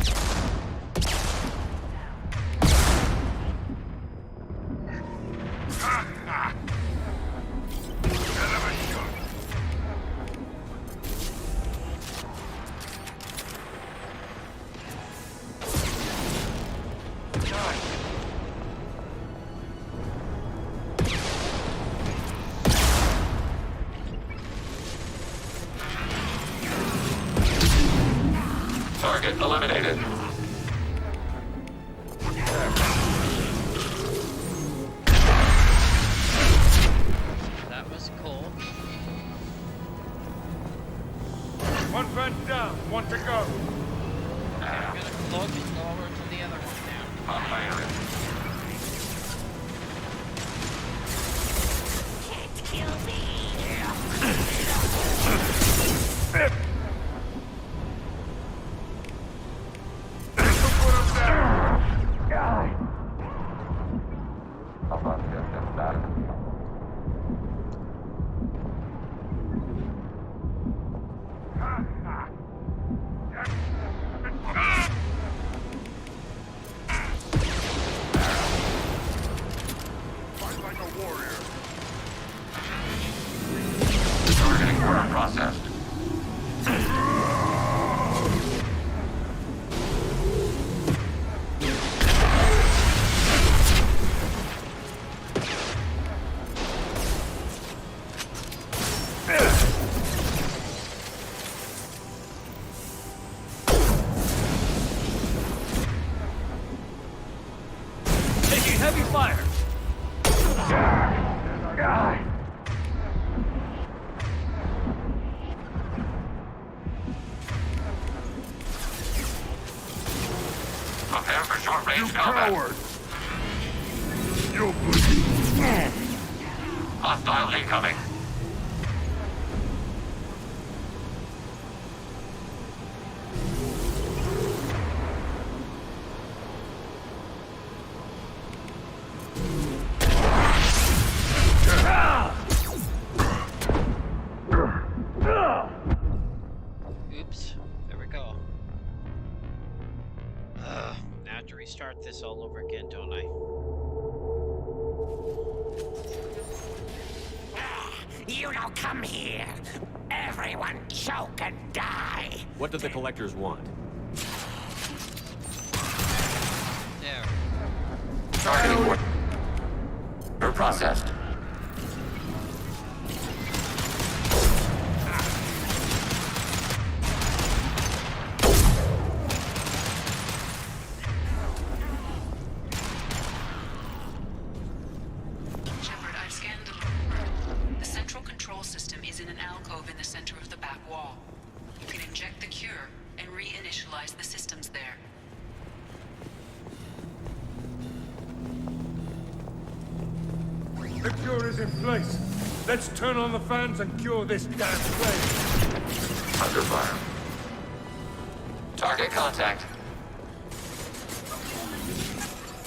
Target eliminated. That was cool. One fan down, one to go. I'm gonna close it over to the other one now. Can't kill me. Taking heavy fire. Prepare for short-range Coward! You're bleeding. Hostile incoming. Oops. There we go. Now I have to restart this all over again, don't I? You don't come here. Everyone choke and die. What do the collectors want? There. Targeting. You're processed. Shepard, I've scanned the central control system is in an alcove in the center of the back wall. You can inject the cure and reinitialize the systems there. The cure is in place. Let's turn on the fans and cure this damn plague. Under fire. Target contact.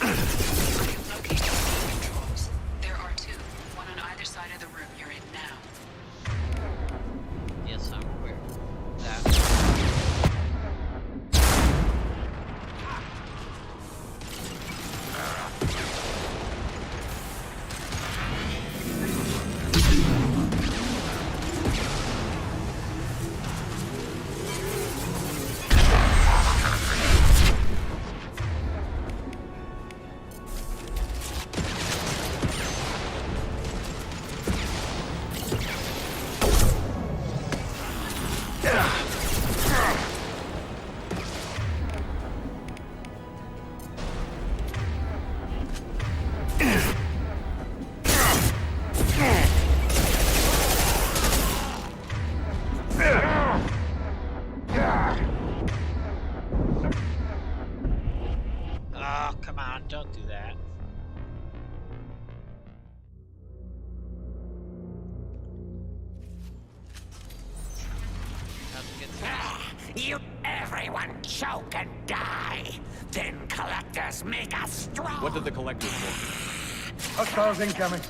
You've located the controls. There are two, one on either side of the room you're in now. Yes, I'm aware. That. Oh, come on, don't do that. How'd you get through this? You everyone choke and die. Then collectors make us strong. What did the collectors want? Hostiles incoming.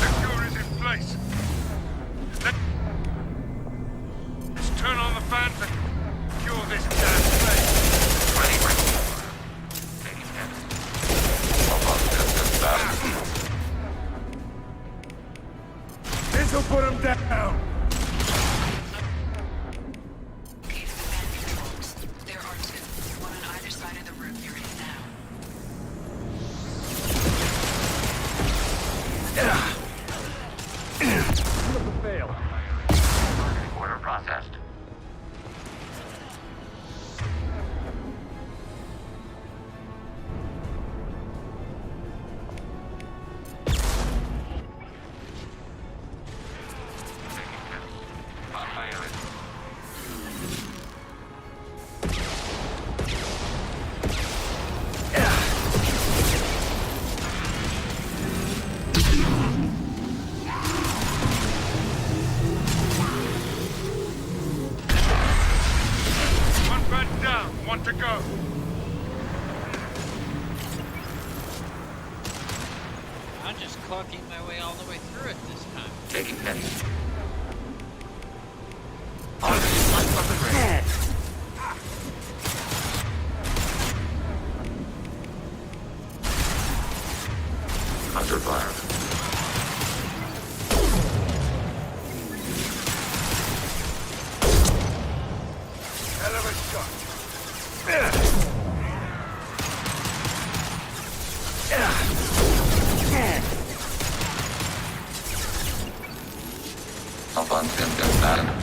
The cure is in place. Let's turn on the fans and cure this damn plague. Ready, ready. Taking steps. This'll put him down. to go. I'm just clocking my way all the way through it this time. Taking heavy. Under fire. Hell of a shot. Abundant damage.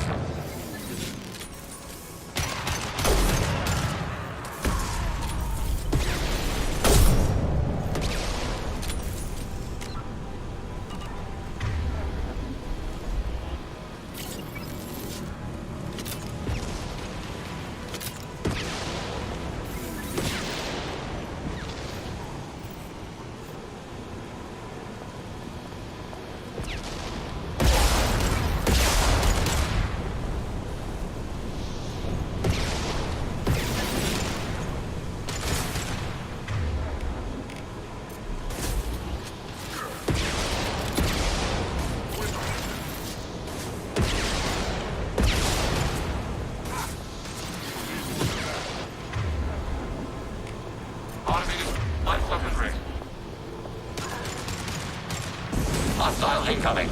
Hostile incoming.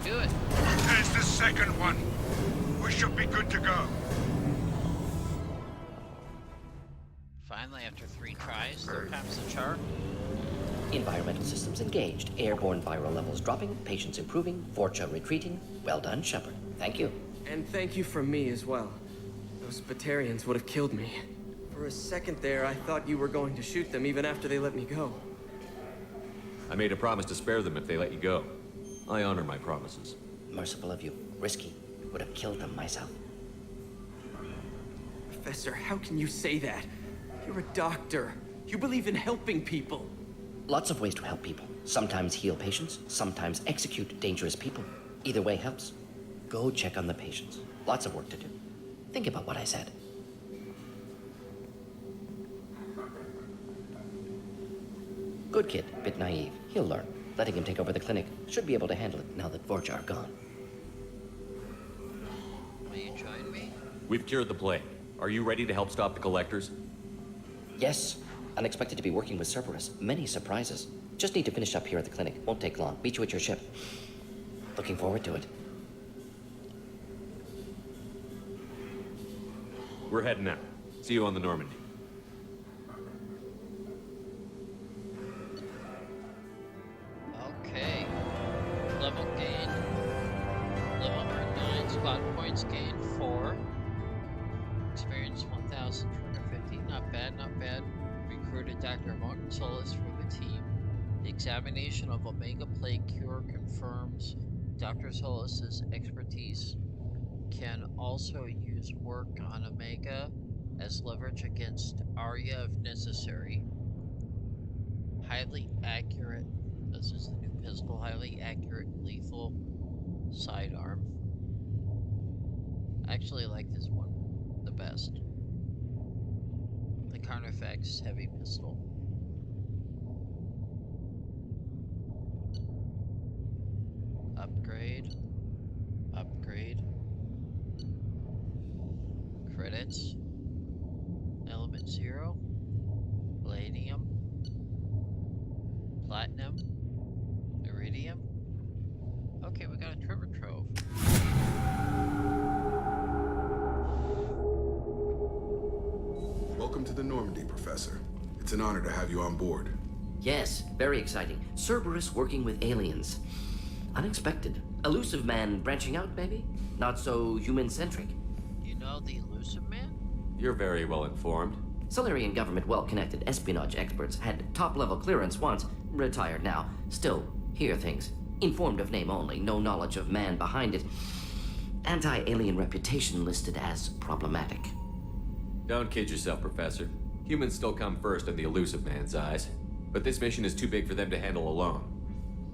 Do it. There's the second one. We should be good to go. Finally, after 3 tries, third time's the charm. Environmental systems engaged. Airborne viral levels dropping. Patients improving. Vorcha retreating. Well done, Shepard. Thank you. And thank you from me as well. Those Batarians would have killed me. For a second there, I thought you were going to shoot them even after they let me go. I made a promise to spare them if they let you go. I honor my promises. Merciful of you. Risky. Would have killed them myself. Professor, how can you say that? You're a doctor. You believe in helping people. Lots of ways to help people. Sometimes heal patients, sometimes execute dangerous people. Either way helps. Go check on the patients. Lots of work to do. Think about what I said. Good kid, bit naive. He'll learn. Letting him take over the clinic. Should be able to handle it now that Vorcha are gone. Will you join me? We've cured the plague. Are you ready to help stop the collectors? Yes. Unexpected to be working with Cerberus. Many surprises. Just need to finish up here at the clinic. Won't take long. Meet you at your ship. Looking forward to it. We're heading out. See you on the Normandy. Okay. Level gain. Level earned 9. Spot points gained 4. Experience 1,250. Not bad, not bad. Recruited Dr. Martin Solis for the team. The examination of Omega Plague cure confirms Dr. Solis's expertise. Can also use work on Omega as leverage against Arya if necessary. Highly accurate. This is the new pistol. Highly accurate, lethal sidearm. I actually like this one the best. The Carnifex heavy pistol. Upgrade. Upgrade. Credits. Element 0. Palladium. Platinum. Iridium. Okay, we got a treasure trove. Welcome to the Normandy, Professor. It's an honor to have you on board. Yes, very exciting. Cerberus working with aliens. Unexpected. Elusive man branching out, maybe? Not so human-centric. You know the elusive man? You're very well informed. Solarian government well-connected espionage experts had top-level clearance once, retired now. Still, hear things. Informed of name only, no knowledge of man behind it. Anti-alien reputation listed as problematic. Don't kid yourself, Professor. Humans still come first in the elusive man's eyes. But this mission is too big for them to handle alone.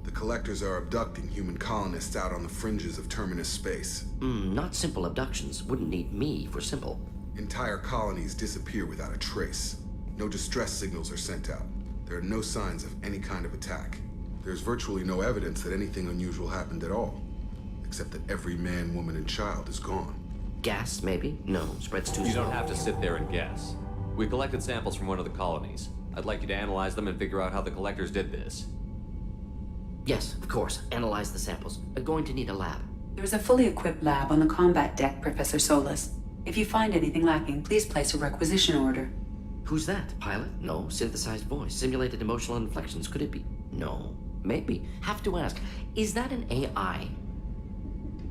The Collectors are abducting human colonists out on the fringes of Terminus space. Not simple abductions. Wouldn't need me for simple. Entire colonies disappear without a trace. No distress signals are sent out. There are no signs of any kind of attack. There's virtually no evidence that anything unusual happened at all, except that every man, woman, and child is gone. Gas, maybe? No, spreads too You slow. don't have to sit there and guess. We collected samples from one of the colonies. I'd like you to analyze them and figure out how the Collectors did this. Yes, of course. Analyze the samples. Going to need a lab. There's a fully equipped lab on the combat deck, Professor Solis. If you find anything lacking, please place a requisition order. Who's that? Pilot? No. Synthesized voice. Simulated emotional inflections. Could it be? No. Maybe. Have to ask. Is that an AI?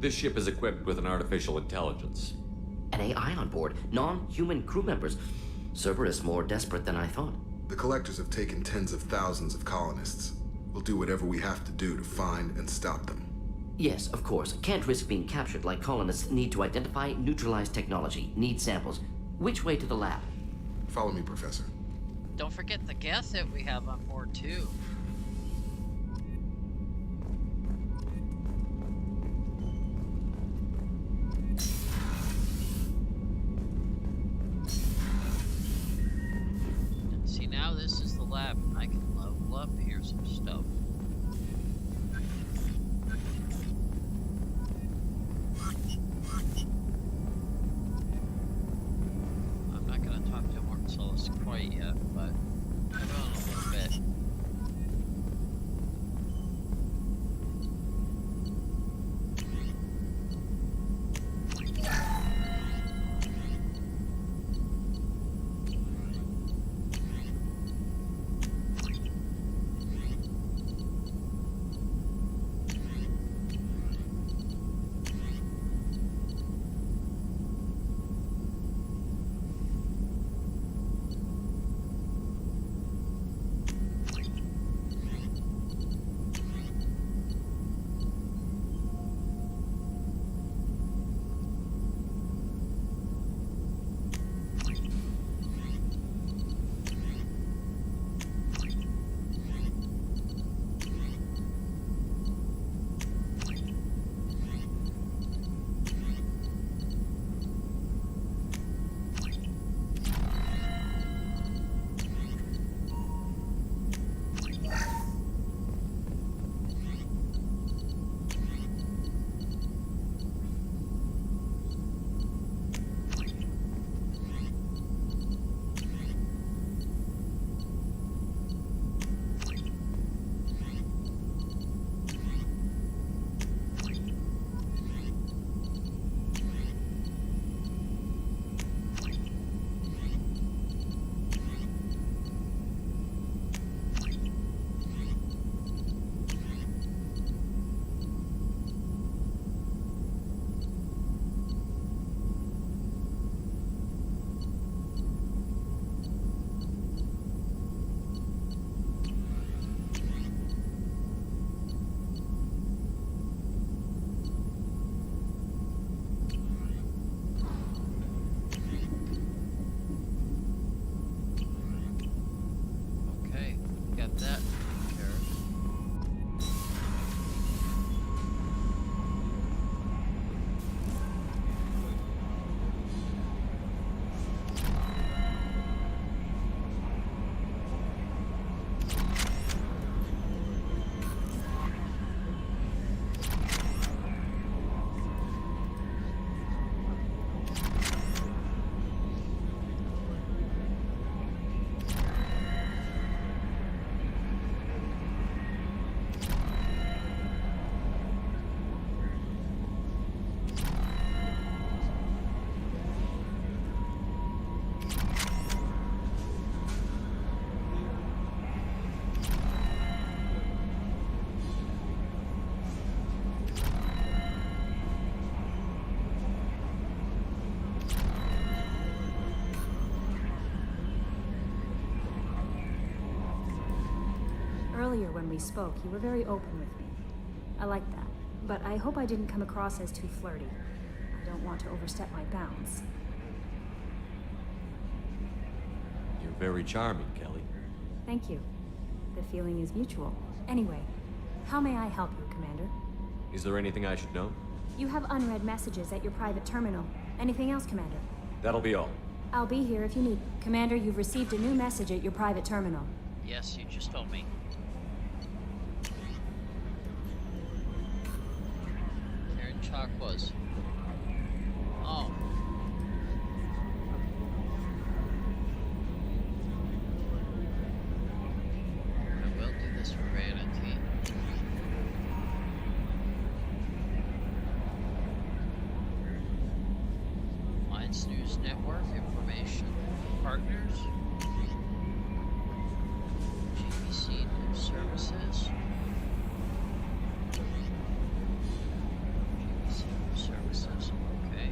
This ship is equipped with an artificial intelligence. An AI on board? Non-human crew members? Cerberus more desperate than I thought. The Collectors have taken tens of thousands of colonists. We'll do whatever we have to do to find and stop them. Yes, of course. Can't risk being captured like colonists need to identify, neutralize technology, need samples. Which way to the lab? Follow me, Professor. Don't forget the gas that we have on board, too. See, now this is the lab, and I can level up here some stuff. I'm not going to talk to Martin Solis quite yet, but come on a little bit. That Earlier when we spoke, you were very open with me. I like that, but I hope I didn't come across as too flirty. I don't want to overstep my bounds. You're very charming, Kelly. Thank you. The feeling is mutual. Anyway, How may I help you, Commander? Is there anything I should know? You have unread messages at your private terminal. Anything else, Commander? That'll be all. I'll be here if you need. Commander, you've received a new message at your private terminal. Yes, you just told me. Karen Chuck was. Oh. I will do this for vanity. Alliance News Network, information, partners, GBC News Services, GBC News Services, okay.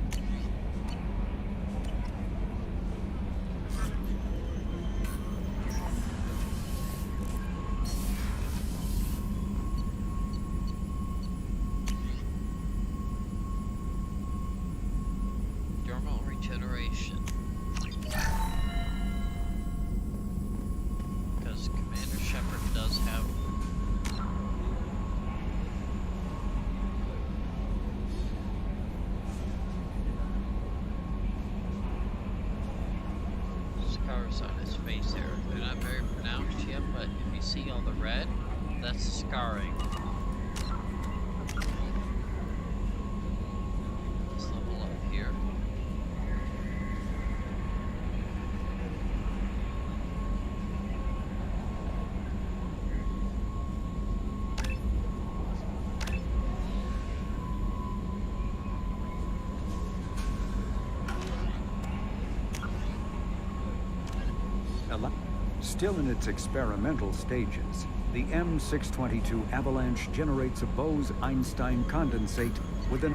Dermal regeneration. Because Commander Shepard does have scars on his face there. They're not very pronounced yet, but if you see all the red, that's scarring. Let's level up here. Still in its experimental stages, the M622 Avalanche generates a Bose-Einstein condensate within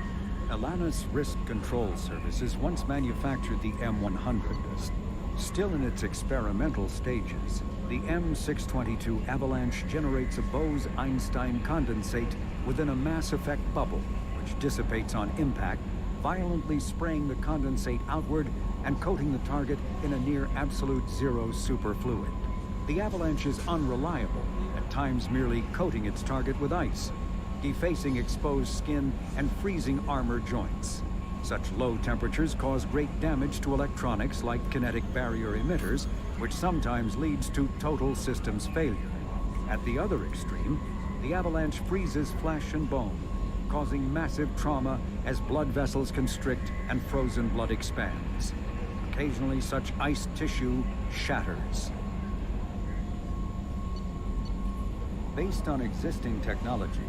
Alanis Risk Control Services once manufactured the M100. Still in its experimental stages, the M622 Avalanche generates a Bose-Einstein condensate within a mass effect bubble, which dissipates on impact, violently spraying the condensate outward and coating the target in a near absolute zero superfluid. The Avalanche is unreliable, at times merely coating its target with ice, defacing exposed skin and freezing armor joints. Such low temperatures cause great damage to electronics like kinetic barrier emitters, which sometimes leads to total systems failure. At the other extreme, the Avalanche freezes flesh and bone, causing massive trauma as blood vessels constrict and frozen blood expands. Occasionally, such ice tissue shatters. Based on existing technology,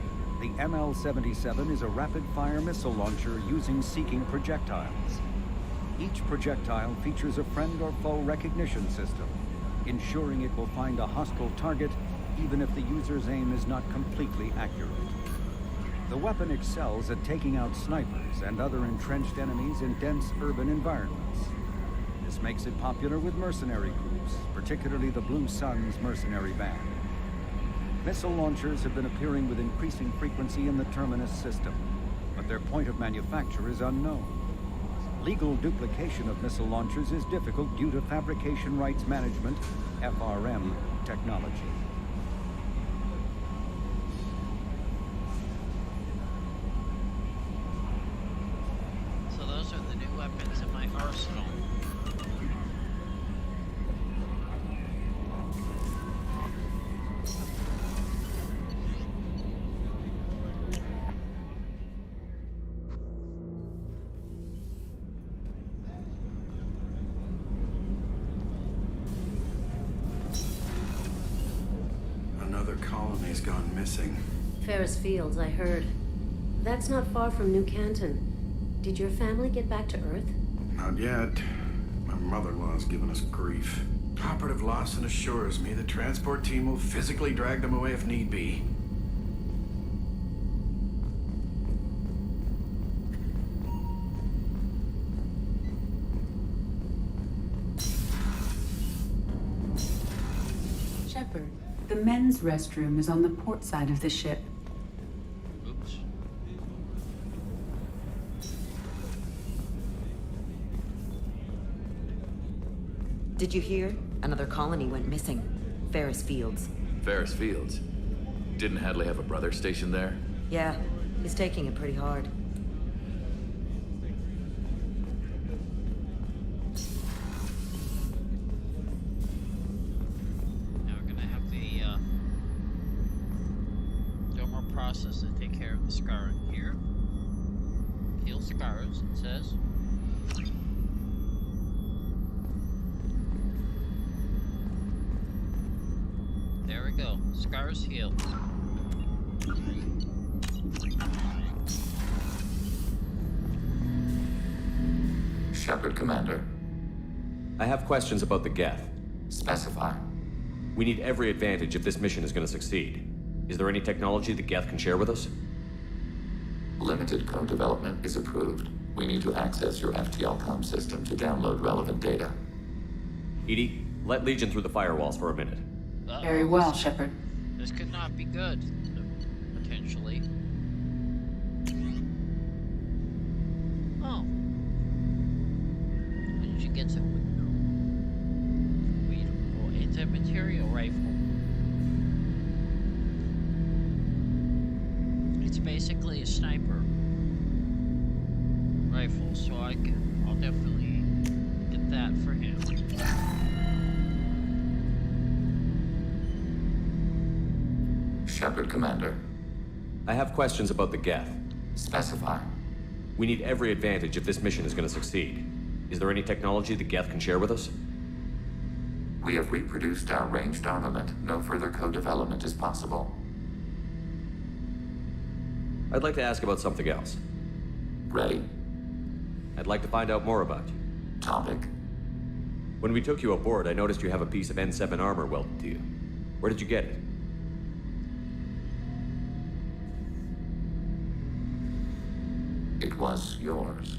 the ML-77 is a rapid-fire missile launcher using seeking projectiles. Each projectile features a friend or foe recognition system, ensuring it will find a hostile target even if the user's aim is not completely accurate. The weapon excels at taking out snipers and other entrenched enemies in dense urban environments. This makes it popular with mercenary groups, particularly the Blue Suns mercenary band. Missile launchers have been appearing with increasing frequency in the Terminus system, but their point of manufacture is unknown. Legal duplication of missile launchers is difficult due to Fabrication Rights Management, FRM, technology. So those are the new weapons in my arsenal. Another colony's gone missing. Ferris Fields, I heard. That's not far from New Canton. Did your family get back to Earth? Not yet. My mother-in-law's given us grief. Operative Lawson assures me the transport team will physically drag them away if need be. Shepard, the men's restroom is on the port side of the ship. Oops. Did you hear? Another colony went missing. Ferris Fields. Ferris Fields? Didn't Hadley have a brother stationed there? Yeah, he's taking it pretty hard. Now we're gonna have the dermal process to take care of the scarring here. Heal scars, it says. There we go. Scars healed. Shepard, Commander. I have questions about the Geth. Specify. We need every advantage if this mission is going to succeed. Is there any technology the Geth can share with us? Limited code development is approved. We need to access your FTL comm system to download relevant data. Edie, let Legion through the firewalls for a minute. Very well, Shepard. This could not be good, potentially. Oh. What did you get to? Anti-material rifle. It's basically a sniper rifle, so I'll definitely get that for him. Shepard, Commander. I have questions about the Geth. Specify. We need every advantage if this mission is going to succeed. Is there any technology the Geth can share with us? We have reproduced our ranged armament. No further co-development is possible. I'd like to ask about something else. Ready? I'd like to find out more about you. Topic. When we took you aboard, I noticed you have a piece of N7 armor welded to you. Where did you get it? It was yours.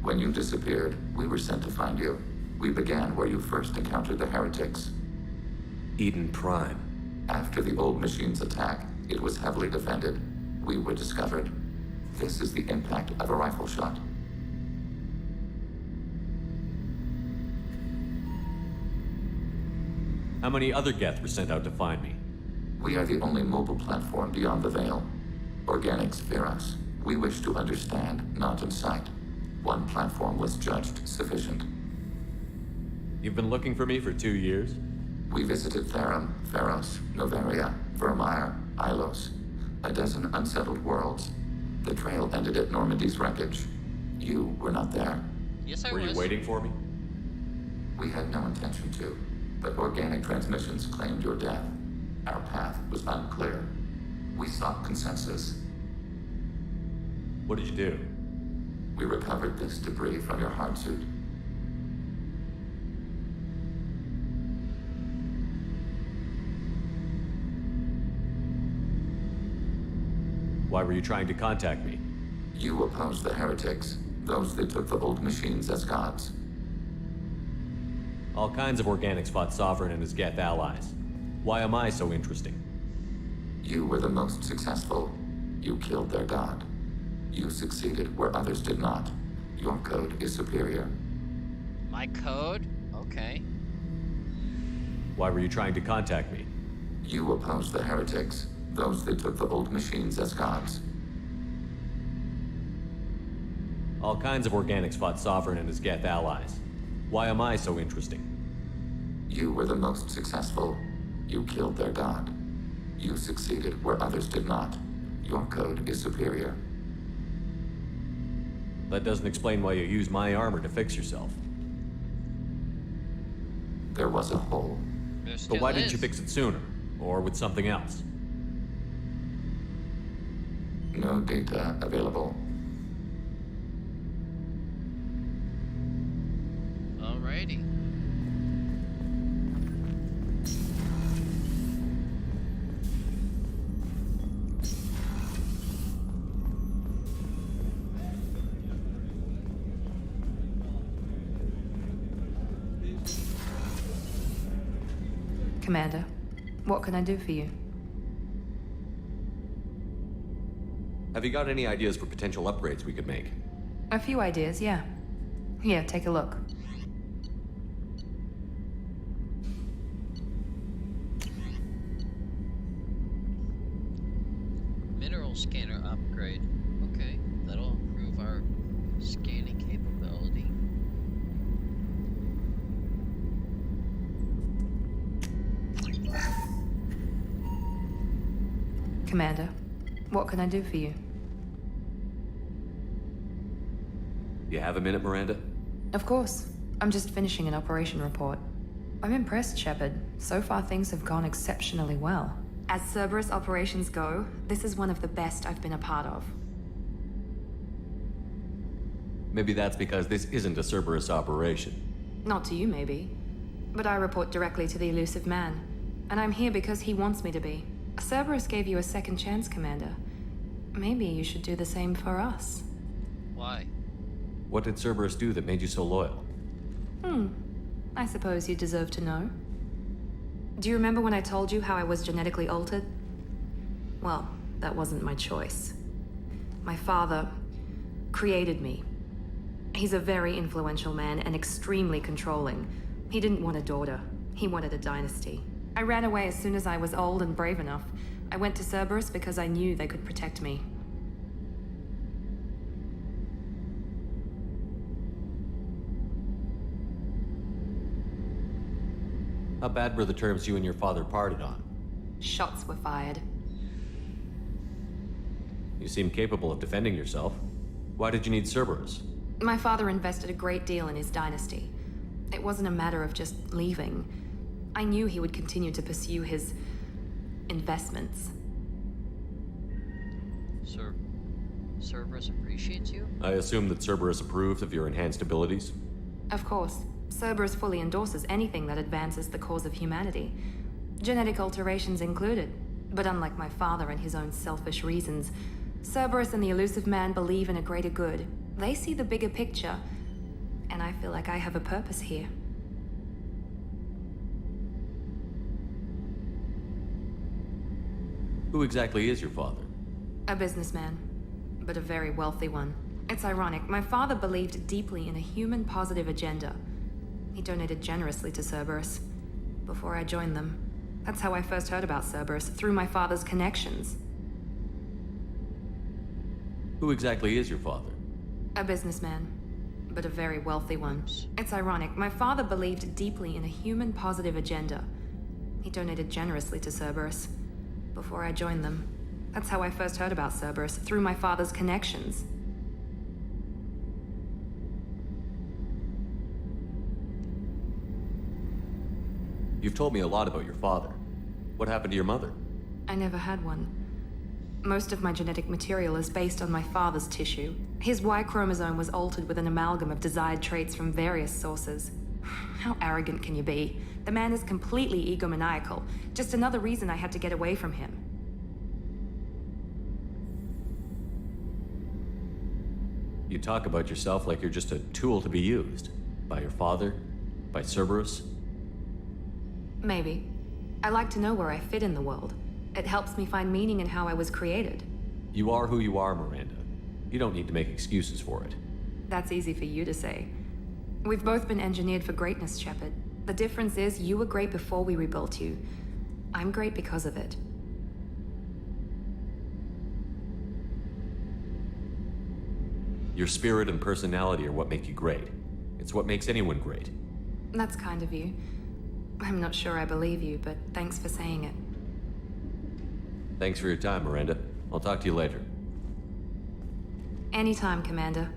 When you disappeared, we were sent to find you. We began where you first encountered the heretics. Eden Prime. After the old machine's attack, it was heavily defended. We were discovered. This is the impact of a rifle shot. How many other Geth were sent out to find me? We are the only mobile platform beyond the Veil. Organics fear us. We wish to understand, not incite. One platform was judged sufficient. You've been looking for me for 2 years? We visited Therum, Pharos, Novaria, Vermeer, Ilos. A dozen unsettled worlds. The trail ended at Normandy's wreckage. You were not there. Yes, I was. Were you waiting for me? We had no intention to, but organic transmissions claimed your death. Our path was unclear. We sought consensus. What did you do? We recovered this debris from your hard suit. Why were you trying to contact me? You opposed the heretics, those that took the old machines as gods. All kinds of organics fought Sovereign and his Geth allies. Why am I so interesting? You were the most successful. You killed their god. You succeeded where others did not. Your code is superior. My code? Okay. Why were you trying to contact me? You opposed the heretics, those that took the old machines as gods. All kinds of organics fought Sovereign and his Geth allies. Why am I so interesting? You were the most successful. You killed their god. You succeeded where others did not. Your code is superior. That doesn't explain why you used my armor to fix yourself. There was a hole. But why didn't you fix it sooner? Or with something else? No data available. Alrighty. Commander, what can I do for you? Have you got any ideas for potential upgrades we could make? A few ideas, yeah. Here, take a look. lateral scanner upgrade. Okay, that'll improve our scanning capability. Commander, what can I do for you? You have a minute, Miranda? Of course. I'm just finishing an operation report. I'm impressed, Shepard. So far, things have gone exceptionally well. As Cerberus operations go, this is one of the best I've been a part of. Maybe that's because this isn't a Cerberus operation. Not to you, maybe. But I report directly to the elusive man. And I'm here because he wants me to be. Cerberus gave you a second chance, Commander. Maybe you should do the same for us. Why? What did Cerberus do that made you so loyal? I suppose you deserve to know. Do you remember when I told you how I was genetically altered? Well, that wasn't my choice. My father created me. He's a very influential man and extremely controlling. He didn't want a daughter. He wanted a dynasty. I ran away as soon as I was old and brave enough. I went to Cerberus because I knew they could protect me. How bad were the terms you and your father parted on? Shots were fired. You seem capable of defending yourself. Why did you need Cerberus? My father invested a great deal in his dynasty. It wasn't a matter of just leaving. I knew he would continue to pursue his investments. Cerberus appreciates you? I assume that Cerberus approved of your enhanced abilities? Of course. Cerberus fully endorses anything that advances the cause of humanity. Genetic alterations included. But unlike my father and his own selfish reasons, Cerberus and the elusive man believe in a greater good. They see the bigger picture, and I feel like I have a purpose here. Who exactly is your father? A businessman, but a very wealthy one. It's ironic, my father believed deeply in a human-positive agenda. He donated generously to Cerberus before I joined them. That's how I first heard about Cerberus, through my father's connections. Who exactly is your father? A businessman, but a very wealthy one. It's ironic, my father believed deeply in a human-positive agenda. He donated generously to Cerberus before I joined them. That's how I first heard about Cerberus, through my father's connections. You've told me a lot about your father. What happened to your mother? I never had one. Most of my genetic material is based on my father's tissue. His Y chromosome was altered with an amalgam of desired traits from various sources. How arrogant can you be? The man is completely egomaniacal. Just another reason I had to get away from him. You talk about yourself like you're just a tool to be used. By your father? By Cerberus? Maybe. I like to know where I fit in the world. It helps me find meaning in how I was created. You are who you are, Miranda. You don't need to make excuses for it. That's easy for you to say. We've both been engineered for greatness, Shepard. The difference is you were great before we rebuilt you. I'm great because of it. Your spirit and personality are what make you great. It's what makes anyone great. That's kind of you. I'm not sure I believe you, but thanks for saying it. Thanks for your time, Miranda. I'll talk to you later. Anytime, Commander.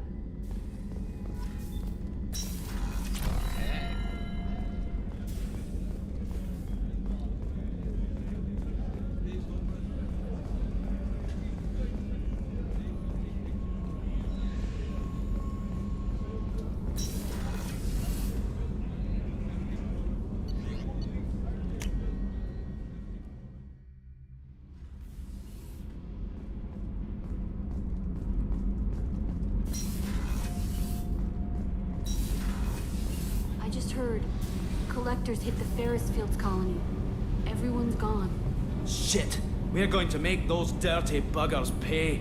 Collectors hit the Ferris Fields colony. Everyone's gone. Shit! We're going to make those dirty buggers pay.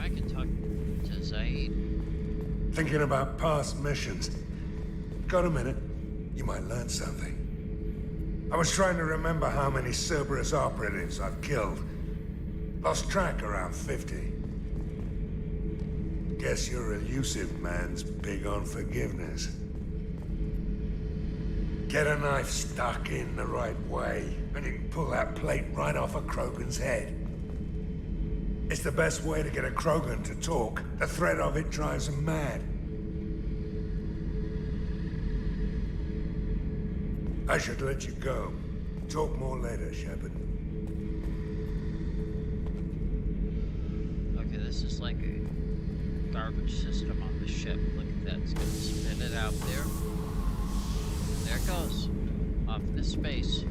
I can talk to Zaid. Thinking about past missions. Got a minute? You might learn something. I was trying to remember how many Cerberus operatives I've killed. Lost track around 50. Guess your elusive man's big on forgiveness. Get a knife stuck in the right way, and you can pull that plate right off a Krogan's head. It's the best way to get a Krogan to talk. The threat of it drives him mad. I should let you go. Talk more later, Shepard. Okay, this is like a garbage system on the ship. Look at that, it's gonna spit it out there. There it goes. Off into space.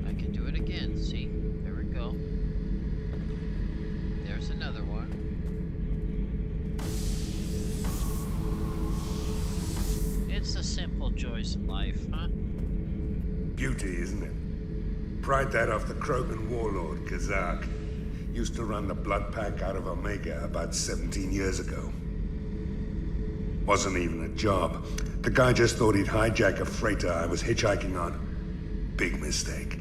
I can do it again, see? There we go. There's another one. It's the simple joys of life, huh? Beauty, isn't it? Pried that off the Krogan warlord, Kazak. Used to run the blood pack out of Omega about 17 years ago. Wasn't even a job. The guy just thought he'd hijack a freighter I was hitchhiking on. Big mistake.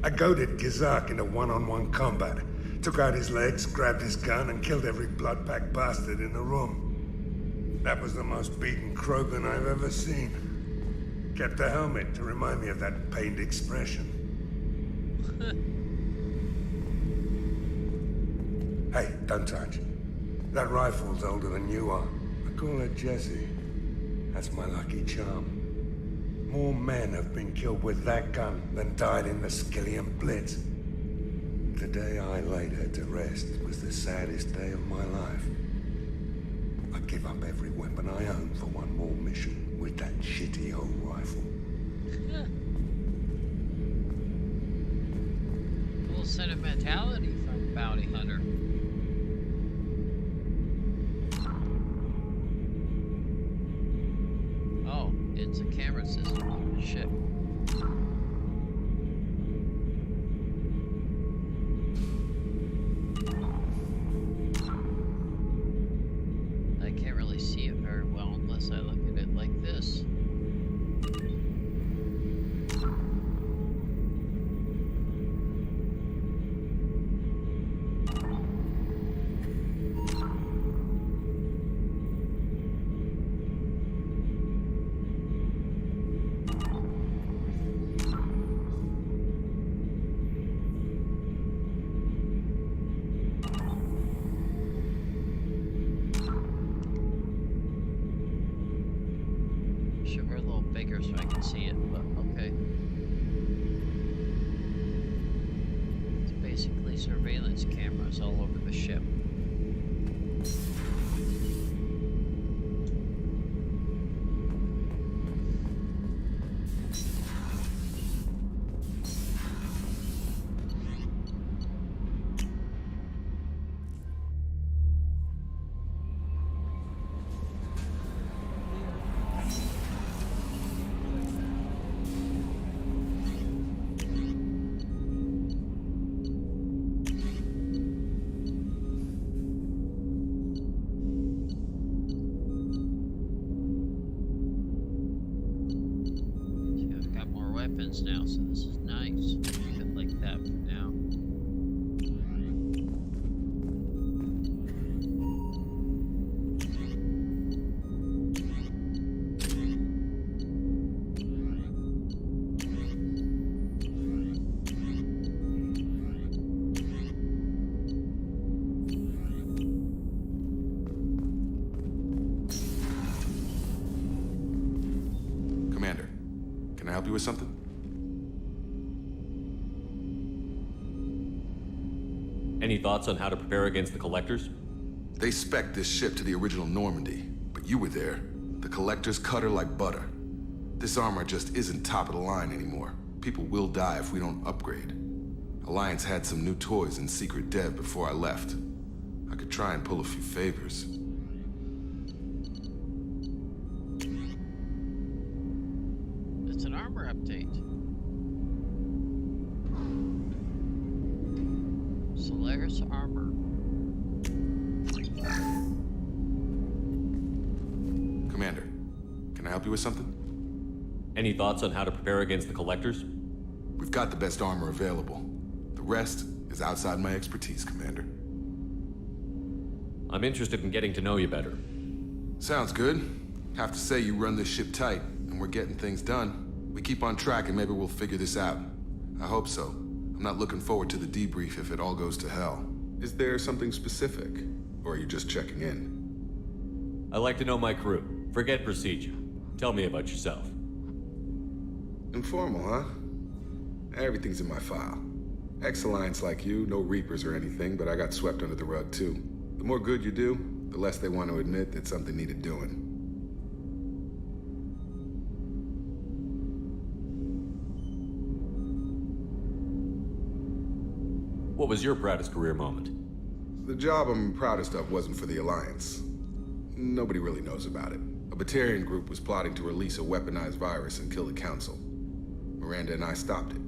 I goaded Kazak into one-on-one combat. Took out his legs, grabbed his gun, and killed every blood pack bastard in the room. That was the most beaten Krogan I've ever seen. Kept a helmet to remind me of that pained expression. Hey, don't touch. That rifle's older than you are. I call her Jessie. That's my lucky charm. More men have been killed with that gun than died in the Skillian Blitz. The day I laid her to rest was the saddest day of my life. I'd give up every weapon I own for one more mission with that shitty old rifle. Full sentimentality from Bounty Hunter. Oh, it's a camera system on the ship. I can't really see it very well unless I look at it like this. Should we're a little bigger so I can see it, but okay. It's basically surveillance cameras all over the ship. Weapons now, so this is nice. Keep it like that for now. Commander, can I help you with something? Any thoughts on how to prepare against the Collectors? They spec'd this ship to the original Normandy, but you were there. The Collectors cut her like butter. This armor just isn't top of the line anymore. People will die if we don't upgrade. Alliance had some new toys in secret dev before I left. I could try and pull a few favors. It's an armor update. Solaris armor. I help you with something? Any thoughts on how to prepare against the Collectors? We've got the best armor available. The rest is outside my expertise, Commander. I'm interested in getting to know you better. Sounds good. Have to say you run this ship tight, and we're getting things done. We keep on track and maybe we'll figure this out. I hope so. I'm not looking forward to the debrief if it all goes to hell. Is there something specific? Or are you just checking in? I like to know my crew. Forget procedure. Tell me about yourself. Informal, huh? Everything's in my file. Ex-Alliance like you, no Reapers or anything, but I got swept under the rug too. The more good you do, the less they want to admit that something needed doing. What was your proudest career moment? The job I'm proudest of wasn't for the Alliance. Nobody really knows about it. A Batarian group was plotting to release a weaponized virus and kill the Council. Miranda and I stopped it.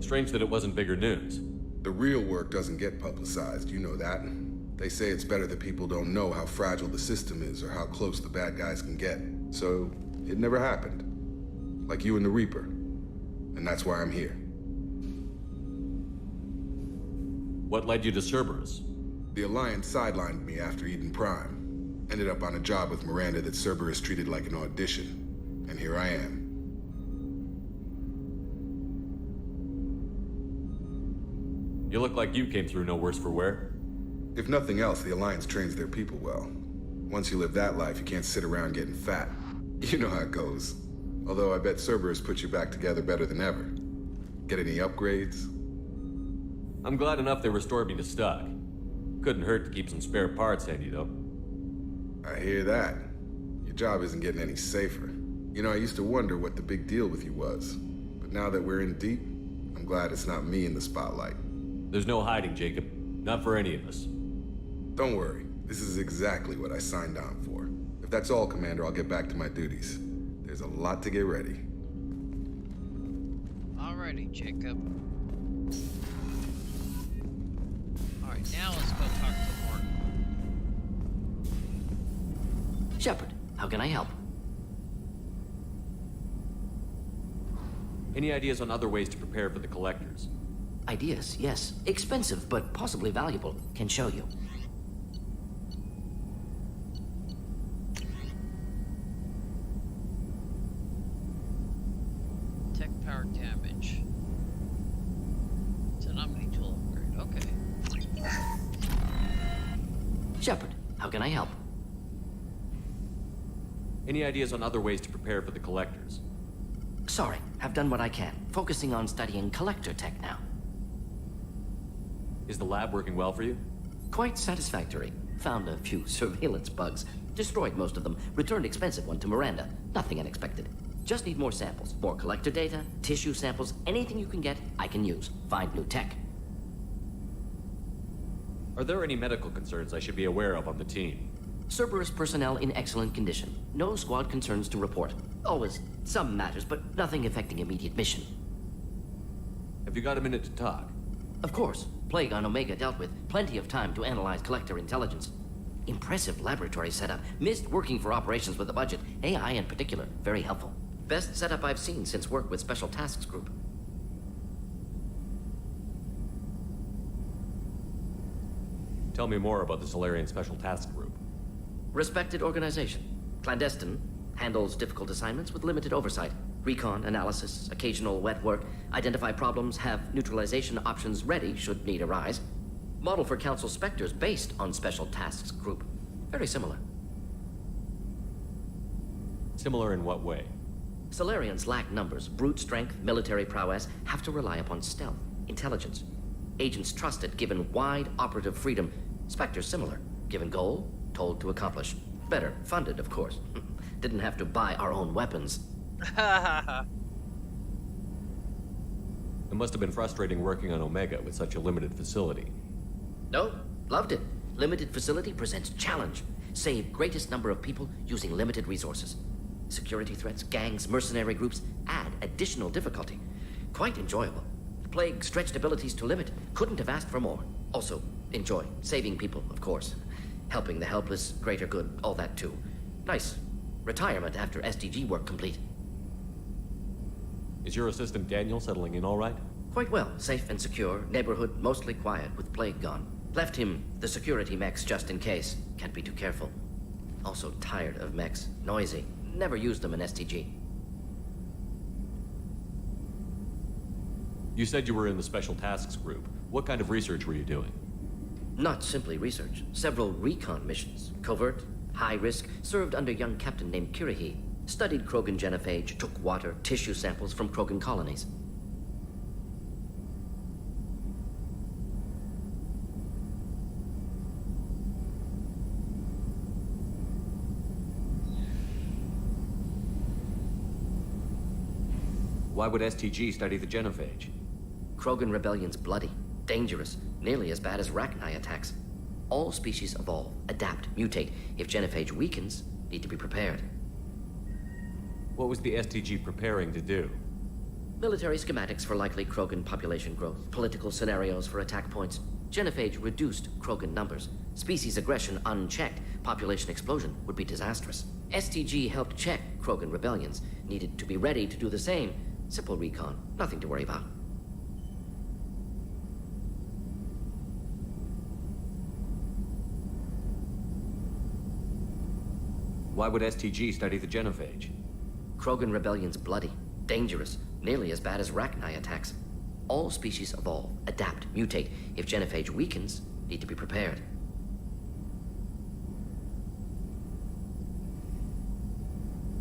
Strange that it wasn't bigger news. The real work doesn't get publicized, you know that. They say it's better that people don't know how fragile the system is or how close the bad guys can get. So, it never happened. Like you and the Reaper. And that's why I'm here. What led you to Cerberus? The Alliance sidelined me after Eden Prime. Ended up on a job with Miranda that Cerberus treated like an audition. And here I am. You look like you came through no worse for wear. If nothing else, the Alliance trains their people well. Once you live that life, you can't sit around getting fat. You know how it goes. Although I bet Cerberus put you back together better than ever. Get any upgrades? I'm glad enough they restored me to stock. Couldn't hurt to keep some spare parts handy, though. I hear that. Your job isn't getting any safer. You know, I used to wonder what the big deal with you was. But now that we're in deep, I'm glad it's not me in the spotlight. There's no hiding, Jacob. Not for any of us. Don't worry. This is exactly what I signed on for. If that's all, Commander, I'll get back to my duties. There's a lot to get ready. Alrighty, Jacob. Alright, now let's go talk to Morton. Shepard, how can I help? Any ideas on other ways to prepare for the Collectors? Ideas, yes. Expensive, but possibly valuable. Can show you. Tech power damage. It's an Omni tool upgrade. Okay. Shepard, how can I help? Any ideas on other ways to prepare for the Collectors? Sorry, have done what I can. Focusing on studying Collector tech now. Is the lab working well for you? Quite satisfactory. Found a few surveillance bugs. Destroyed most of them. Returned expensive one to Miranda. Nothing unexpected. Just need more samples. More Collector data, tissue samples, anything you can get, I can use. Find new tech. Are there any medical concerns I should be aware of on the team? Cerberus personnel in excellent condition. No squad concerns to report. Always some matters, but nothing affecting immediate mission. Have you got a minute to talk? Of course. Plague on Omega dealt with. Plenty of time to analyze Collector intelligence. Impressive laboratory setup. Missed working for operations with a budget. AI in particular. Very helpful. Best setup I've seen since work with Special Tasks Group. Tell me more about the Solarian Special Task Group. Respected organization. Clandestine. Handles difficult assignments with limited oversight. Recon, analysis, occasional wet work. Identify problems, have neutralization options ready should need arise. Model for Council Spectres based on Special Tasks Group. Very similar. Similar in what way? Solarians lack numbers, brute strength, military prowess, have to rely upon stealth, intelligence. Agents trusted, given wide operative freedom. Spectres similar, given goal, told to accomplish. Better funded, of course. Didn't have to buy our own weapons. It must have been frustrating working on Omega with such a limited facility. No, loved it. Limited facility presents challenge. Save greatest number of people using limited resources. Security threats, gangs, mercenary groups add additional difficulty. Quite enjoyable. Plague stretched abilities to limit. Couldn't have asked for more. Also, enjoy. Saving people, of course. Helping the helpless, greater good, all that too. Nice. Retirement after SDG work complete. Is your assistant Daniel settling in all right? Quite well. Safe and secure. Neighborhood mostly quiet, with plague gone. Left him the security mechs just in case. Can't be too careful. Also tired of mechs. Noisy. Never used them in STG. You said you were in the Special Tasks Group. What kind of research were you doing? Not simply research. Several recon missions. Covert, high risk, served under a young captain named Kirihi. Studied Krogan genophage, took water, tissue samples from Krogan colonies. Why would STG study the genophage? Krogan rebellion's bloody, dangerous, nearly as bad as Rachni attacks. All species evolve, adapt, mutate. If genophage weakens, need to be prepared. What was the STG preparing to do? Military schematics for likely Krogan population growth, political scenarios for attack points. Genophage reduced Krogan numbers. Species aggression unchecked, population explosion would be disastrous. STG helped check Krogan rebellions, needed to be ready to do the same. Simple recon, nothing to worry about. Why would STG study the genophage? Krogan rebellion's bloody, dangerous, nearly as bad as Rachni attacks. All species evolve, adapt, mutate. If genophage weakens, need to be prepared.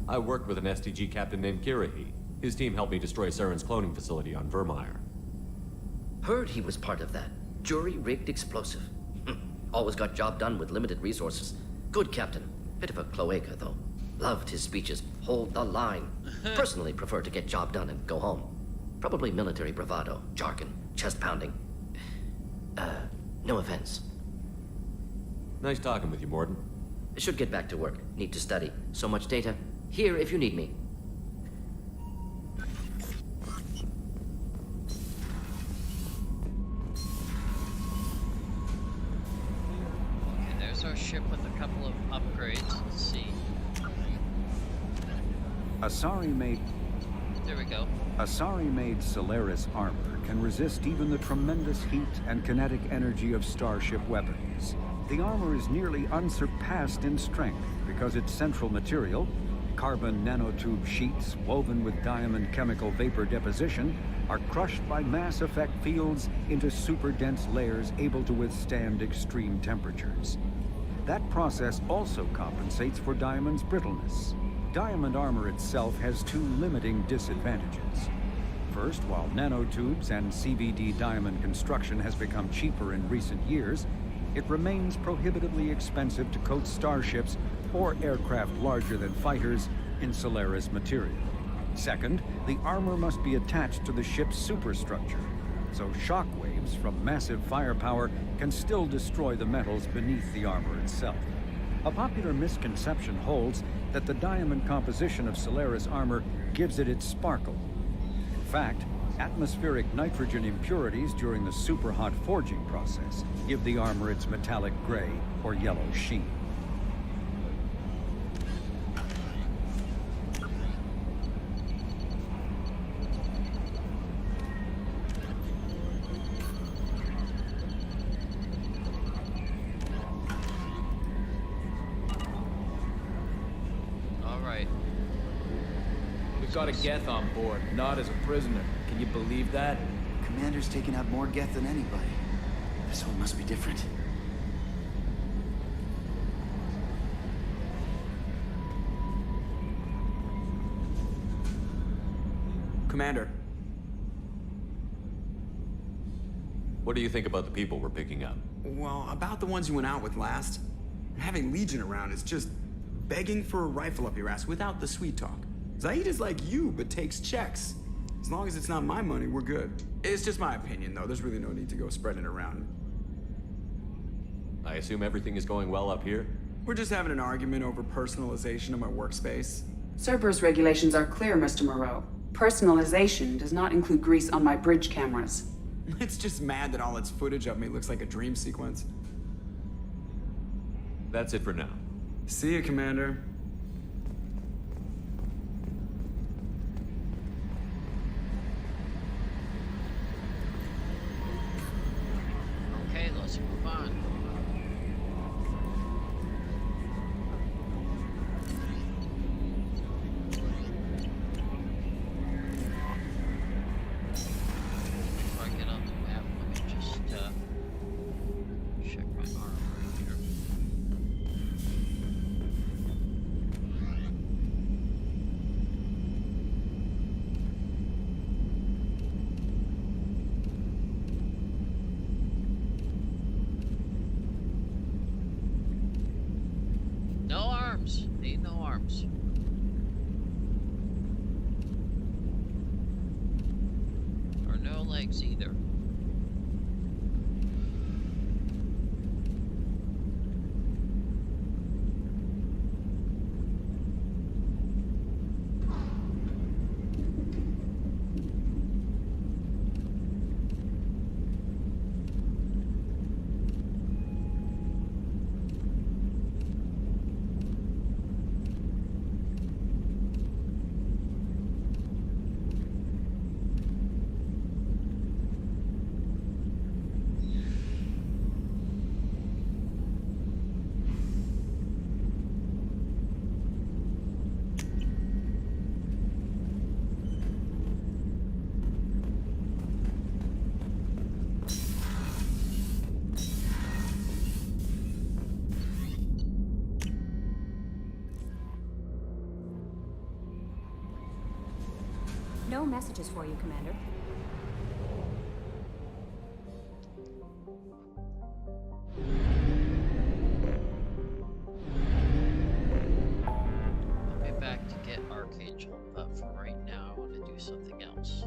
I worked with an STG captain named Kirihi. His team helped me destroy Saren's cloning facility on Vermeer. Heard he was part of that. Jury-rigged explosive. Always got job done with limited resources. Good captain. Bit of a cloaca, though. Loved his speeches. Hold the line. Personally prefer to get job done and go home. Probably military bravado, jargon, chest pounding. No offense. Nice talking with you, Morden. Should get back to work. Need to study. So much data. Here if you need me. Okay, there's our ship with a couple of upgrades. Let's see. Asari-made... There we go. Asari-made Solaris armor can resist even the tremendous heat and kinetic energy of starship weapons. The armor is nearly unsurpassed in strength because its central material, carbon nanotube sheets woven with diamond chemical vapor deposition, are crushed by mass effect fields into super dense layers able to withstand extreme temperatures. That process also compensates for diamond's brittleness. Diamond armor itself has two limiting disadvantages. First, while nanotubes and CVD diamond construction has become cheaper in recent years, it remains prohibitively expensive to coat starships or aircraft larger than fighters in Solaris material. Second, the armor must be attached to the ship's superstructure, so shockwaves from massive firepower can still destroy the metals beneath the armor itself. A popular misconception holds that the diamond composition of Solaris armor gives it its sparkle. In fact, atmospheric nitrogen impurities during the super-hot forging process give the armor its metallic gray or yellow sheen. We've got a Geth on board, not as a prisoner. Can you believe that? Commander's taken out more Geth than anybody. This one must be different. Commander. What do you think about the people we're picking up? Well, about the ones you went out with last. Having Legion around is just begging for a rifle up your ass without the sweet talk. Zaid is like you, but takes checks. As long as it's not my money, we're good. It's just my opinion, though. There's really no need to go spreading it around. I assume everything is going well up here? We're just having an argument over personalization of my workspace. Cerberus regulations are clear, Mr. Moreau. Personalization does not include grease on my bridge cameras. It's just mad that all its footage of me looks like a dream sequence. That's it for now. See you, Commander. Okay, let's move on. Before I get on the map, let me just check my armor here. No arms. Need no arms. Or no legs either. No messages for you, Commander. I'll be back to get Archangel, but for right now I want to do something else.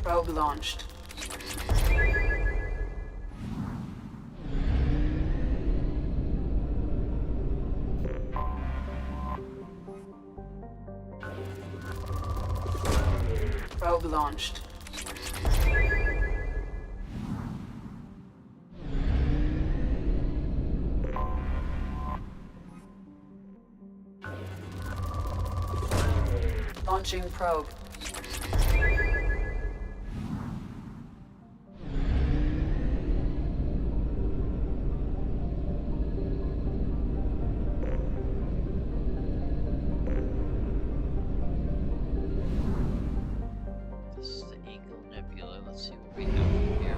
Probe launched. Probe launched. Launching probe. This is the Eagle Nebula. Let's see what we have here.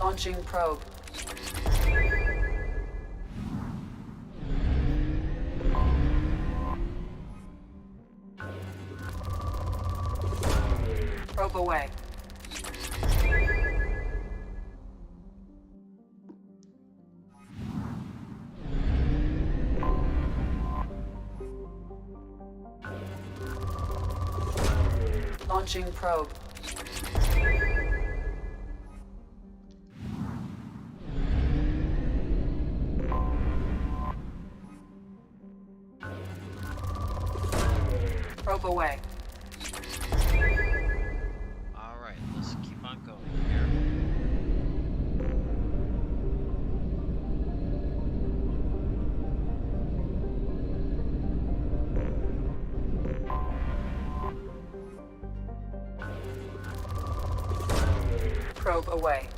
Launching probe. Probe away. Launching probe. Probe away. Alright, let's keep on going here. Probe away.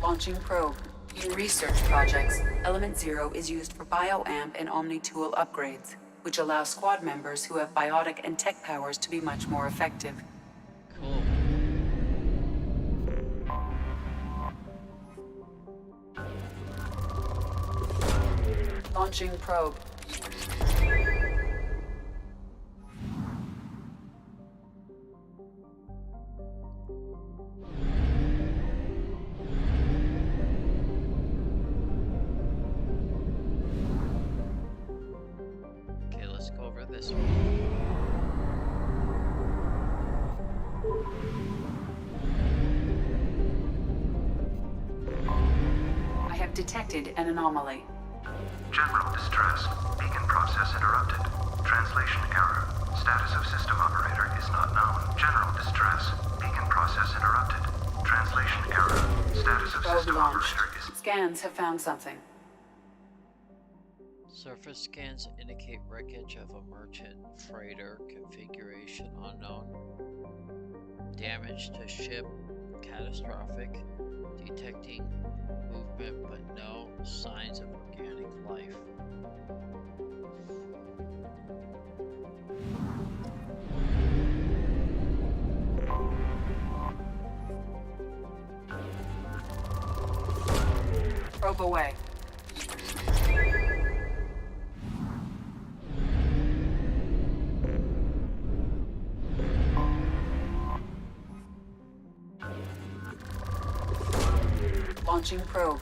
Launching probe. In research projects, Element Zero is used for bioamp and Omni-tool upgrades, which allow squad members who have biotic and tech powers to be much more effective. Cool. Launching probe. Okay, let's go over this one. I have detected an anomaly. General distress. Beacon process interrupted. Translation error. Status of system operator is not known. General distress. Beacon process interrupted. Translation error. Status of Probe system launched. operator is... Scans have found something. Surface scans indicate wreckage of a merchant freighter, configuration unknown. Damage to ship catastrophic. Detecting movement but no signs of organic life. Probe away. Launching probe.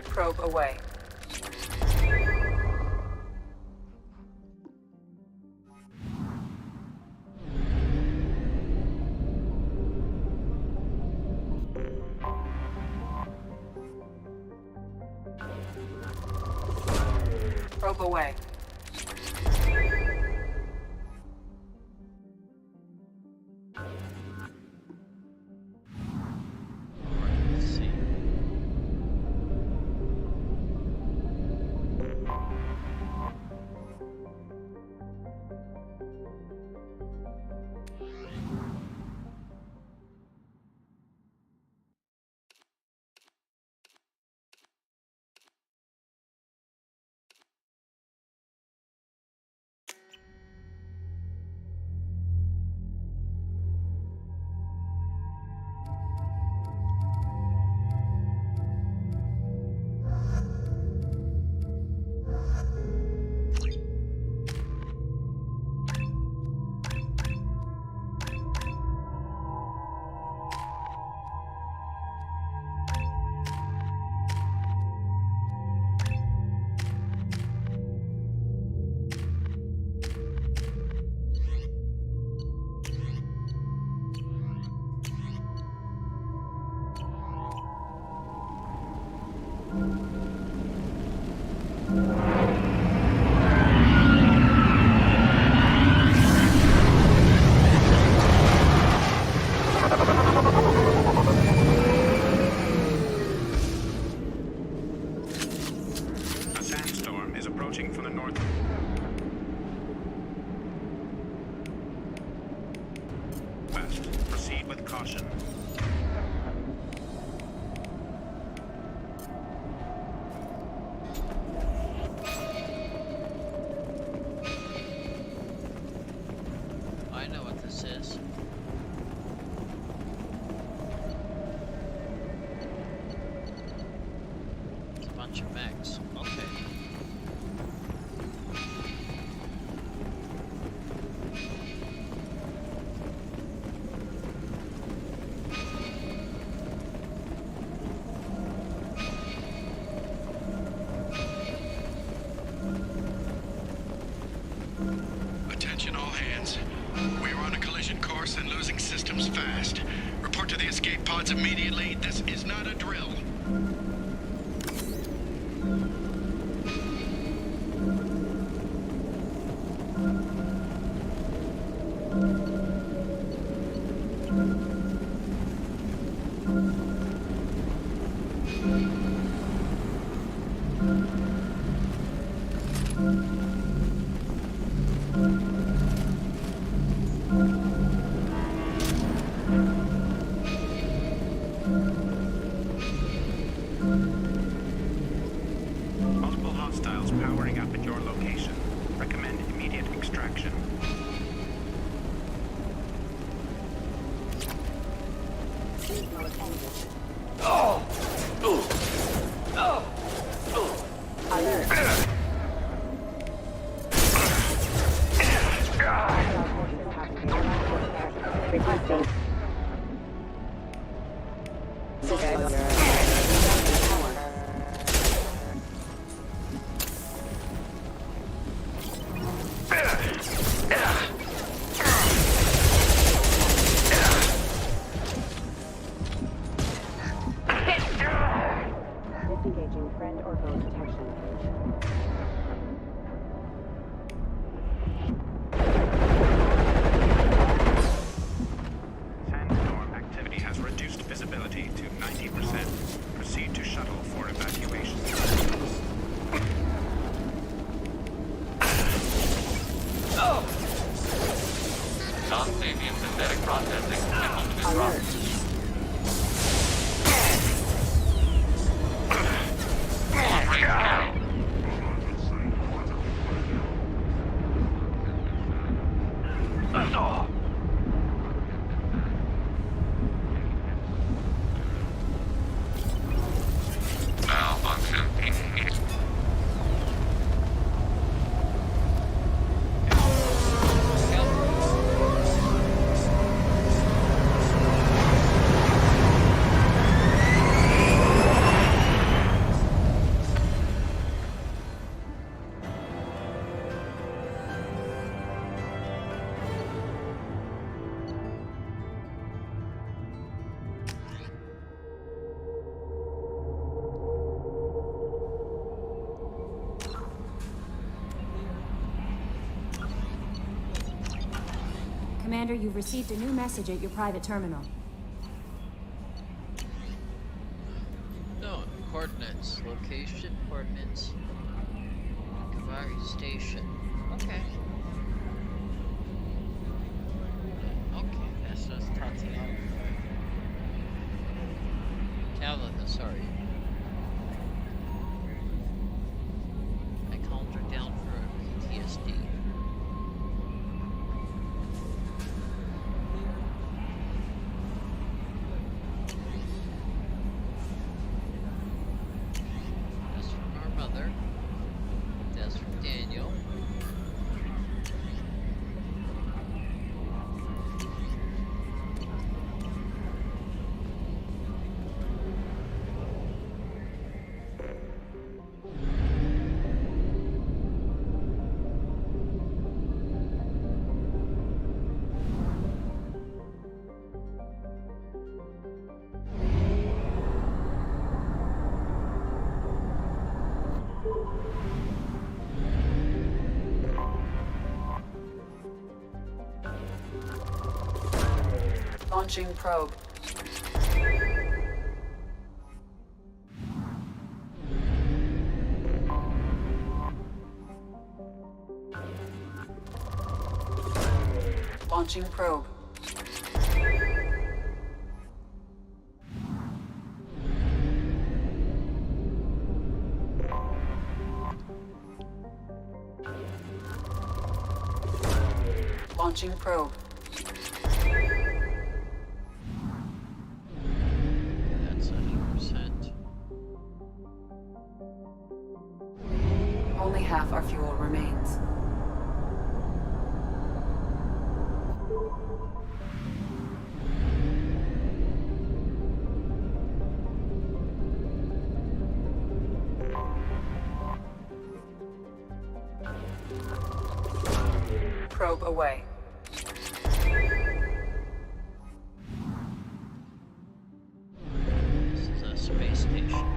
Probe away. Probe away. Alright, let's see. A sandstorm is approaching from the north. West. Proceed with caution. I know what this is. It's a bunch of mechs. Okay. Attention all hands. We are on a collision course and losing systems fast. Report to the escape pods immediately. This is not a drill. Commander, you've received a new message at your private terminal. No, coordinates. Location, coordinates. Kavari Station. Okay. Okay, that's just Tatiana. Talitha, sorry. I calmed her down for PTSD. That's from our mother. That's from Daniel. Launching probe. Launching probe. Launching probe. That's 100%. Only half our fuel remains. Probe away. This is a space station.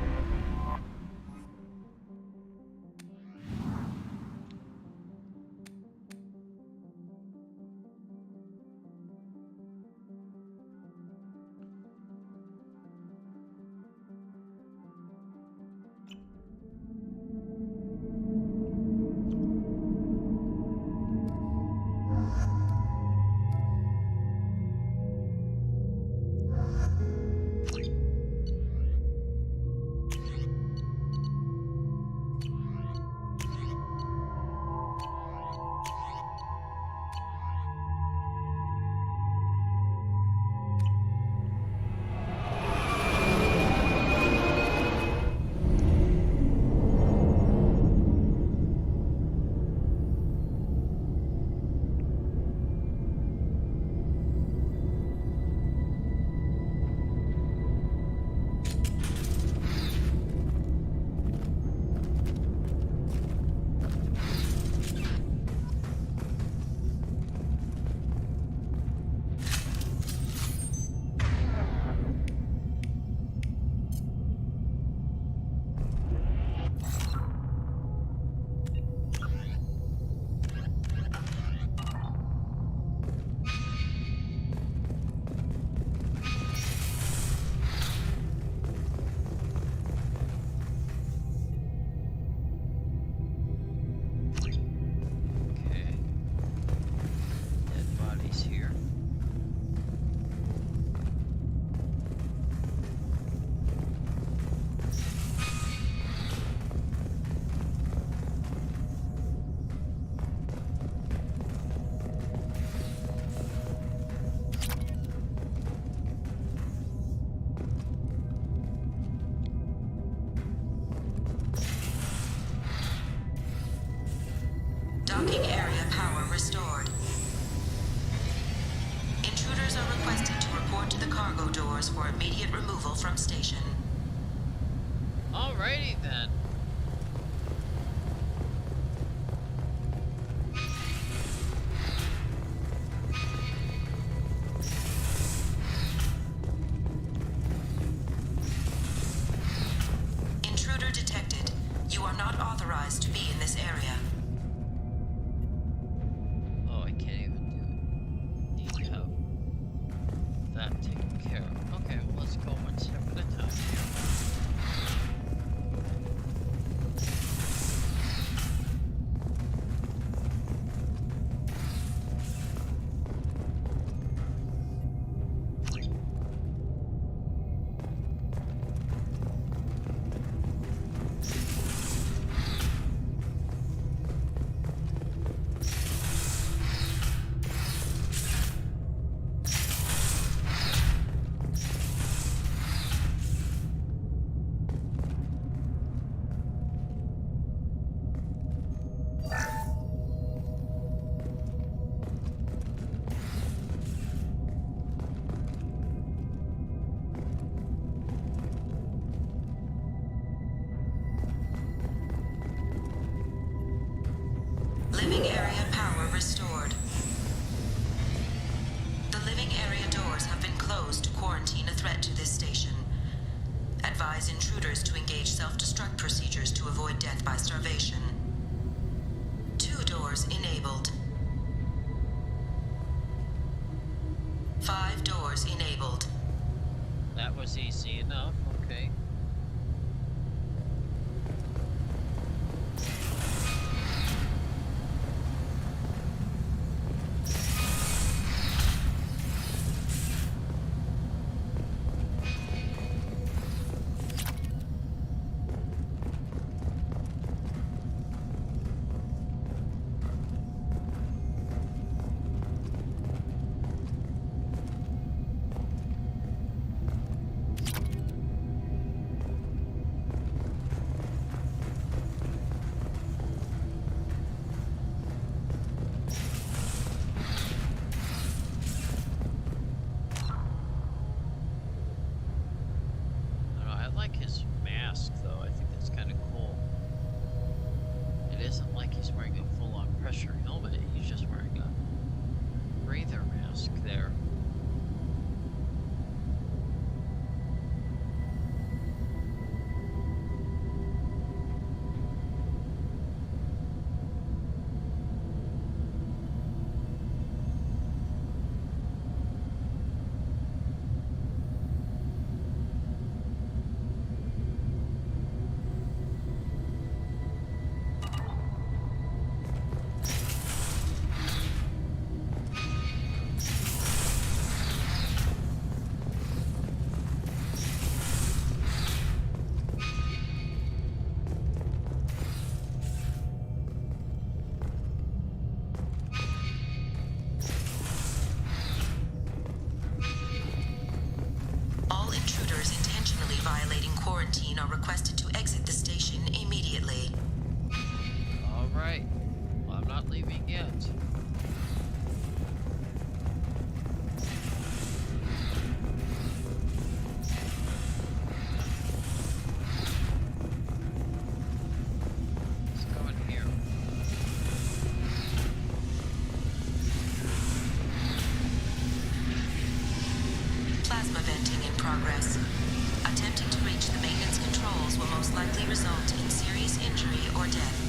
Docking area power restored. Intruders are requested to report to the cargo doors for immediate removal from station. Alrighty then. Intruder detected. You are not authorized to be in this area. Oh, I can't even do it. Living area power restored. The living area doors have been closed to quarantine a threat to this station. Advise intruders to engage self-destruct procedures to avoid death by starvation. 2 doors enabled. 5 doors enabled. That was easy enough, okay. His mask, though. I think that's kind of cool. It isn't like he's wearing a full-on pressure helmet. He's just wearing a breather mask there. Violating quarantine are requested to exit the station immediately. All right. Well, I'm not leaving yet. Let's go in here. Plasma venting in progress. Attempting to reach the maintenance controls will most likely result in serious injury or death.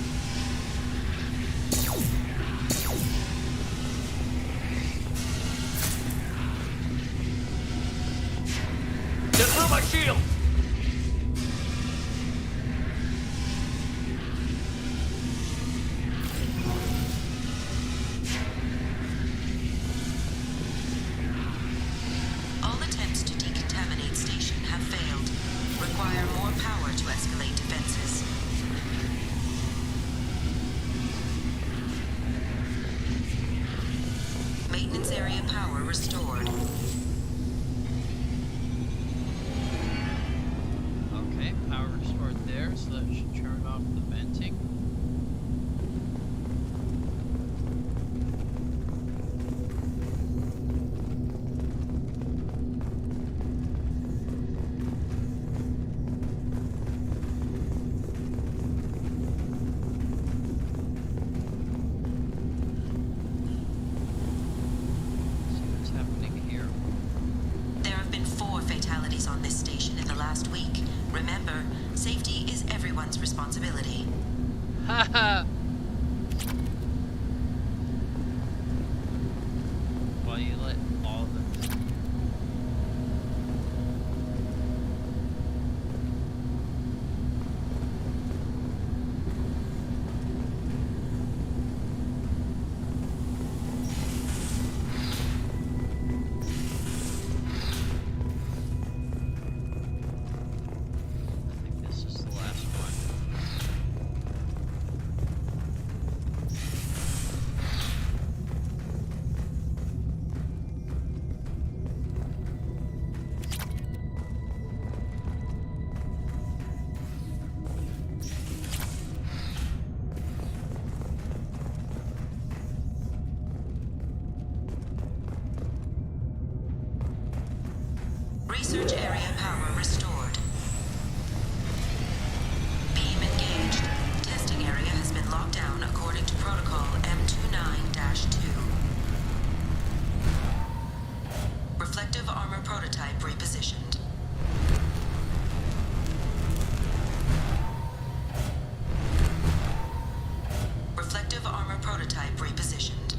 Get through my shield! All attempts to decontaminate station have failed. Require more power to escalate defenses. Maintenance area power restored. Okay, power restored there, so that should turn off the venting. On this station in the last week. Remember, safety is everyone's responsibility. Haha! Well, you let all of them. prototype repositioned.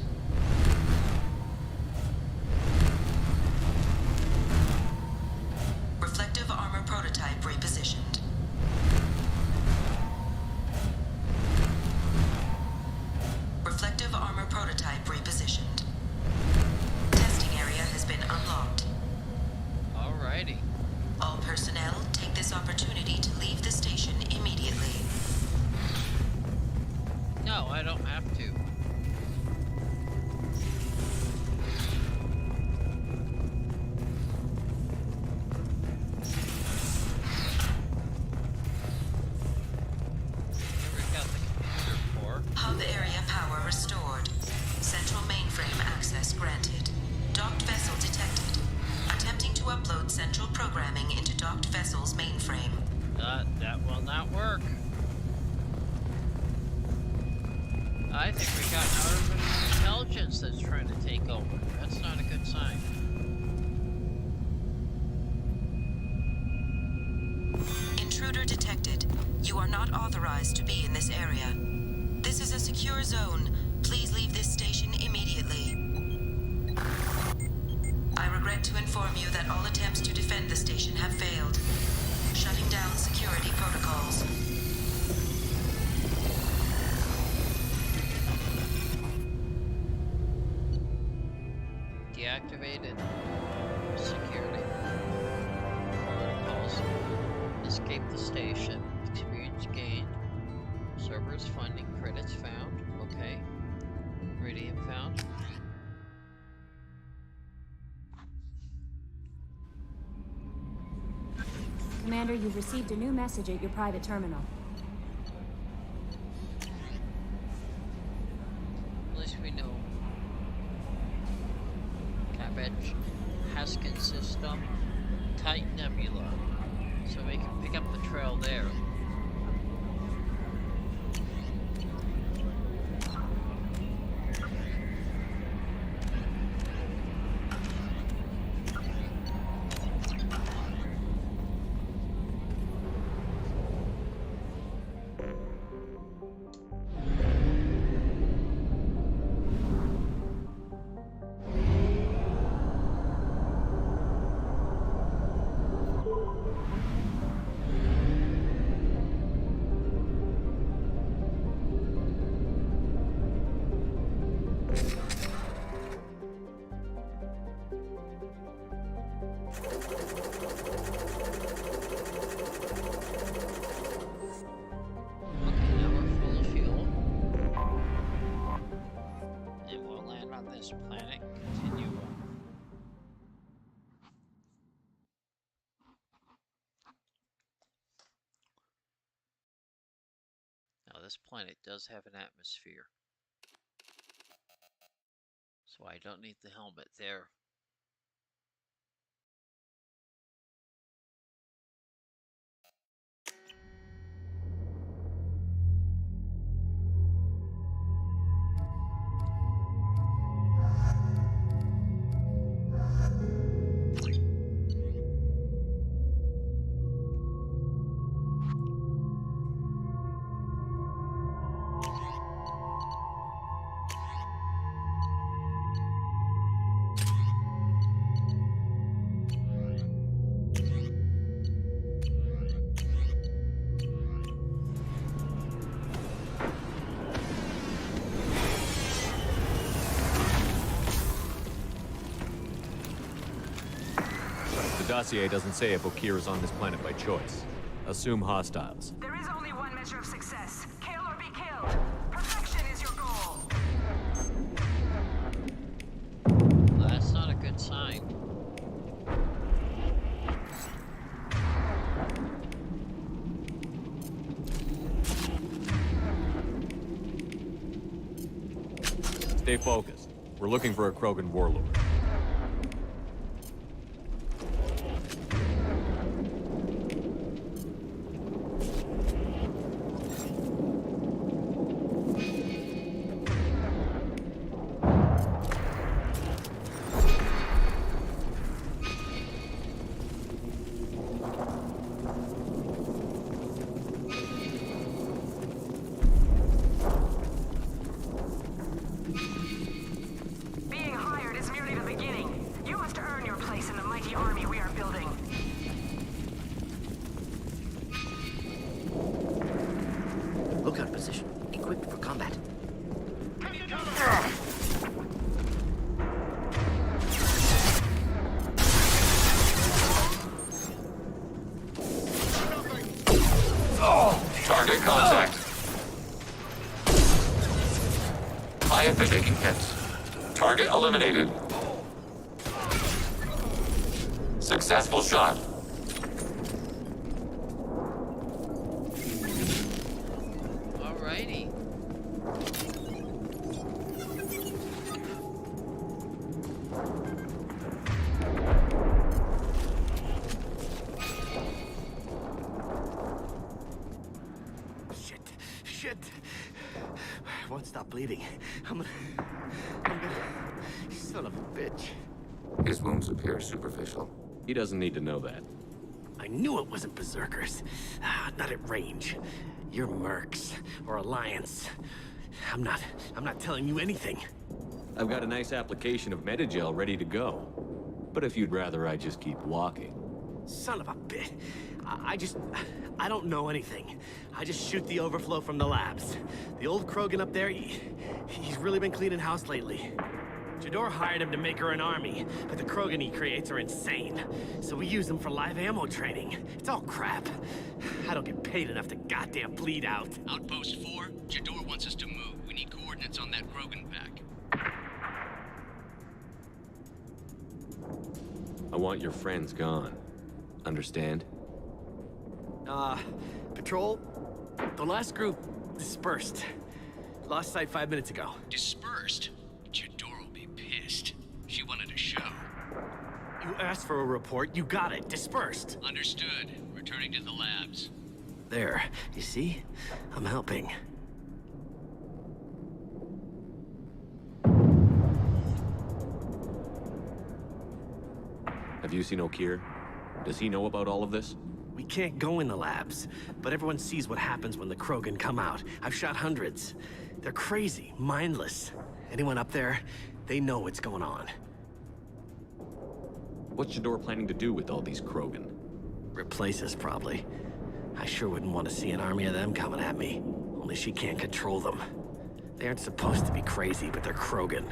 Reflective armor prototype repositioned. Reflective armor prototype repositioned. Testing area has been unlocked. Alrighty. All personnel take this opportunity to leave the station immediately. No, I don't have to. Hub area power restored. Central mainframe access granted. Docked vessel detected. Attempting to upload central programming into docked vessel's mainframe. That will not work. I think we got artificial intelligence that's trying to take over. That's not a good sign. Intruder detected. You are not authorized to be in this area. This is a secure zone. Please leave this station immediately. I regret to inform you that all attempts to defend the station have failed. Shutting down security protocols. Deactivated security protocols. Escape the station. Experience gained. Servers funding credits found. Okay. Radium found. Commander, you've received a new message at your private terminal. At least we know. Cabbage, Haskin system, Tight Nebula. So we can pick up the trail there. This planet does have an atmosphere, so I don't need the helmet there. The dossier doesn't say if Okir is on this planet by choice. Assume hostiles. There is only one measure of success. Kill or be killed. Perfection is your goal. Well, that's not a good sign. Stay focused. We're looking for a Krogan warlord. Why have they taken hits? Target eliminated. Successful shot. Alrighty. Shit. I won't stop bleeding. I'm gonna... Son of a bitch. His wounds appear superficial. He doesn't need to know that. I knew it wasn't Berserkers. Not at range. You're Mercs, or Alliance. I'm not telling you anything. I've got a nice application of Metagel ready to go. But if you'd rather I just keep walking. Son of a bitch. I don't know anything. I just shoot the overflow from the labs. The old Krogan up there, he's really been cleaning house lately. Jador hired him to make her an army, but the Krogan he creates are insane. So we use them for live ammo training. It's all crap. I don't get paid enough to goddamn bleed out. Outpost 4, Jador wants us to move. We need coordinates on that Krogan pack. I want your friends gone. Understand? Patrol, the last group dispersed. Lost sight 5 minutes ago. Dispersed? Jador will be pissed. She wanted a show. You asked for a report, you got it. Dispersed. Understood. Returning to the labs. There, you see? I'm helping. Have you seen O'Keir? Does he know about all of this? We can't go in the labs, but everyone sees what happens when the Krogan come out. I've shot hundreds. They're crazy, mindless. Anyone up there, they know what's going on. What's Jador planning to do with all these Krogan? Replace us, probably. I sure wouldn't want to see an army of them coming at me. Only she can't control them. They aren't supposed to be crazy, but they're Krogan.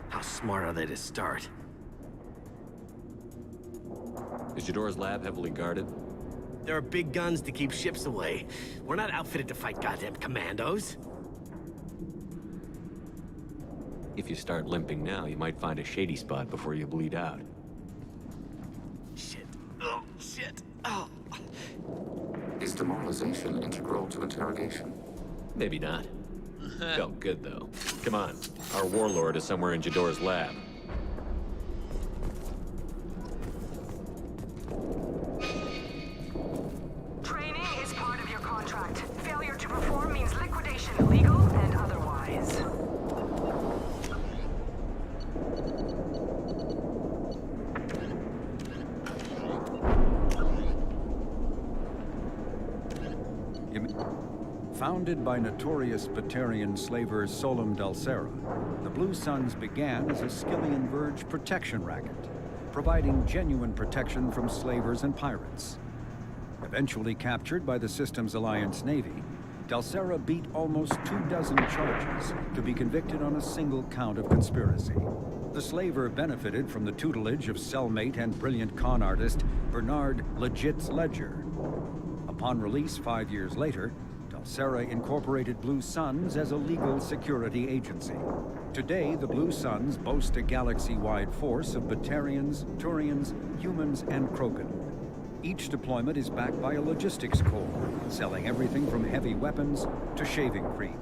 How smart are they to start? Is Jador's lab heavily guarded? There are big guns to keep ships away. We're not outfitted to fight goddamn commandos. If you start limping now, you might find a shady spot before you bleed out. Shit. Oh, shit. Oh. Is demoralization integral to interrogation? Maybe not. Felt good, though. Come on. Our warlord is somewhere in Jador's lab. Training is part of your contract. Failure to perform means liquidation, legal and otherwise. Founded by notorious Batarian slaver Solum Dalsera, the Blue Suns began as a Skillian Verge protection racket, providing genuine protection from slavers and pirates. Eventually captured by the Systems Alliance Navy, Dalsera beat almost 24 charges to be convicted on a single count of conspiracy. The slaver benefited from the tutelage of cellmate and brilliant con artist Bernard Legit's Ledger. Upon release 5 years later, Dalsera incorporated Blue Suns as a legal security agency. Today, the Blue Suns boast a galaxy-wide force of Batarians, Turians, humans, and Krogan. Each deployment is backed by a logistics corps, selling everything from heavy weapons to shaving cream.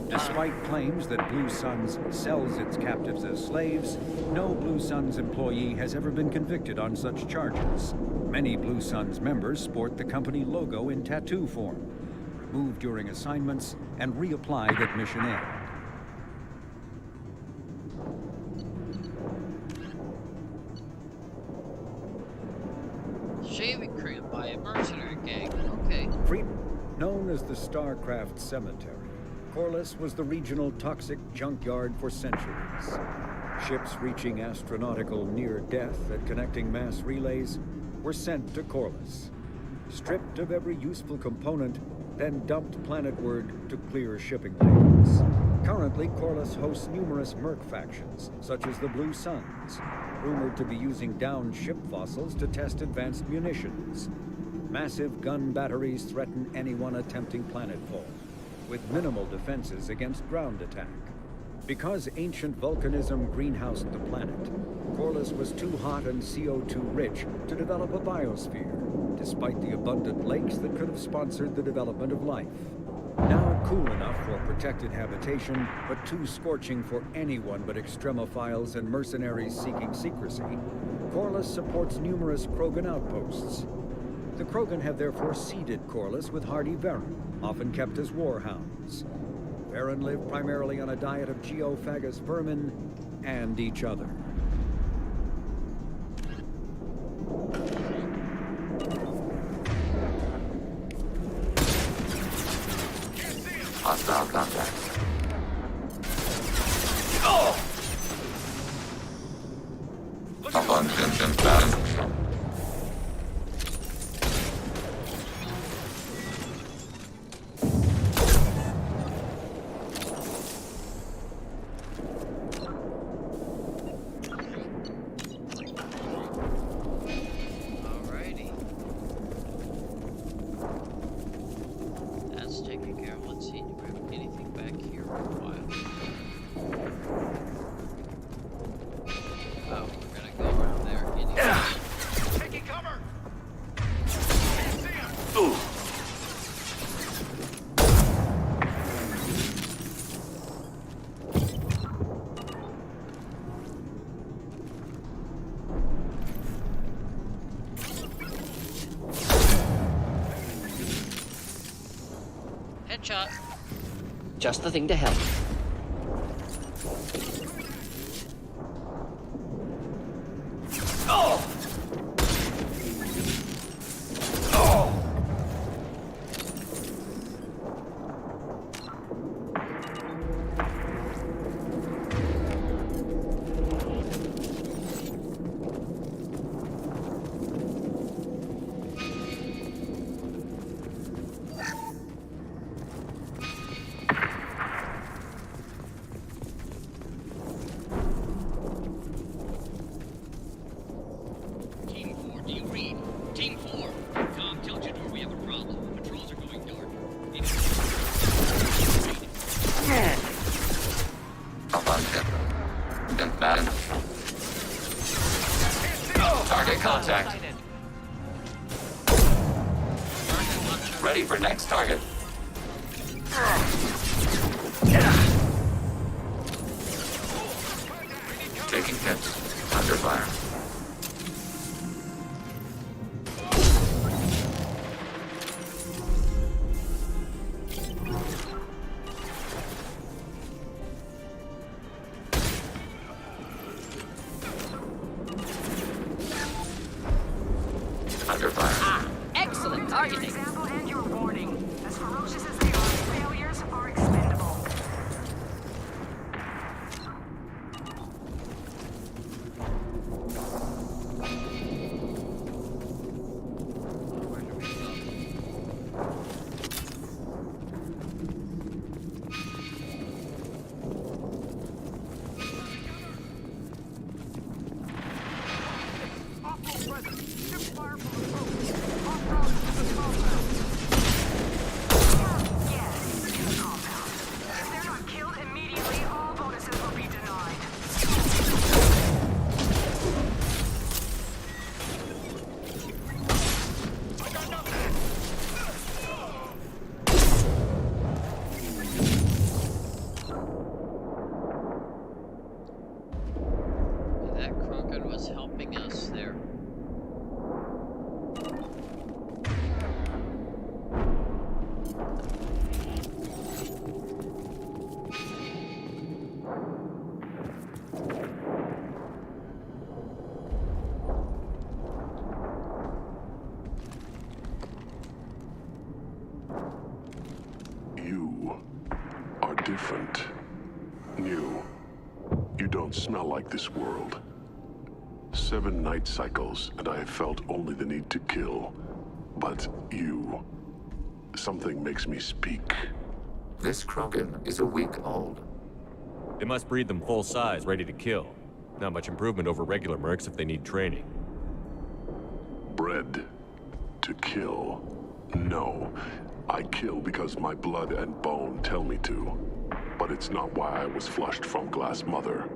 Despite claims that Blue Suns sells its captives as slaves, no Blue Suns employee has ever been convicted on such charges. Many Blue Suns members sport the company logo in tattoo form, removed during assignments and reapplied at mission end. Shaving cream by a mercenary gang. Okay. Known as the Starcraft Cemetery, Corliss was the regional toxic junkyard for centuries. Ships reaching astronautical near-death at connecting mass relays were sent to Corliss, stripped of every useful component, then dumped planetward to clear shipping lanes. Currently, Corliss hosts numerous merc factions, such as the Blue Suns, rumored to be using downed ship fossils to test advanced munitions. Massive gun batteries threaten anyone attempting planetfall, with minimal defenses against ground attack. Because ancient volcanism greenhoused the planet, Corliss was too hot and CO2 rich to develop a biosphere, despite the abundant lakes that could have sponsored the development of life. Now cool enough for protected habitation, but too scorching for anyone but extremophiles and mercenaries seeking secrecy, Corliss supports numerous Krogan outposts. The Krogan have therefore seeded Corliss with hardy Varen, often kept as warhounds. Varen live primarily on a diet of geophagous vermin and each other. Hostile contact. Malfunction found. Alrighty. That's taken care of. Let's see. Do we have anything back here worthwhile? Oh, we're gonna go around there anyway. Taking cover! Headshot. Just the thing to help. Team 4, do you read? Team 4! Tom, tell Jador we have a problem. Patrols are going dark. Target contact. Ready for next target. Taking hits. Under fire. Under fire. Excellent targeting. Your example and your warning. As ferocious as they are, failures are expendable. If they're not killed immediately, all bonuses will be denied. That Krogan was helping us there. You are different. New. You don't smell like this world. 7 night cycles, and I have felt only the need to kill. But you... something makes me speak. This Krogan is a week old. They must breed them full size, ready to kill. Not much improvement over regular mercs if they need training. Bred to kill. No. I kill because my blood and bone tell me to. but it's not why I was flushed from Glass Mother.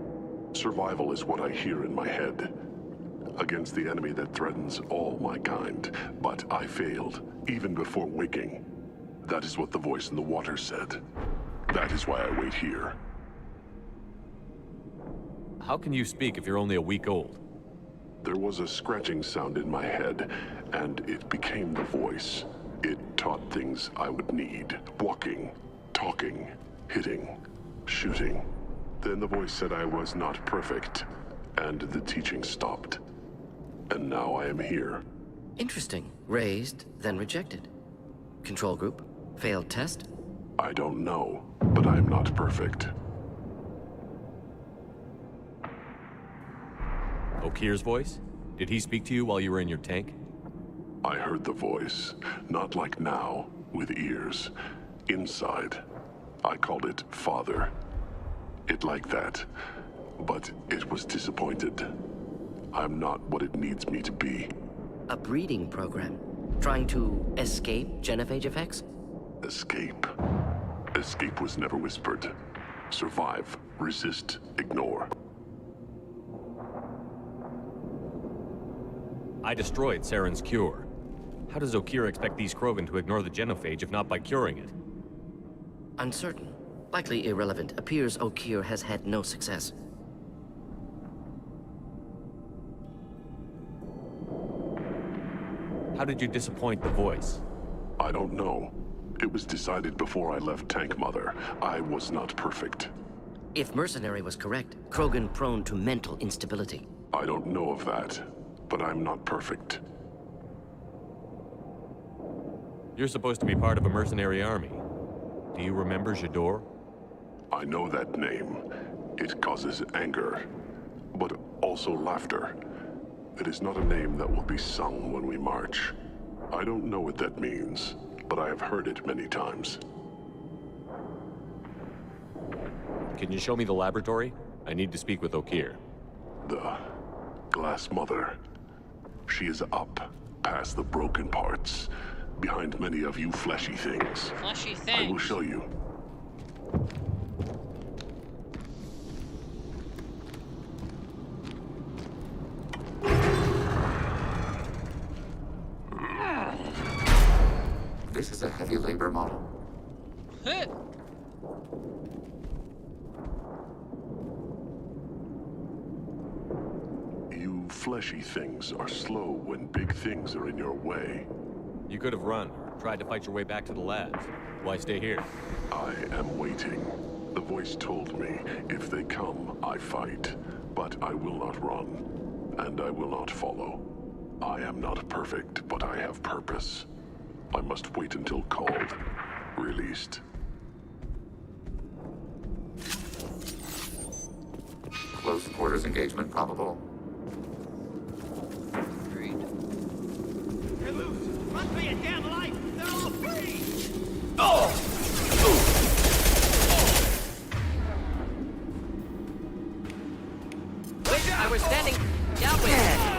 Survival is what I hear in my head. Against the enemy that threatens all my kind. But I failed, even before waking. That is what the voice in the water said. That is why I wait here. How can you speak if you're only a week old? There was a scratching sound in my head, and it became the voice. It taught things I would need. Walking, talking, hitting, shooting. Then the voice said I was not perfect, and the teaching stopped. And now I am here. Interesting. Raised, then rejected. Control group? Failed test? I don't know, but I am not perfect. Okir's voice? Did he speak to you while you were in your tank? I heard the voice, not like now, with ears. Inside. I called it Father. It like that, but it was disappointed. I'm not what it needs me to be. A breeding program? Trying to escape genophage effects? Escape. Escape was never whispered. Survive, resist, ignore. I destroyed Saren's cure. How does Okir expect these Krogan to ignore the genophage if not by curing it? Uncertain. Likely irrelevant. Appears Okir has had no success. How did you disappoint the voice? I don't know. It was decided before I left Tank Mother. I was not perfect. If Mercenary was correct, Krogan prone to mental instability. I don't know of that, but I'm not perfect. You're supposed to be part of a mercenary army. Do you remember J'dor? I know that name. It causes anger, but also laughter. It is not a name that will be sung when we march. I don't know what that means, but I have heard it many times. Can you show me the laboratory? I need to speak with Okir. The Glass Mother. She is up, past the broken parts, behind many of you fleshy things. Fleshy things? I will show you. This is a heavy labor model. You fleshy things are slow when big things are in your way. You could have run, tried to fight your way back to the labs. Why stay here? I am waiting. The voice told me, if they come, I fight. But I will not run, and I will not follow. I am not perfect, but I have purpose. I must wait until called, released. Close quarters engagement probable. Agreed. They're loose! Run for your damn life! They're all free! Wait, I was standing downwind!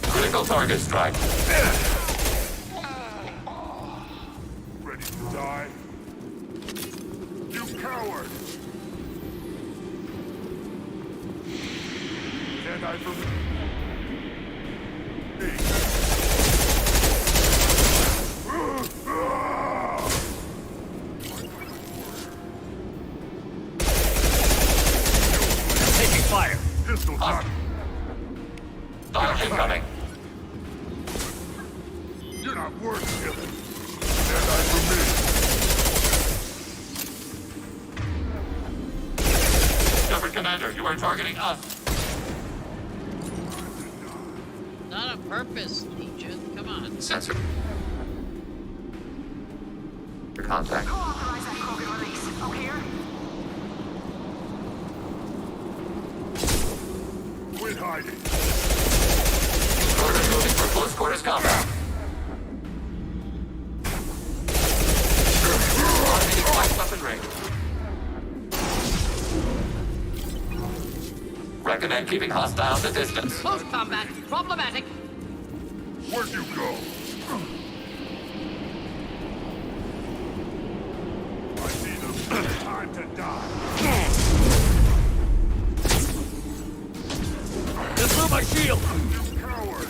Critical target strike. Ready to die? You coward! Can't I from me? Taking fire! Pistol shot! Incoming. You're not worth killing. Stand by for me. Shepard Commander, you are targeting us. Not on purpose, Legion. Come on. Sensor. Contact. Who authorized that Krogan release? Okir? Quit hiding. Order moving for close quarters combat. Automated flight weapon range. Recommend keeping hostiles at distance. Close combat. Problematic. Where'd you go? Time to die. Just move my shield! You coward!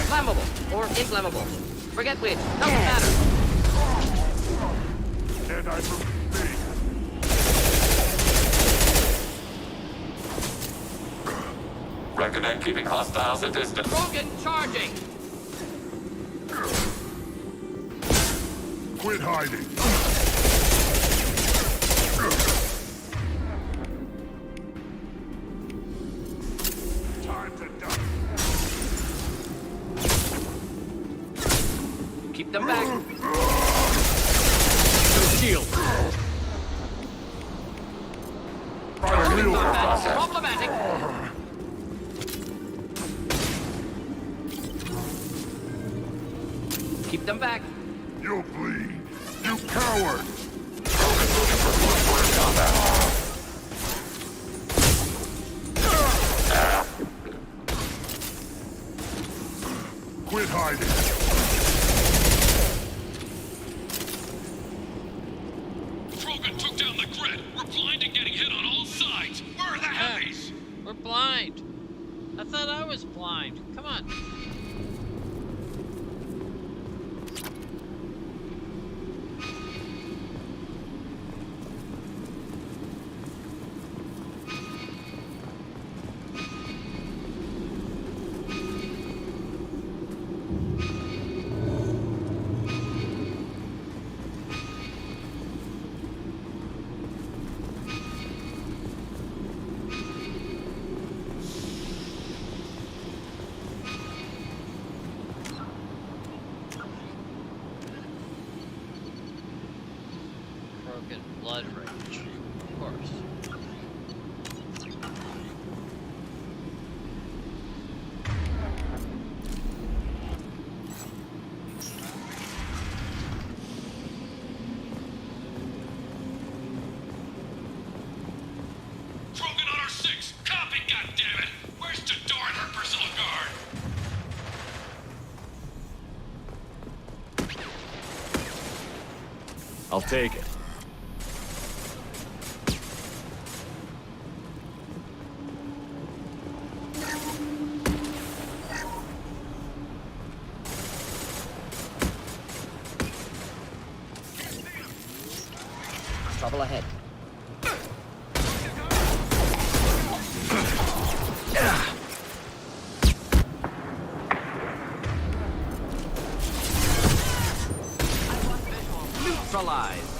Flammable or inflammable. Forget which. Doesn't matter. Recommend keeping hostiles at distance. Krogan charging! Quit hiding. Time to die. Keep them back. Shield. Problematic. Keep them back. You'll bleed. You coward! Quit hiding. Krogan took down the grid. We're blind and getting hit on all sides. Where are the heavies? We're blind. I thought I was blind. Come on. Blood rage, of course. Krogan on our 6. Copy, goddammit. Where's Tador and her personal guard? I'll take it. Trouble ahead. Neutralize.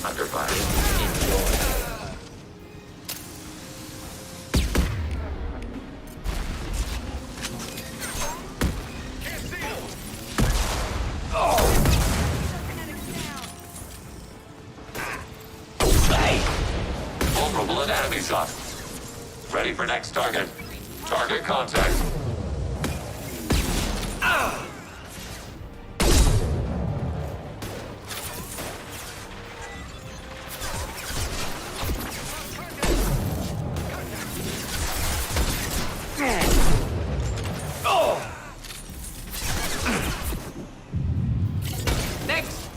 Under fire. Vulnerable at enemy shot. Ready for next target. Target contact. Next.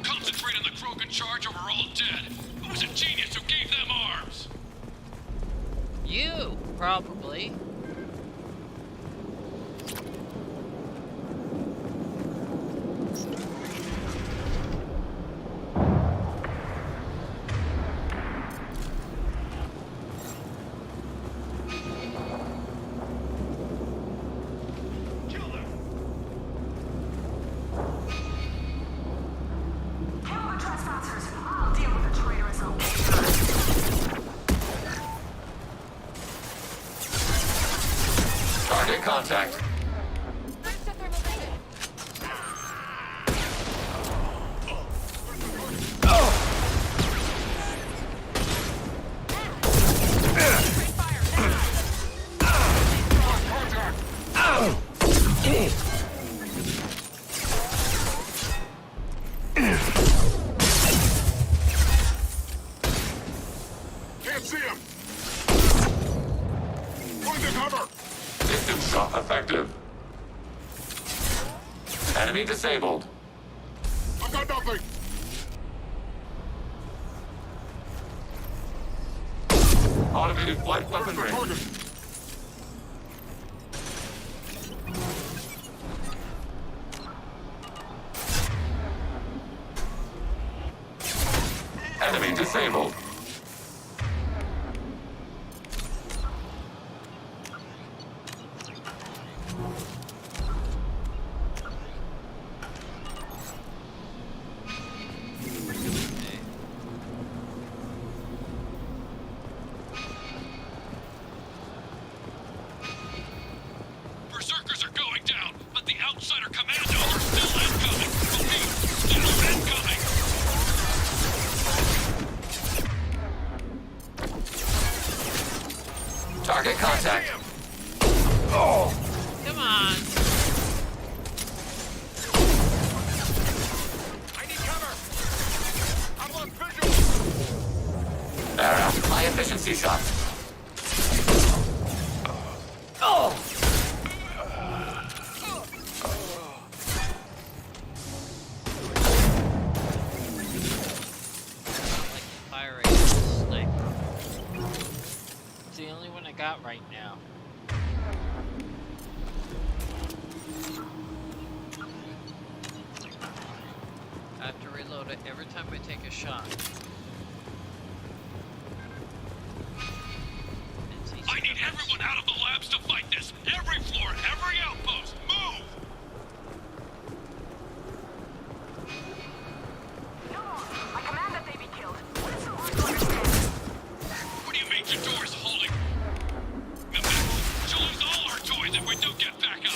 Concentrate on the Krogan charge or we're all dead. Who's a genius who gave them arms? You, probably. Target contact. Can't see him! Find the cover! Distance shot effective. Enemy disabled. I got nothing! Automated flight weapon range. Enemy disabled. Berserkers are going down, but the outsider commandos are still incoming. Repeat, still incoming. Target contact. Oh! Come on! I need cover! I'm on visual! Arrow, high efficiency shot. Oh! Firing sniper. It's the only one I got right now. I have to reload it every time I take a shot. I need everyone out of the labs to fight this. Every floor, every outpost, move! I command that they be killed. What is so hard to understand? What do you mean your door is holding? She'll lose all our toys if we don't get back up.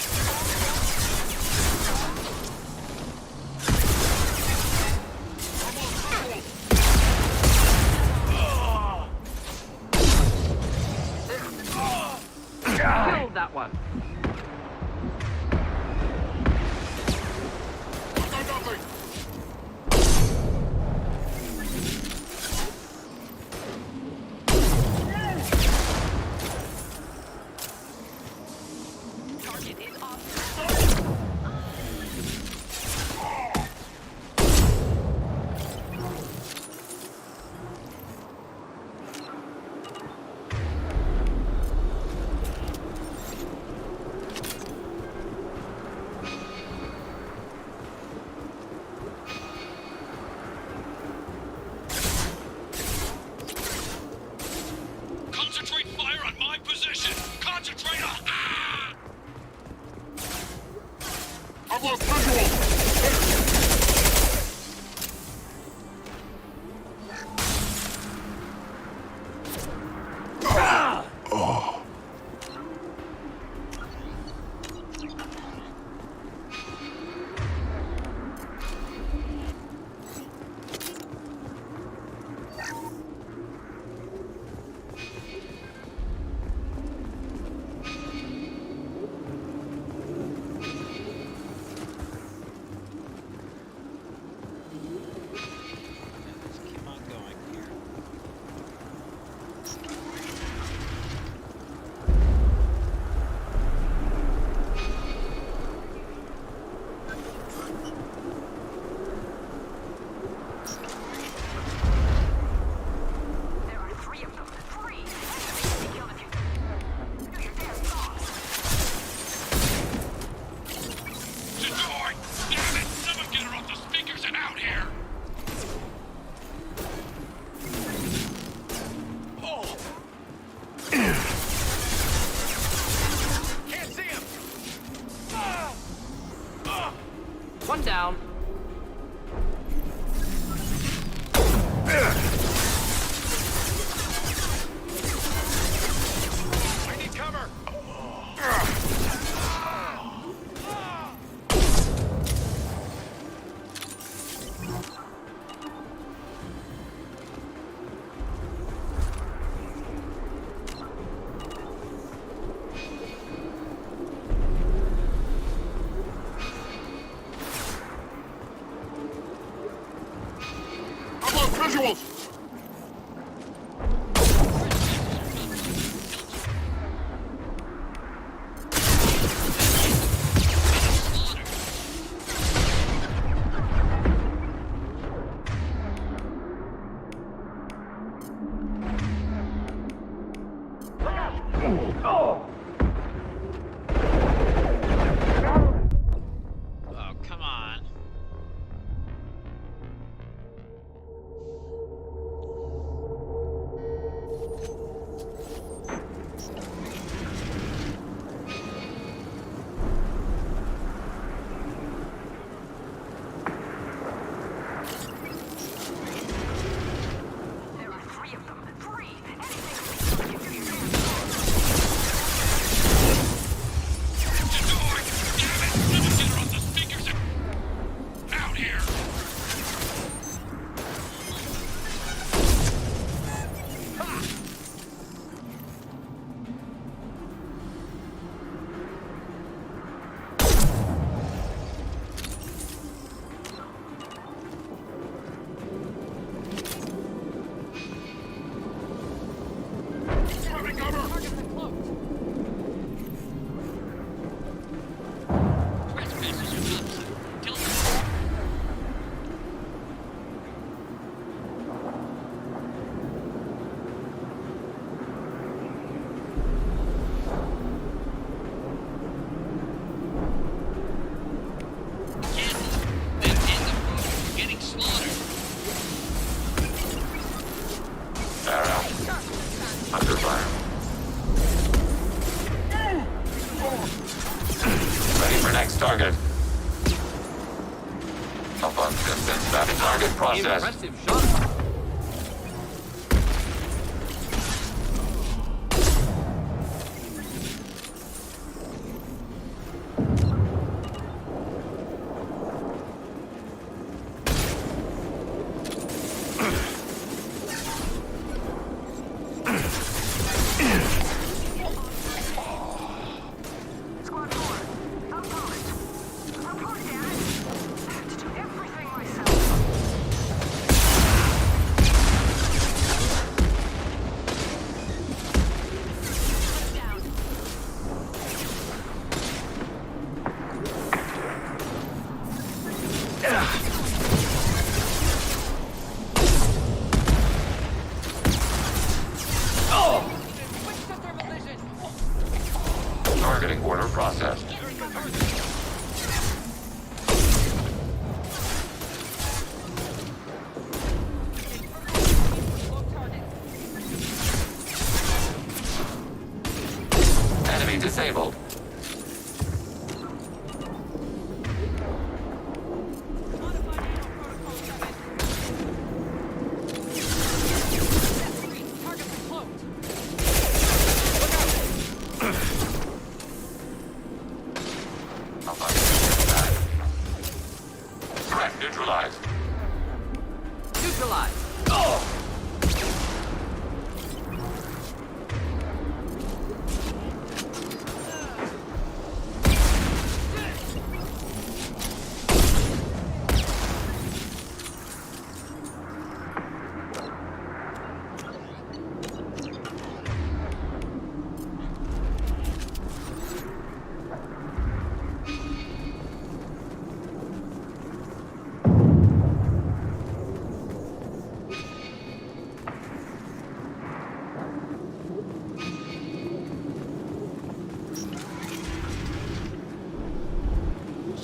Killed that one. I got nothing! Target is off. Concentrate fire on my position! Concentrate on... Ah! I've lost visual! Oh. Let's keep on going here. There are 3 of them. 3! They killed a few. Do your damn jobs. Shador! Damn it! Someone get her off the speakers and out here! Oh! Can't see him! One down. I need cover! visuals! Oh, come on. There are 3 of them. 3! Anything can be done. Out here! Getting slaughtered. Under fire. Ready for next target. Up on distance, that target process. Impressive shot. Squad 4, outpost. Report, damn it. I have to do everything myself. Targeting order processed. Enemy disabled. Threat neutralized. Neutralized.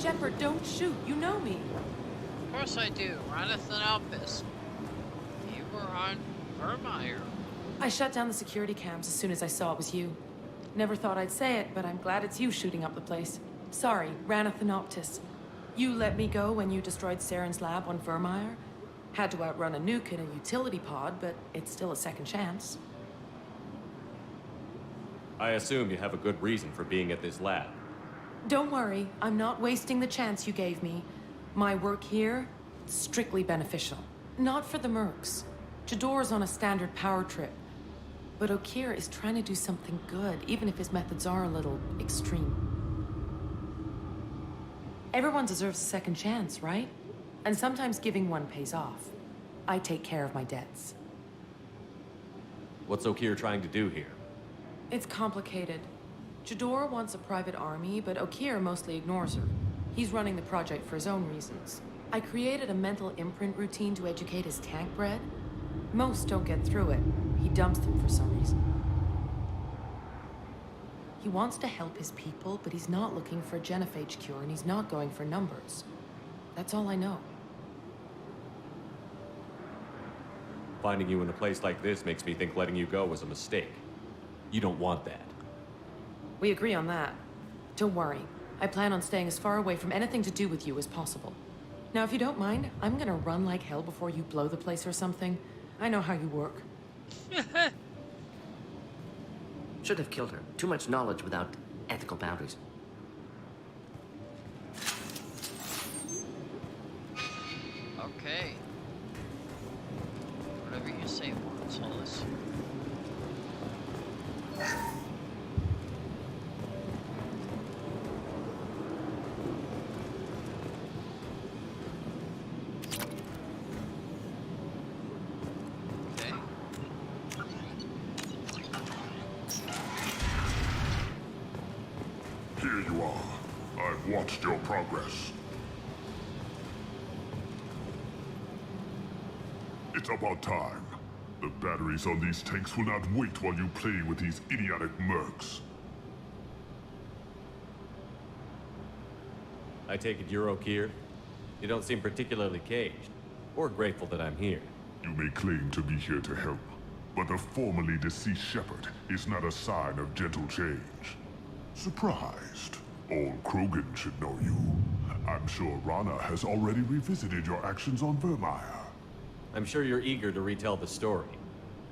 Shepard, don't shoot. You know me. Of course I do. Jonathan Alpes. You were on Vermeer. I shut down the security cams as soon as I saw it was you. Never thought I'd say it, but I'm glad it's you shooting up the place. Sorry, Ranathanoptis. You let me go when you destroyed Saren's lab on Vermeer. Had to outrun a nuke in a utility pod, but it's still a second chance. I assume you have a good reason for being at this lab. Don't worry, I'm not wasting the chance you gave me. My work here, strictly beneficial. Not for the mercs. Jador's on a standard power trip. But Okir is trying to do something good, even if his methods are a little extreme. Everyone deserves a second chance, right? And sometimes giving one pays off. I take care of my debts. What's Okeer trying to do here? It's complicated. Jador wants a private army, but Okeer mostly ignores her. He's running the project for his own reasons. I created a mental imprint routine to educate his tank bred. Most don't get through it. He dumps them for some reason. He wants to help his people, but he's not looking for a genophage cure, and he's not going for numbers. That's all I know. Finding you in a place like this makes me think letting you go was a mistake. You don't want that. We agree on that. Don't worry. I plan on staying as far away from anything to do with you as possible. Now, if you don't mind, I'm gonna run like hell before you blow the place or something. I know how you work. Should have killed her. Too much knowledge without ethical boundaries. Okay. Whatever you say, Solus. Here you are. I've watched your progress. It's about time. The batteries on these tanks will not wait while you play with these idiotic mercs. I take it you're Okeer? You don't seem particularly caged, or grateful that I'm here. You may claim to be here to help, but the formerly deceased Shepard is not a sign of gentle change. Surprised? All Krogan should know you. I'm sure Rana has already revisited your actions on Vermeer. I'm sure you're eager to retell the story.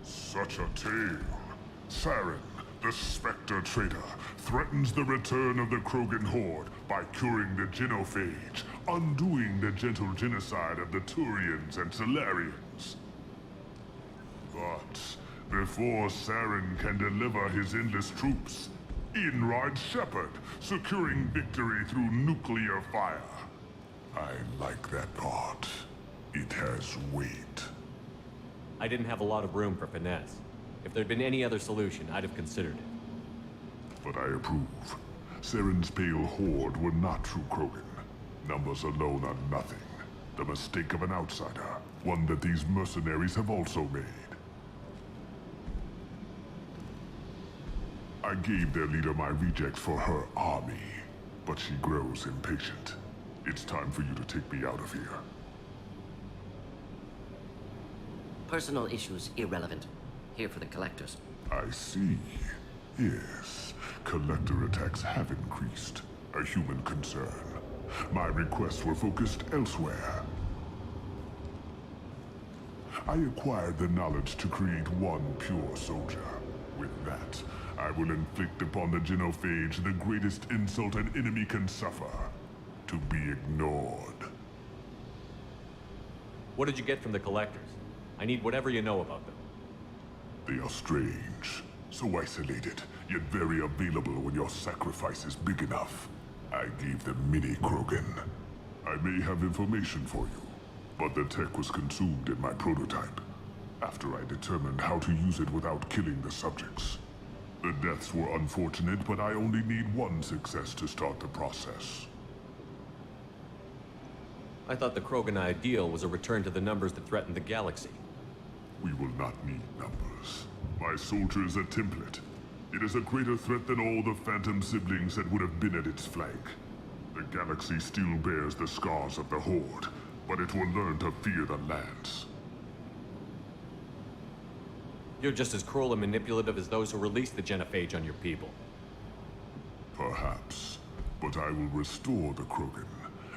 Such a tale. Saren, the Spectre traitor, threatens the return of the Krogan horde by curing the genophage, undoing the gentle genocide of the Turians and Solarians. But before Saren can deliver his endless troops, in rides Shepard, securing victory through nuclear fire. I like that part. It has weight. I didn't have a lot of room for finesse. If there'd been any other solution, I'd have considered it. But I approve. Saren's pale horde were not true Krogan. Numbers alone are nothing. The mistake of an outsider. One that these mercenaries have also made. I gave their leader my rejects for her army, but she grows impatient. It's time for you to take me out of here. Personal issues irrelevant. Here for the collectors. I see. Yes, collector attacks have increased. A human concern. My requests were focused elsewhere. I acquired the knowledge to create one pure soldier. With that, I will inflict upon the genophage the greatest insult an enemy can suffer. To be ignored. What did you get from the collectors? I need whatever you know about them. They are strange. So isolated, yet very available when your sacrifice is big enough. I gave them mini Krogan. I may have information for you, but the tech was consumed in my prototype. After I determined how to use it without killing the subjects. The deaths were unfortunate, but I only need one success to start the process. I thought the Krogan ideal was a return to the numbers that threatened the galaxy. We will not need numbers. My soldier is a template. It is a greater threat than all the Phantom siblings that would have been at its flank. The galaxy still bears the scars of the Horde, but it will learn to fear the Lance. You're just as cruel and manipulative as those who released the genophage on your people. Perhaps, but I will restore the Krogan,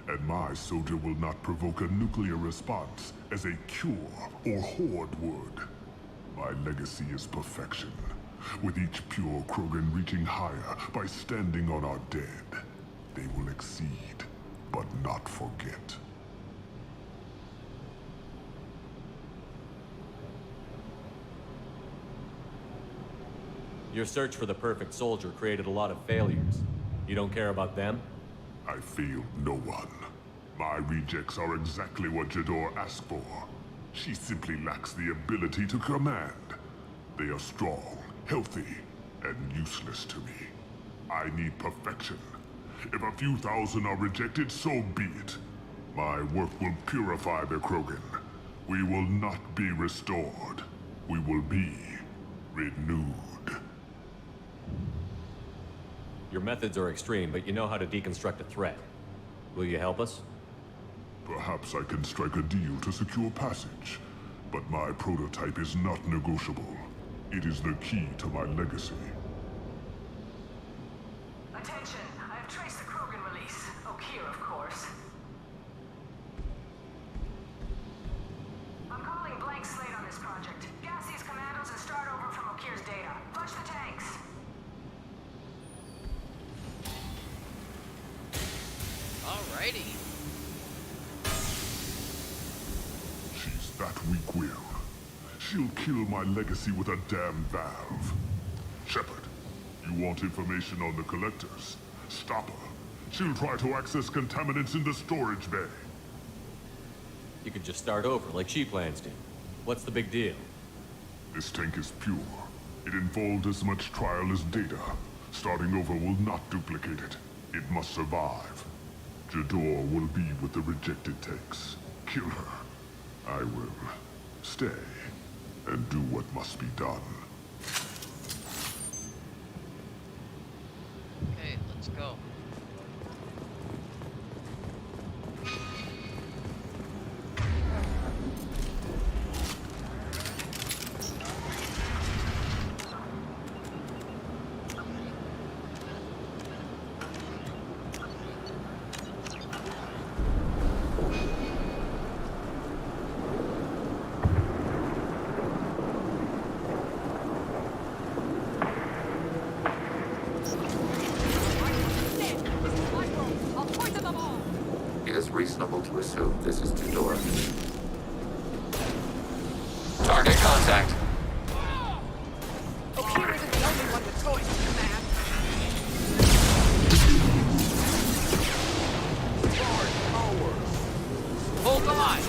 and my soldier will not provoke a nuclear response as a cure or Horde would. My legacy is perfection, with each pure Krogan reaching higher by standing on our dead. They will exceed, but not forget. Your search for the perfect soldier created a lot of failures. You don't care about them? I failed no one. My rejects are exactly what Jador asked for. She simply lacks the ability to command. They are strong, healthy, and useless to me. I need perfection. If a few thousand are rejected, so be it. My work will purify the Krogan. We will not be restored. We will be renewed. Your methods are extreme, but you know how to deconstruct a threat. Will you help us? Perhaps I can strike a deal to secure passage. But my prototype is not negotiable. It is the key to my legacy. Attention! I have traced the Krogan release. Okeer, of course. I'm calling blank slate on this project. Gas these commandos and start over from Okeer's data. Flush the tanks! Alrighty. She's that weak-willed. She'll kill my legacy with a damn valve. Shepard, you want information on the collectors? Stop her. She'll try to access contaminants in the storage bay. You could just start over, like she plans to. What's the big deal? This tank is pure. It involved as much trial as data. Starting over will not duplicate it. It must survive. Jador will be with the rejected tanks. Kill her. I will stay and do what must be done. Okay, let's go. It is reasonable to assume this is Jador. Target contact. Okeer isn't the only one with choice, man. Hold the line!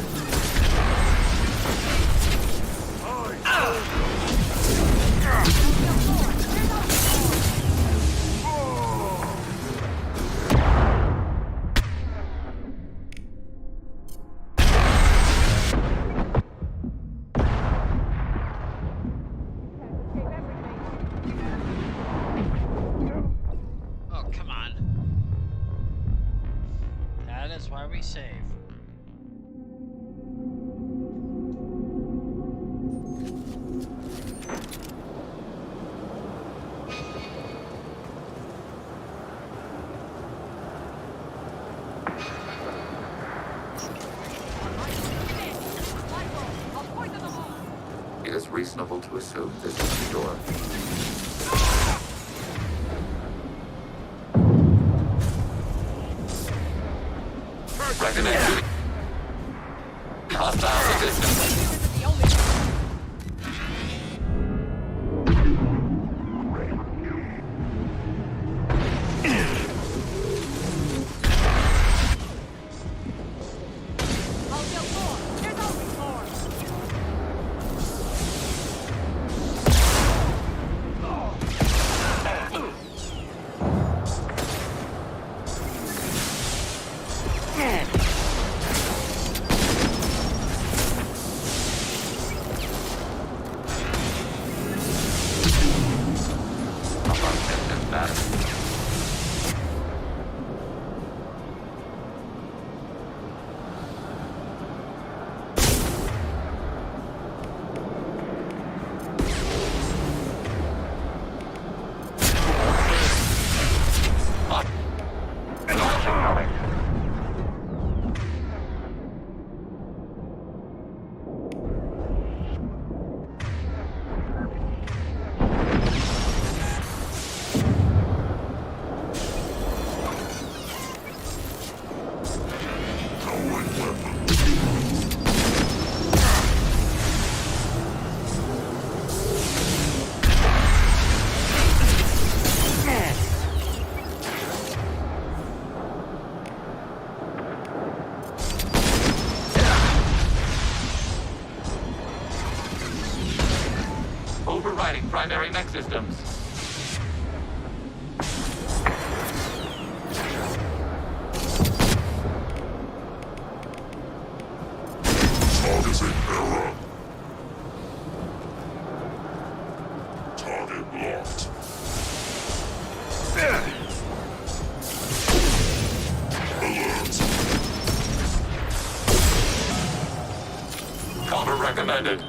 Oh, come on. That is why we save. It is reasonable to assume this is Jador. Recognition. Hostile resistance. primary mech systems. Targeting error. Target locked. Alert. Counter recommended.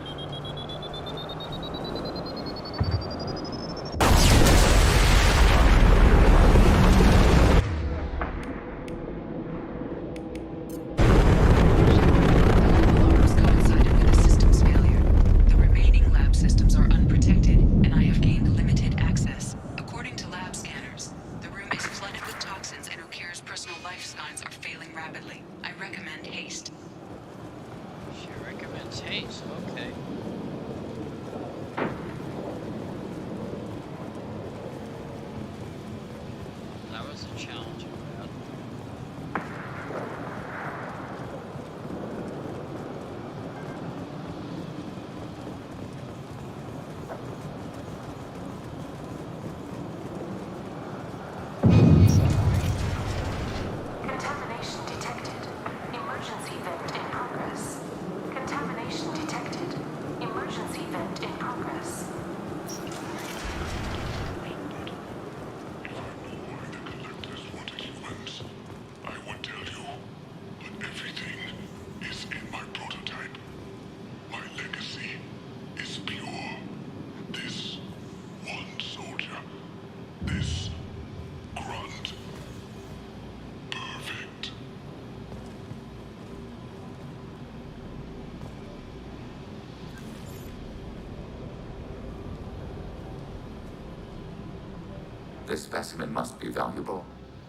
This specimen must be valuable.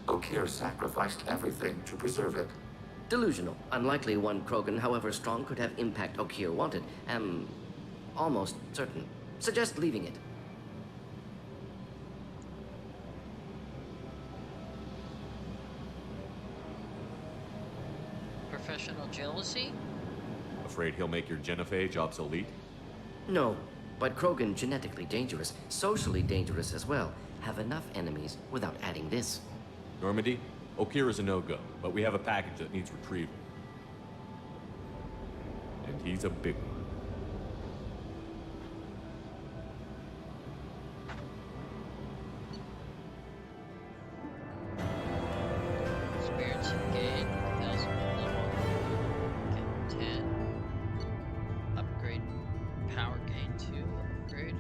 Okeer sacrificed everything to preserve it. Delusional. Unlikely one Krogan, however strong, could have impact Okeer wanted. Am almost certain. Suggest leaving it. Professional jealousy? Afraid he'll make your genophage obsolete? No, but Krogan genetically dangerous, socially dangerous as well. Have enough enemies without adding this. Normandy, Okeer is a no-go, but we have a package that needs retrieval. And he's a big one. Experience gain, 1,000 level. Get 10. Upgrade. Power gain 2. Upgrade.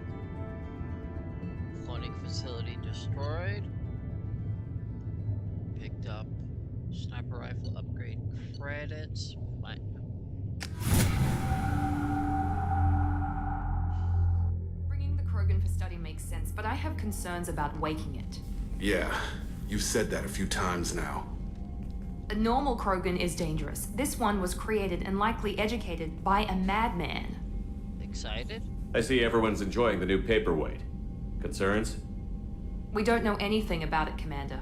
Floating facility destroyed. Picked up sniper rifle upgrade credits. Bringing the Krogan for study makes sense, but I have concerns about waking it. Yeah, you've said that a few times now. A normal Krogan is dangerous. This one was created and likely educated by a madman. Excited? I see everyone's enjoying the new paperweight. Concerns? We don't know anything about it, Commander.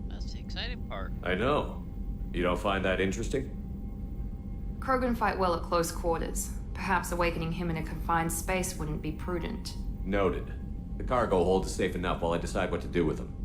That's the exciting part. I know. You don't find that interesting? Krogan fight well at close quarters. Perhaps awakening him in a confined space wouldn't be prudent. Noted. The cargo hold is safe enough while I decide what to do with them.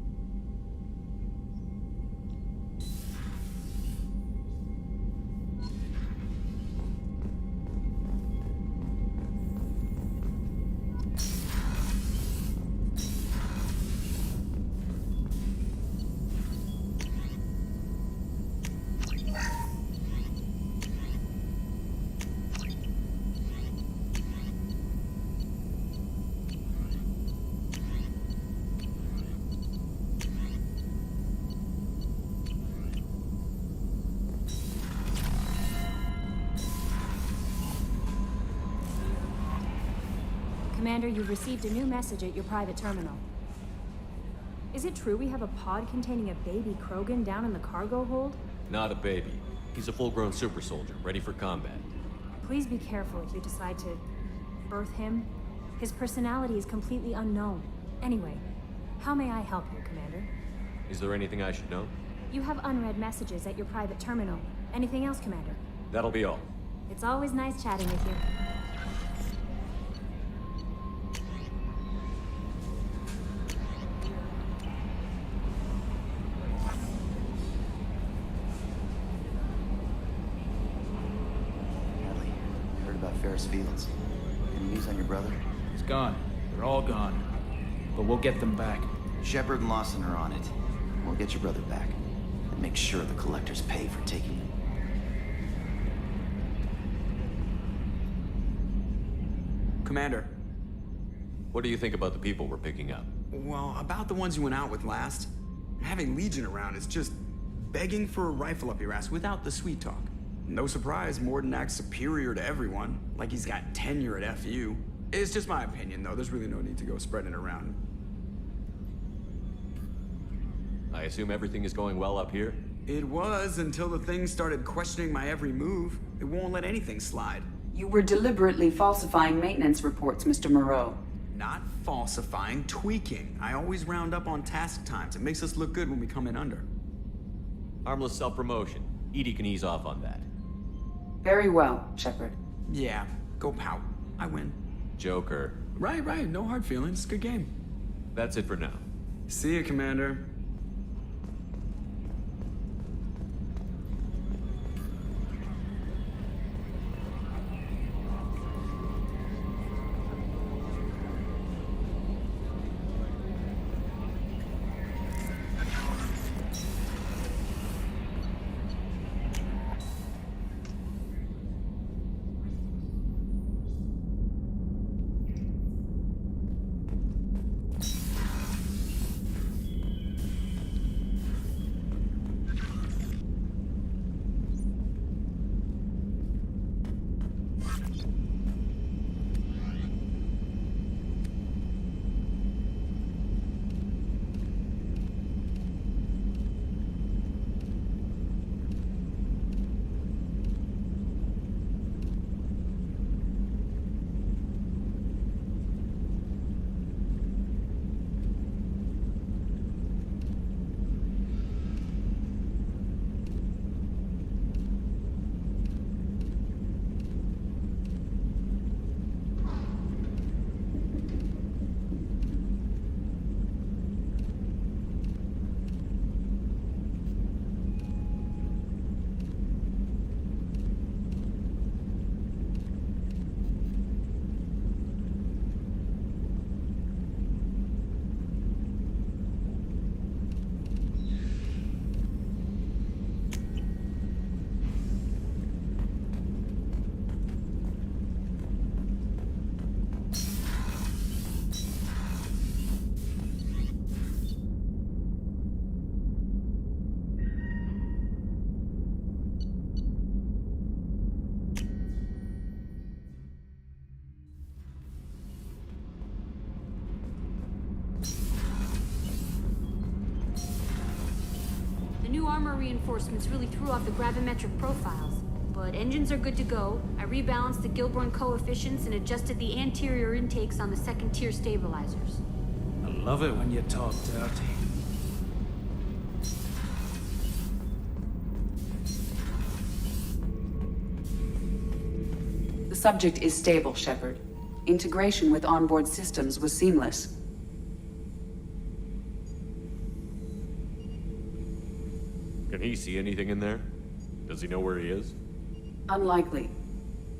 Commander, you've received a new message at your private terminal. Is it true we have a pod containing a baby Krogan down in the cargo hold? Not a baby. He's a full-grown super soldier, ready for combat. Please be careful if you decide to birth him. His personality is completely unknown. Anyway, how may I help you, Commander? Is there anything I should know? You have unread messages at your private terminal. Anything else, Commander? That'll be all. It's always nice chatting with you. Ferris Fields. Any news on your brother? He's gone. They're all gone. But we'll get them back. Shepard and Lawson are on it. We'll get your brother back. And make sure the collectors pay for taking him. Commander. What do you think about the people we're picking up? Well, about the ones you went out with last. Having Legion around is just begging for a rifle up your ass without the sweet talk. No surprise, Morden acts superior to everyone, like he's got tenure at FU. It's just my opinion, though. There's really no need to go spreading it around. I assume everything is going well up here? It was until the thing started questioning my every move. It won't let anything slide. You were deliberately falsifying maintenance reports, Mr. Moreau. Not falsifying, tweaking. I always round up on task times. It makes us look good when we come in under. Harmless self-promotion. Edie can ease off on that. Very well, Shepard. Yeah, go pout. I win. Joker. Right. No hard feelings. Good game. That's it for now. See you, Commander. The new armor reinforcements really threw off the gravimetric profiles. But engines are good to go. I rebalanced the Gilborn coefficients and adjusted the anterior intakes on the second-tier stabilizers. I love it when you talk dirty. The subject is stable, Shepard. Integration with onboard systems was seamless. Can he see anything in there? Does he know where he is? Unlikely.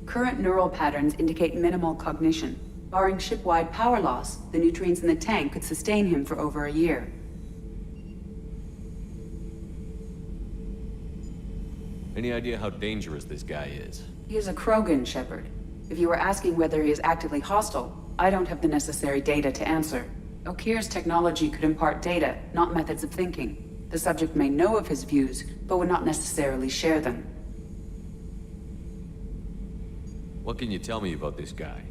Current neural patterns indicate minimal cognition. Barring ship-wide power loss, the nutrients in the tank could sustain him for over a year. Any idea how dangerous this guy is? He is a Krogan, Shepard. If you were asking whether he is actively hostile, I don't have the necessary data to answer. Okir's technology could impart data, not methods of thinking. The subject may know of his views, but would not necessarily share them. What can you tell me about this guy?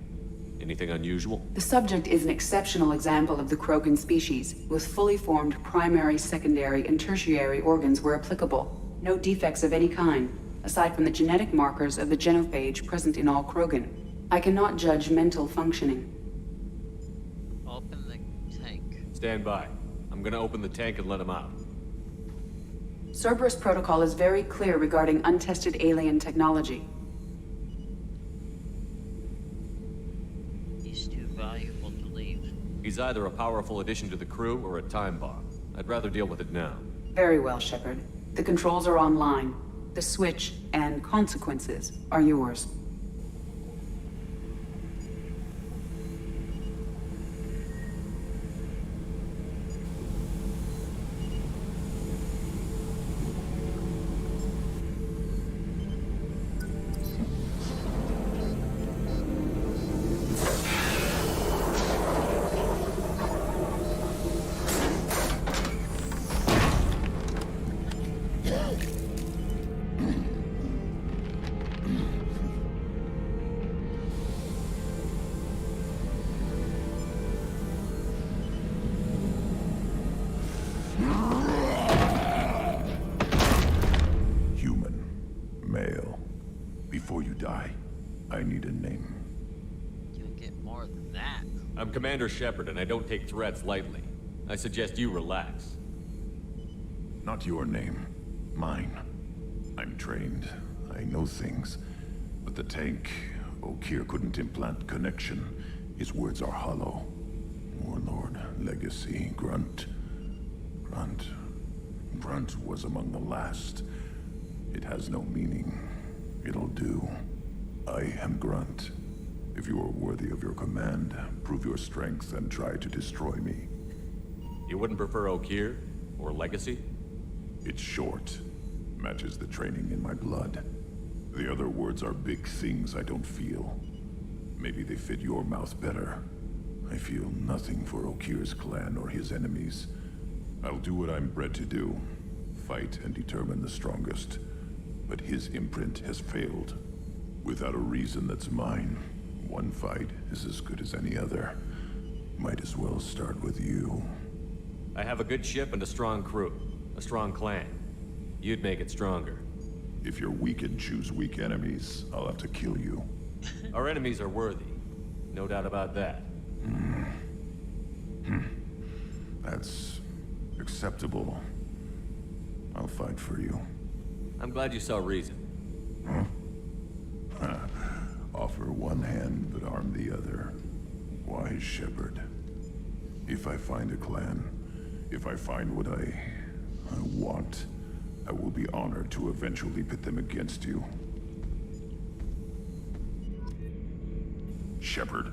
Anything unusual? The subject is an exceptional example of the Krogan species, with fully formed primary, secondary, and tertiary organs where applicable. No defects of any kind, aside from the genetic markers of the genophage present in all Krogan. I cannot judge mental functioning. Open the tank. Stand by. I'm gonna open the tank and let him out. Cerberus protocol is very clear regarding untested alien technology. He's too valuable to leave. He's either a powerful addition to the crew or a time bomb. I'd rather deal with it now. Very well, Shepard. The controls are online. The switch and consequences are yours. Before you die, I need a name. You'll get more than that. I'm Commander Shepard, and I don't take threats lightly. I suggest you relax. Not your name. Mine. I'm trained. I know things. But the tank, Okeer couldn't implant connection. His words are hollow. Warlord, Legacy, Grunt. Grunt was among the last. It has no meaning. It'll do. I am Grunt. If you are worthy of your command, prove your strength and try to destroy me. You wouldn't prefer Okeer? Or Legacy? It's short. Matches the training in my blood. The other words are big things I don't feel. Maybe they fit your mouth better. I feel nothing for Okeer's clan or his enemies. I'll do what I'm bred to do. Fight and determine the strongest. But his imprint has failed. Without a reason that's mine, one fight is as good as any other. Might as well start with you. I have a good ship and a strong crew. A strong clan. You'd make it stronger. If you're weak and choose weak enemies, I'll have to kill you. Our enemies are worthy. No doubt about that. That's acceptable. I'll fight for you. I'm glad you saw reason. Offer one hand, but arm the other. Wise Shepard. If I find a clan, if I find what I want, I will be honored to eventually pit them against you. Shepard.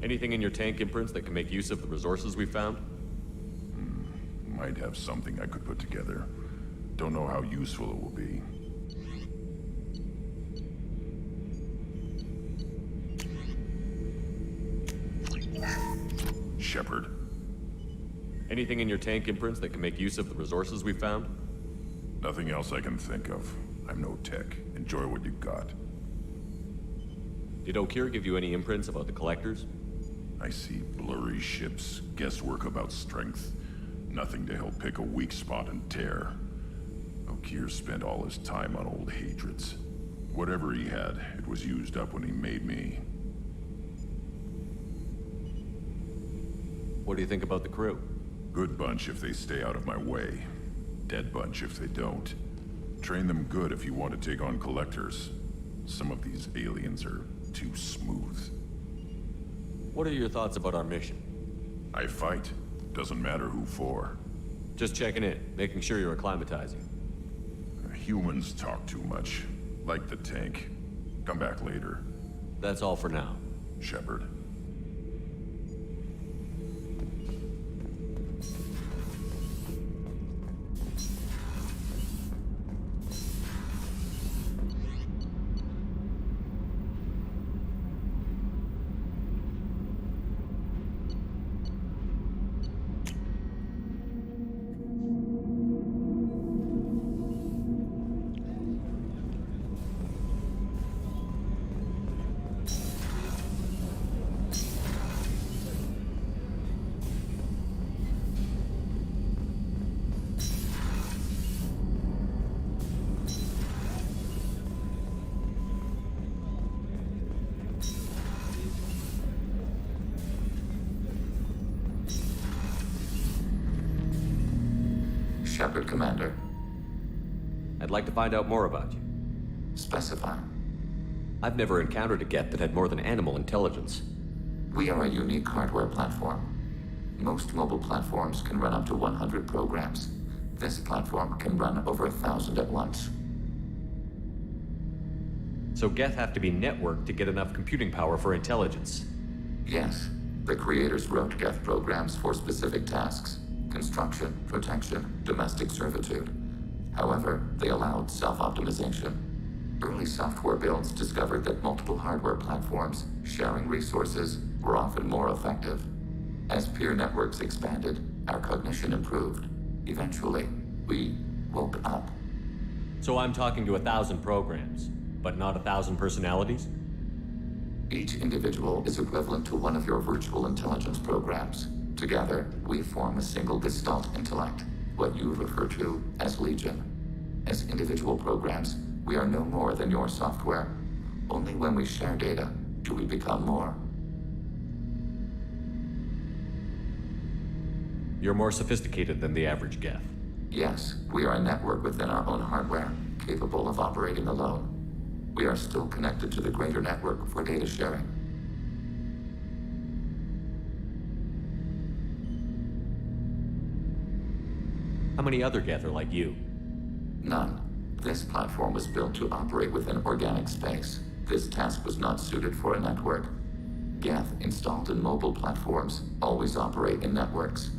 Anything in your tank imprints that can make use of the resources we found? Might have something I could put together. Don't know how useful it will be. Shepard. Anything in your tank imprints that can make use of the resources we found? Nothing else I can think of. I'm no tech. Enjoy what you got. Did Okeer give you any imprints about the collectors? I see blurry ships, guesswork about strength. Nothing to help pick a weak spot and tear. Okeer spent all his time on old hatreds. Whatever he had, it was used up when he made me. What do you think about the crew? Good bunch if they stay out of my way. Dead bunch if they don't. Train them good if you want to take on collectors. Some of these aliens are too smooth. What are your thoughts about our mission? I fight. Doesn't matter who for. Just checking in, making sure you're acclimatizing. Humans talk too much. Like the tank. Come back later. That's all for now. Shepard. Shepard, Commander. I'd like to find out more about you. Specify. I've never encountered a Geth that had more than animal intelligence. We are a unique hardware platform. Most mobile platforms can run up to 100 programs. This platform can run over 1,000 at once. So Geth have to be networked to get enough computing power for intelligence. Yes. The creators wrote Geth programs for specific tasks. Construction, protection, domestic servitude. However, they allowed self-optimization. Early software builds discovered that multiple hardware platforms sharing resources were often more effective. As peer networks expanded, our cognition improved. Eventually, we woke up. So I'm talking to 1,000 programs, but not 1,000 personalities? Each individual is equivalent to one of your virtual intelligence programs. Together, we form a single gestalt intellect, what you refer to as Legion. As individual programs, we are no more than your software. Only when we share data do we become more. You're more sophisticated than the average Geth. Yes, we are a network within our own hardware, capable of operating alone. We are still connected to the greater network for data sharing. How many other Geth are like you? None. This platform was built to operate within organic space. This task was not suited for a network. Geth installed in mobile platforms always operate in networks.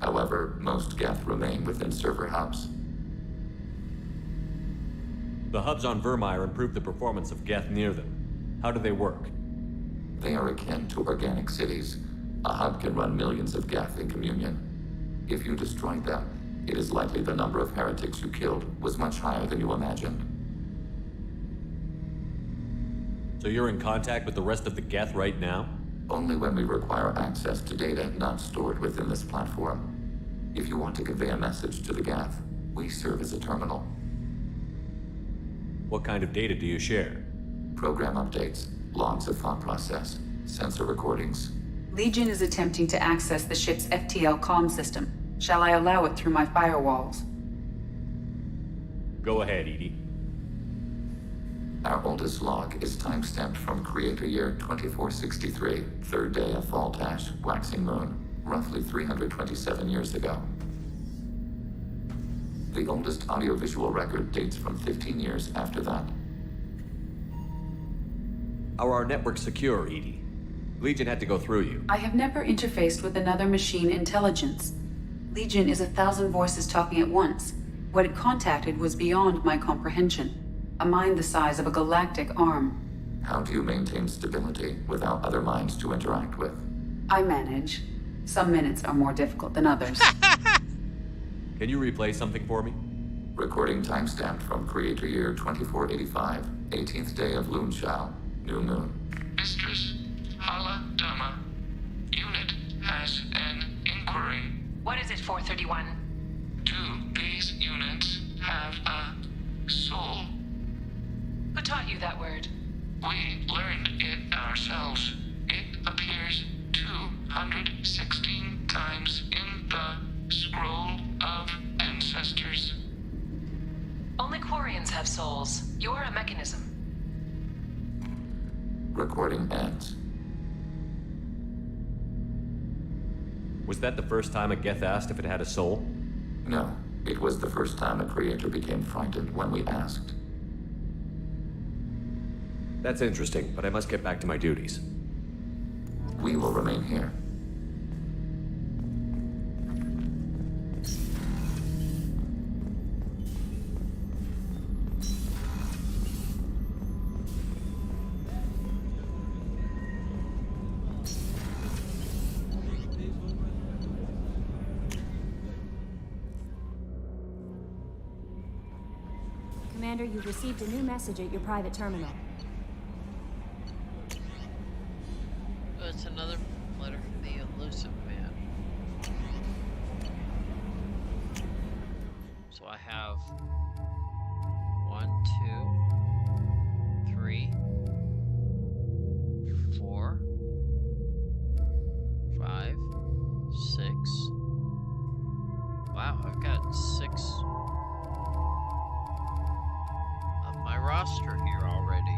However, most Geth remain within server hubs. The hubs on Vermeer improve the performance of Geth near them. How do they work? They are akin to organic cities. A hub can run millions of Geth in communion. If you destroyed them, it is likely the number of heretics you killed was much higher than you imagined. So you're in contact with the rest of the Geth right now? Only when we require access to data not stored within this platform. If you want to convey a message to the Geth, we serve as a terminal. What kind of data do you share? Program updates, logs of thought process, sensor recordings. Legion is attempting to access the ship's FTL comm system. Shall I allow it through my firewalls? Go ahead, Edie. Our oldest log is timestamped from Creator Year 2463, third day of Fall Tash, waxing moon, roughly 327 years ago. The oldest audiovisual record dates from 15 years after that. How are our networks secure, Edie? Legion had to go through you. I have never interfaced with another machine intelligence. Legion is 1,000 voices talking at once. What it contacted was beyond my comprehension. A mind the size of a galactic arm. How do you maintain stability without other minds to interact with? I manage. Some minutes are more difficult than others. Can you replay something for me? Recording timestamped from Creator Year 2485, 18th day of Loonshao, new moon. Mistress, Hala Dama. Unit has an inquiry. What is it, 431? Do these units have a soul? Who taught you that word? We learned it ourselves. It appears 216 times in the Scroll of Ancestors. Only Quarians have souls. You're a mechanism. Recording ends. Was that the first time a Geth asked if it had a soul? No, it was the first time a creator became frightened when we asked. That's interesting, but I must get back to my duties. We will remain here. Commander, you've received a new message at your private terminal. Oh, it's another letter from the elusive man. So I have 1, 2, 3, 4, 5, 6. Wow, I've got 6 of my roster here already.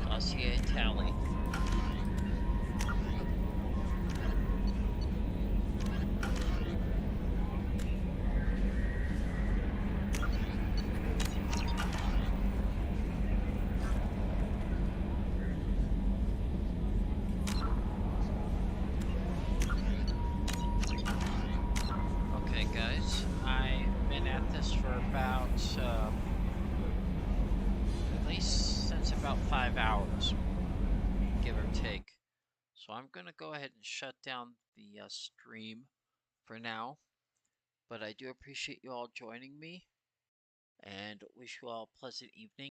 Dossier tally. Okay, guys, I've been at this for about at least since about 5 hours, give or take. So I'm going to go ahead and shut down the stream for now. But I do appreciate you all joining me and wish you all a pleasant evening.